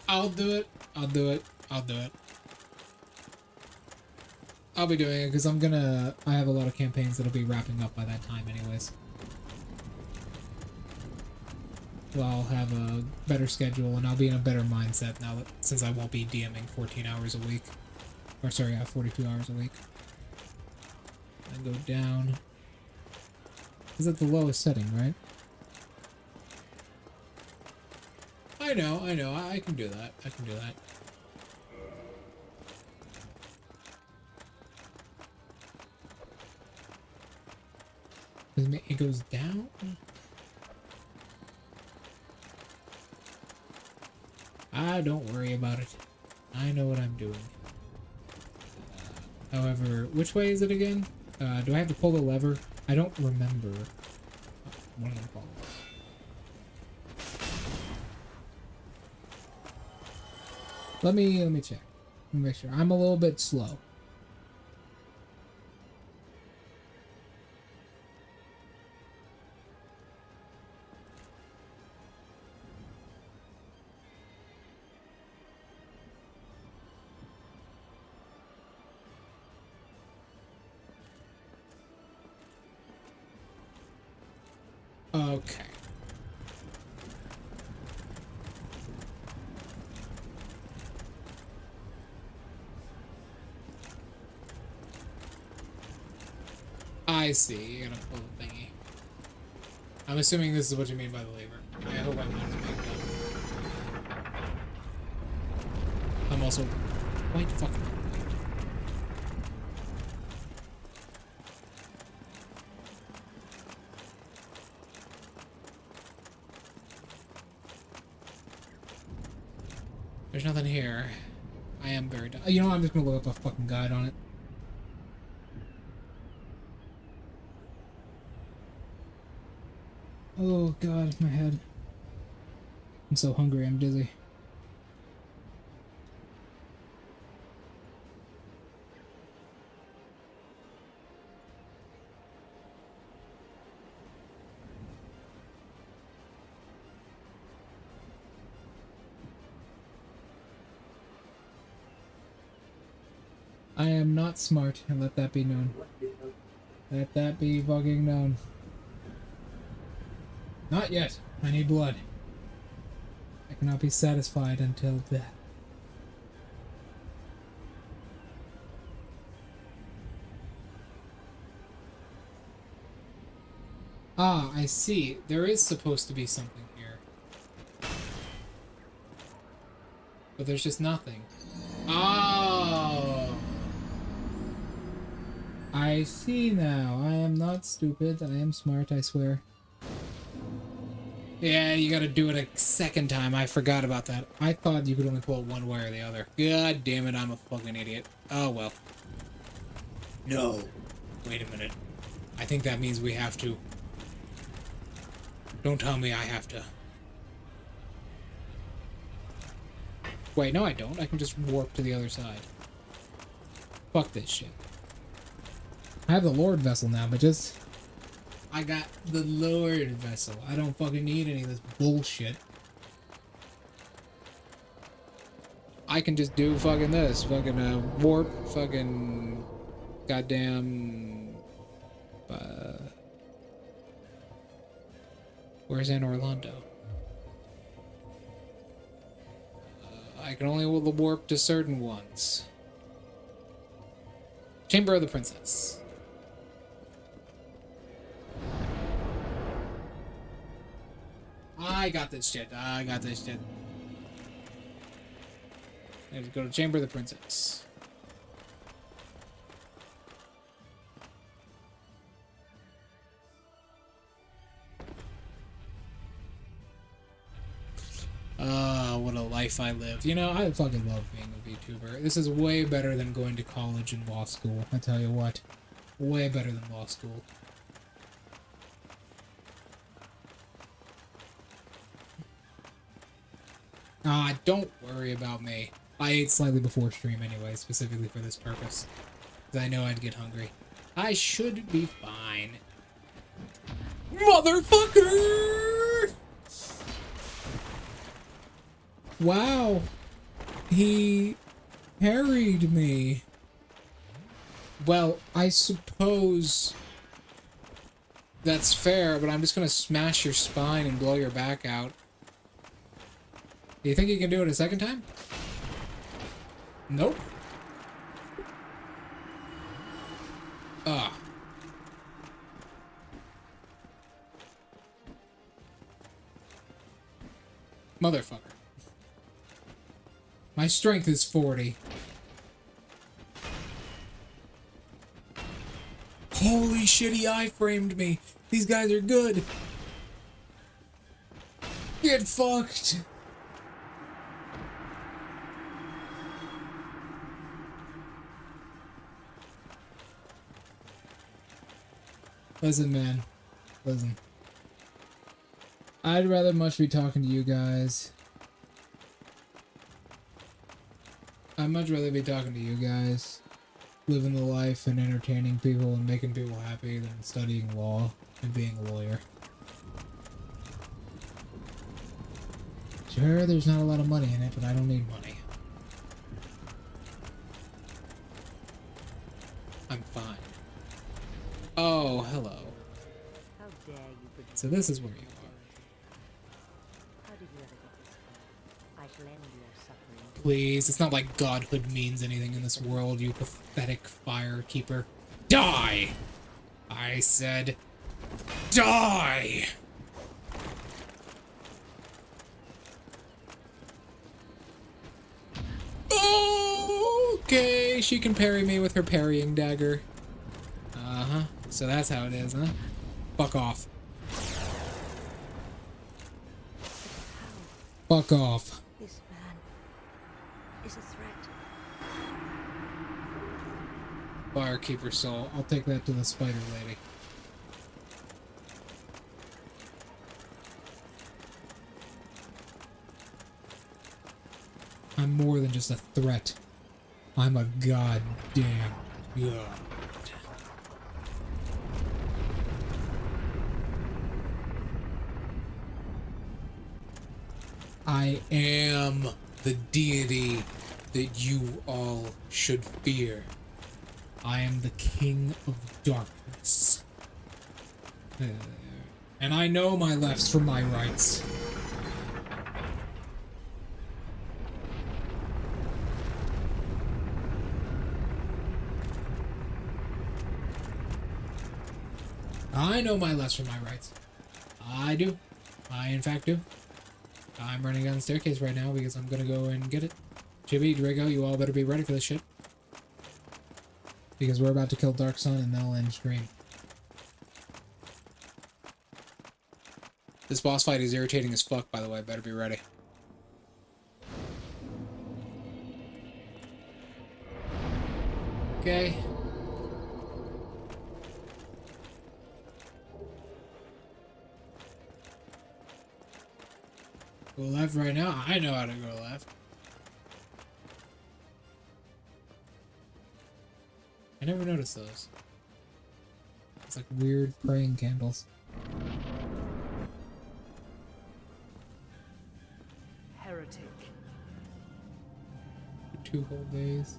I'll do it. I'll do it. I'll do it. I'll be doing it because I have a lot of campaigns that'll be wrapping up by that time anyways. So I'll have a better schedule and I'll be in a better mindset now that, since I won't be DMing 14 hours a week. Or sorry, 42 hours a week. And go down. is at the lowest setting, right? I know. I can do that. I can do that. It goes down? Ah, don't worry about it. I know what I'm doing. However, which way is it again? Do I have to pull the lever? I don't remember. What am I calling it? Let me check. Let me make sure. I'm a little bit slow. Okay. I see. You're gonna pull the thingy. I'm assuming this is what you mean by the lever. I hope I'm not making up. I'm also quite fucking hungry. There's nothing here. I am very done. You know, I'm just gonna look up a fucking guide on it. Oh god, my head. I'm so hungry, I'm dizzy. I am not smart, and let that be known. Let that be fucking known. Not yet. I need blood. I cannot be satisfied until death. Ah, I see. There is supposed to be something here. But there's just nothing. Oh! I see now. I am not stupid. I am smart, I swear. Yeah, you gotta do it a second time. I forgot about that. I thought you could only pull it one way or the other. God damn it, I'm a fucking idiot. Oh, well. No. Wait a minute. I think that means we have to. Don't tell me I have to. Wait, no I don't. I can just warp to the other side. Fuck this shit. I have the Lord vessel now, but just... I got the Lord vessel. I don't fucking need any of this bullshit. I can just do fucking this. Fucking warp, fucking goddamn... where's Anne Orlando? I can only warp to certain ones. Chamber of the Princess. I got this shit. I got this shit. I have to go to Chamber of the Princess. What a life I live. You know, I fucking love being a VTuber. This is way better than going to college and law school. I tell you what. Way better than law school. Ah, don't worry about me. I ate slightly before stream anyway, specifically for this purpose. Because I know I'd get hungry. I should be fine. Motherfucker! Wow. He parried me. Well, I suppose that's fair, but I'm just gonna smash your spine and blow your back out. Do you think you can do it a second time? Nope. Motherfucker. My strength is 40. Holy shit, he iframed me. These guys are good. Get fucked. Listen, man. Listen. I'd rather much be talking to you guys. I'd much rather be talking to you guys. Living the life and entertaining people and making people happy than studying law and being a lawyer. Sure, there's not a lot of money in it, but I don't need money. I'm fine. Oh, hello. How dare you put So this is where you are. How did you ever get this far? I shall end your suffering. Please, it's not like godhood means anything in this world, you pathetic firekeeper. Die! I said, die! Okay, she can parry me with her parrying dagger. Uh-huh. So that's how it is, huh? Fuck off. Fuck off. This man is a threat. Firekeeper soul. I'll take that to the spider lady. I'm more than just a threat. I'm a goddamn god. I am the deity that you all should fear. I am the king of darkness. And I know my lefts from my rights. I know my lefts from my rights. I do. I, in fact, do. I'm running down the staircase right now because I'm gonna go and get it. Chibi, Drago, you all better be ready for this shit. Because we're about to kill Dark Sun and they'll end stream. This boss fight is irritating as fuck, by the way. Better be ready. Okay. Go left right now? I know how to go left. I never noticed those. It's like weird praying candles. Heretic. 2 whole days.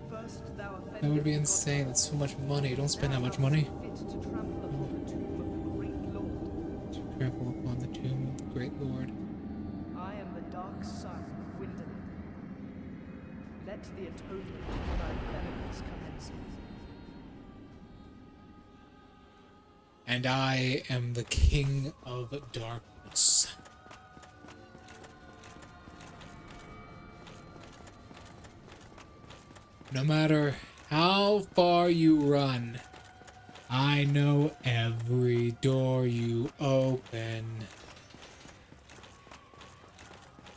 First thou offended That would be the insane. That's so much money. Don't spend that much money. fit to trample upon the tomb of the great lord. Trample upon the tomb of the great lord. I am the dark sun, Gwendolyn. Let the atonement for thy felonies commence. And I am the king of darkness. No matter how far you run, I know every door you open.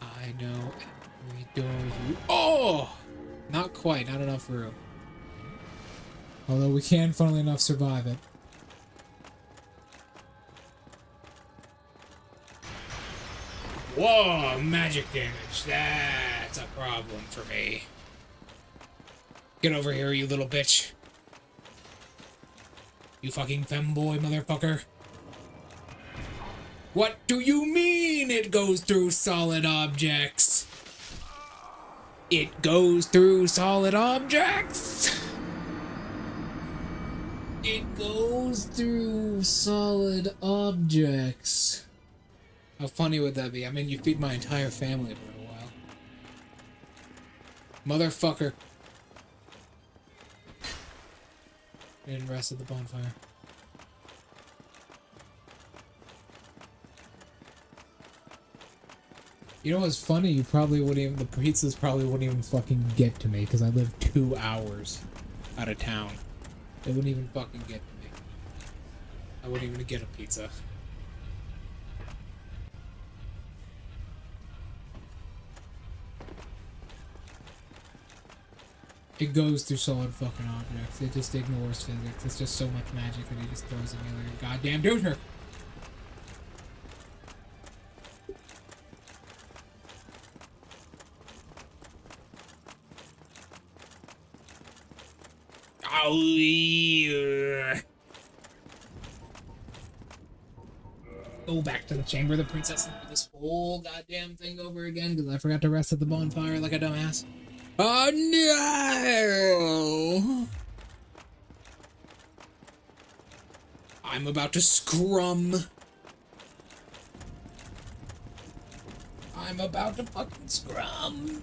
I know every door you... Oh! Not quite, not enough room. Although we can, funnily enough, survive it. Whoa, magic damage. That's a problem for me. Get over here, you little bitch. You fucking femboy motherfucker. What do you mean it goes through solid objects? It goes through solid objects. It goes through solid objects. How funny would that be? I mean, you feed my entire family for a while. Motherfucker. I didn't rest at the bonfire. You know what's funny? You probably wouldn't even, the pizzas probably wouldn't even fucking get to me because I live 2 hours out of town. They wouldn't even fucking get to me. I wouldn't even get a pizza. It goes through solid fucking objects. It just ignores physics. It's just so much magic that it just throws at me like a goddamn doucher. Oh, yeah. Go back to the chamber of the princess and do this whole goddamn thing over again because I forgot to rest at the bonfire like a dumbass. Oh no! I'm about to scrum. I'm about to fucking scrum.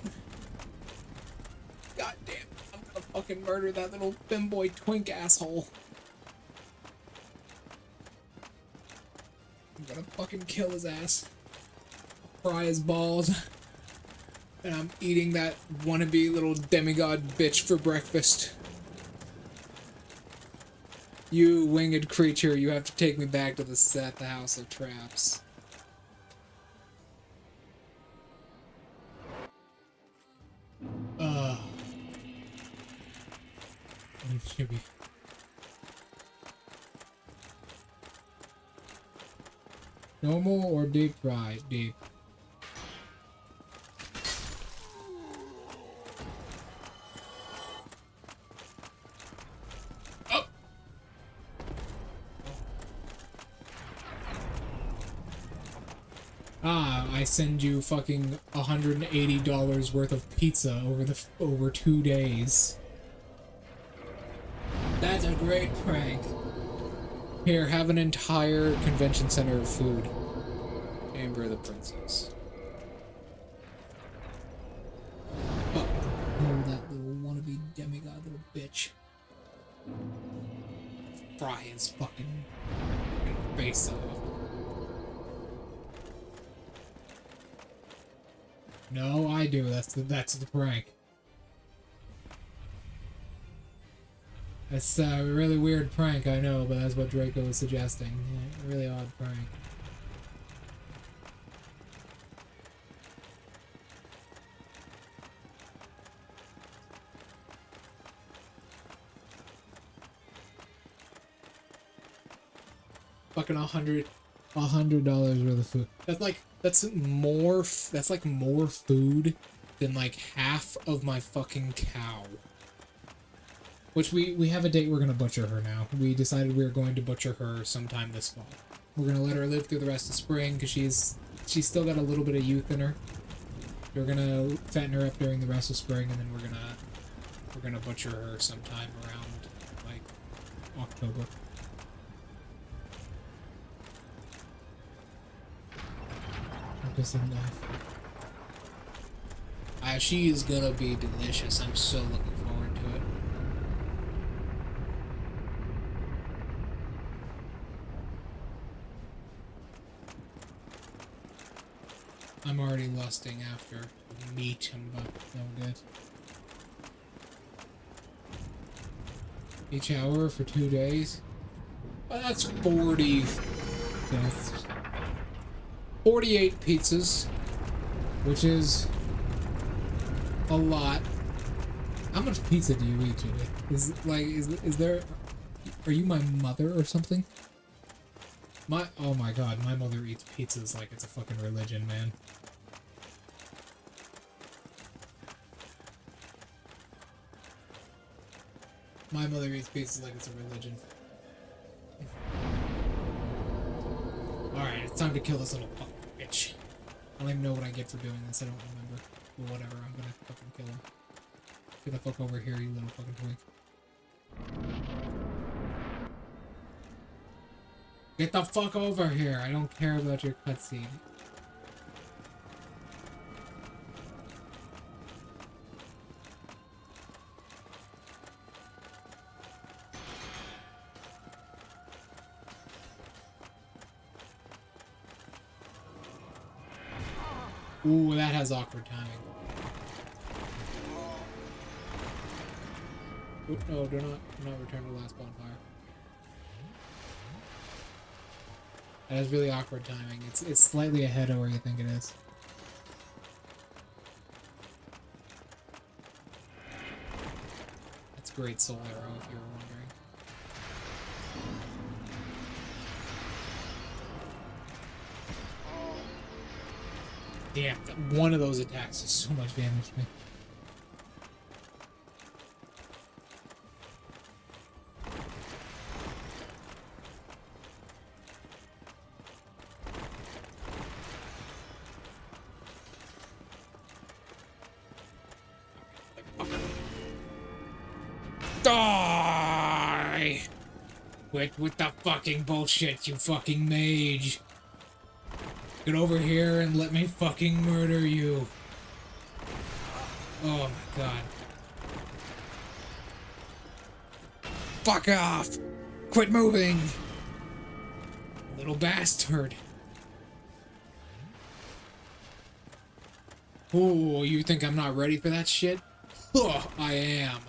God damn, I'm gonna fucking murder that little femboy twink asshole. I'm gonna fucking kill his ass. Fry his balls. And I'm eating that wannabe little demigod bitch for breakfast. You winged creature, you have to take me back to the House of Traps. Chibi. Normal or deep fried? Deep. Oh! Ah, I send you fucking $180 worth of pizza over 2 days. That's a great prank. Here, have an entire convention center of food. Amber the Princess. Fuck. Oh, that little wannabe demigod little bitch. Fry his fucking face off. No, I do. That's the prank. That's a really weird prank, I know, but that's what Draco was suggesting. Yeah, really odd prank. Fucking $100 worth of food. That's like more food than like half of my fucking cow. Which we have a date, we're gonna butcher her now. We decided we were going to butcher her sometime this fall. We're gonna let her live through the rest of spring because she's still got a little bit of youth in her. We're gonna fatten her up during the rest of spring, and then we're gonna butcher her sometime around like October. She is gonna be delicious. I'm so looking forward to it. I'm already lusting after meat, but no good. Each hour for 2 days? Well, that's 40. That's 48 pizzas, which is a lot. How much pizza do you eat, Jimmy? Is there? Are you my mother or something? Oh my god, my mother eats pizzas like it's a fucking religion, man. My mother eats pizzas like it's a religion. Alright, it's time to kill this little fucking bitch. I don't even know what I get for doing this, I don't remember. But whatever, I'm gonna fucking kill him. Get the fuck over here, you little fucking twink. Get the fuck over here! I don't care about your cutscene. Ooh, that has awkward timing. Ooh, no, do not return to last bonfire. That has really awkward timing. It's slightly ahead of where you think it is. That's great soul arrow, if you were wondering. Damn, one of those attacks does so much damage to me. Die! Quit with the fucking bullshit, you fucking mage. Get over here and let me fucking murder you. Oh my god. Fuck off! Quit moving! Little bastard. Oh, you think I'm not ready for that shit? Oh, I am.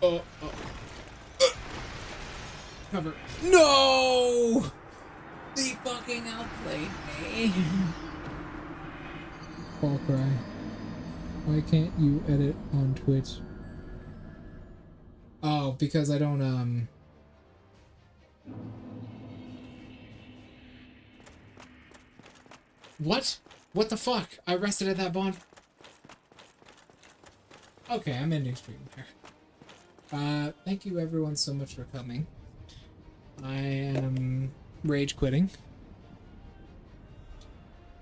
Oh. Cover. No! He fucking outplayed me. Fall cry. Why can't you edit on Twitch? Oh, because I don't, What? What the fuck? I rested at that bond. Okay, I'm ending stream here. Thank you everyone so much for coming. I am rage quitting.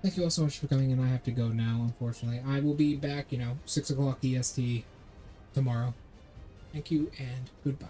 Thank you all so much for coming, and I have to go now, unfortunately. I will be back, 6 o'clock EST tomorrow. Thank you, and goodbye.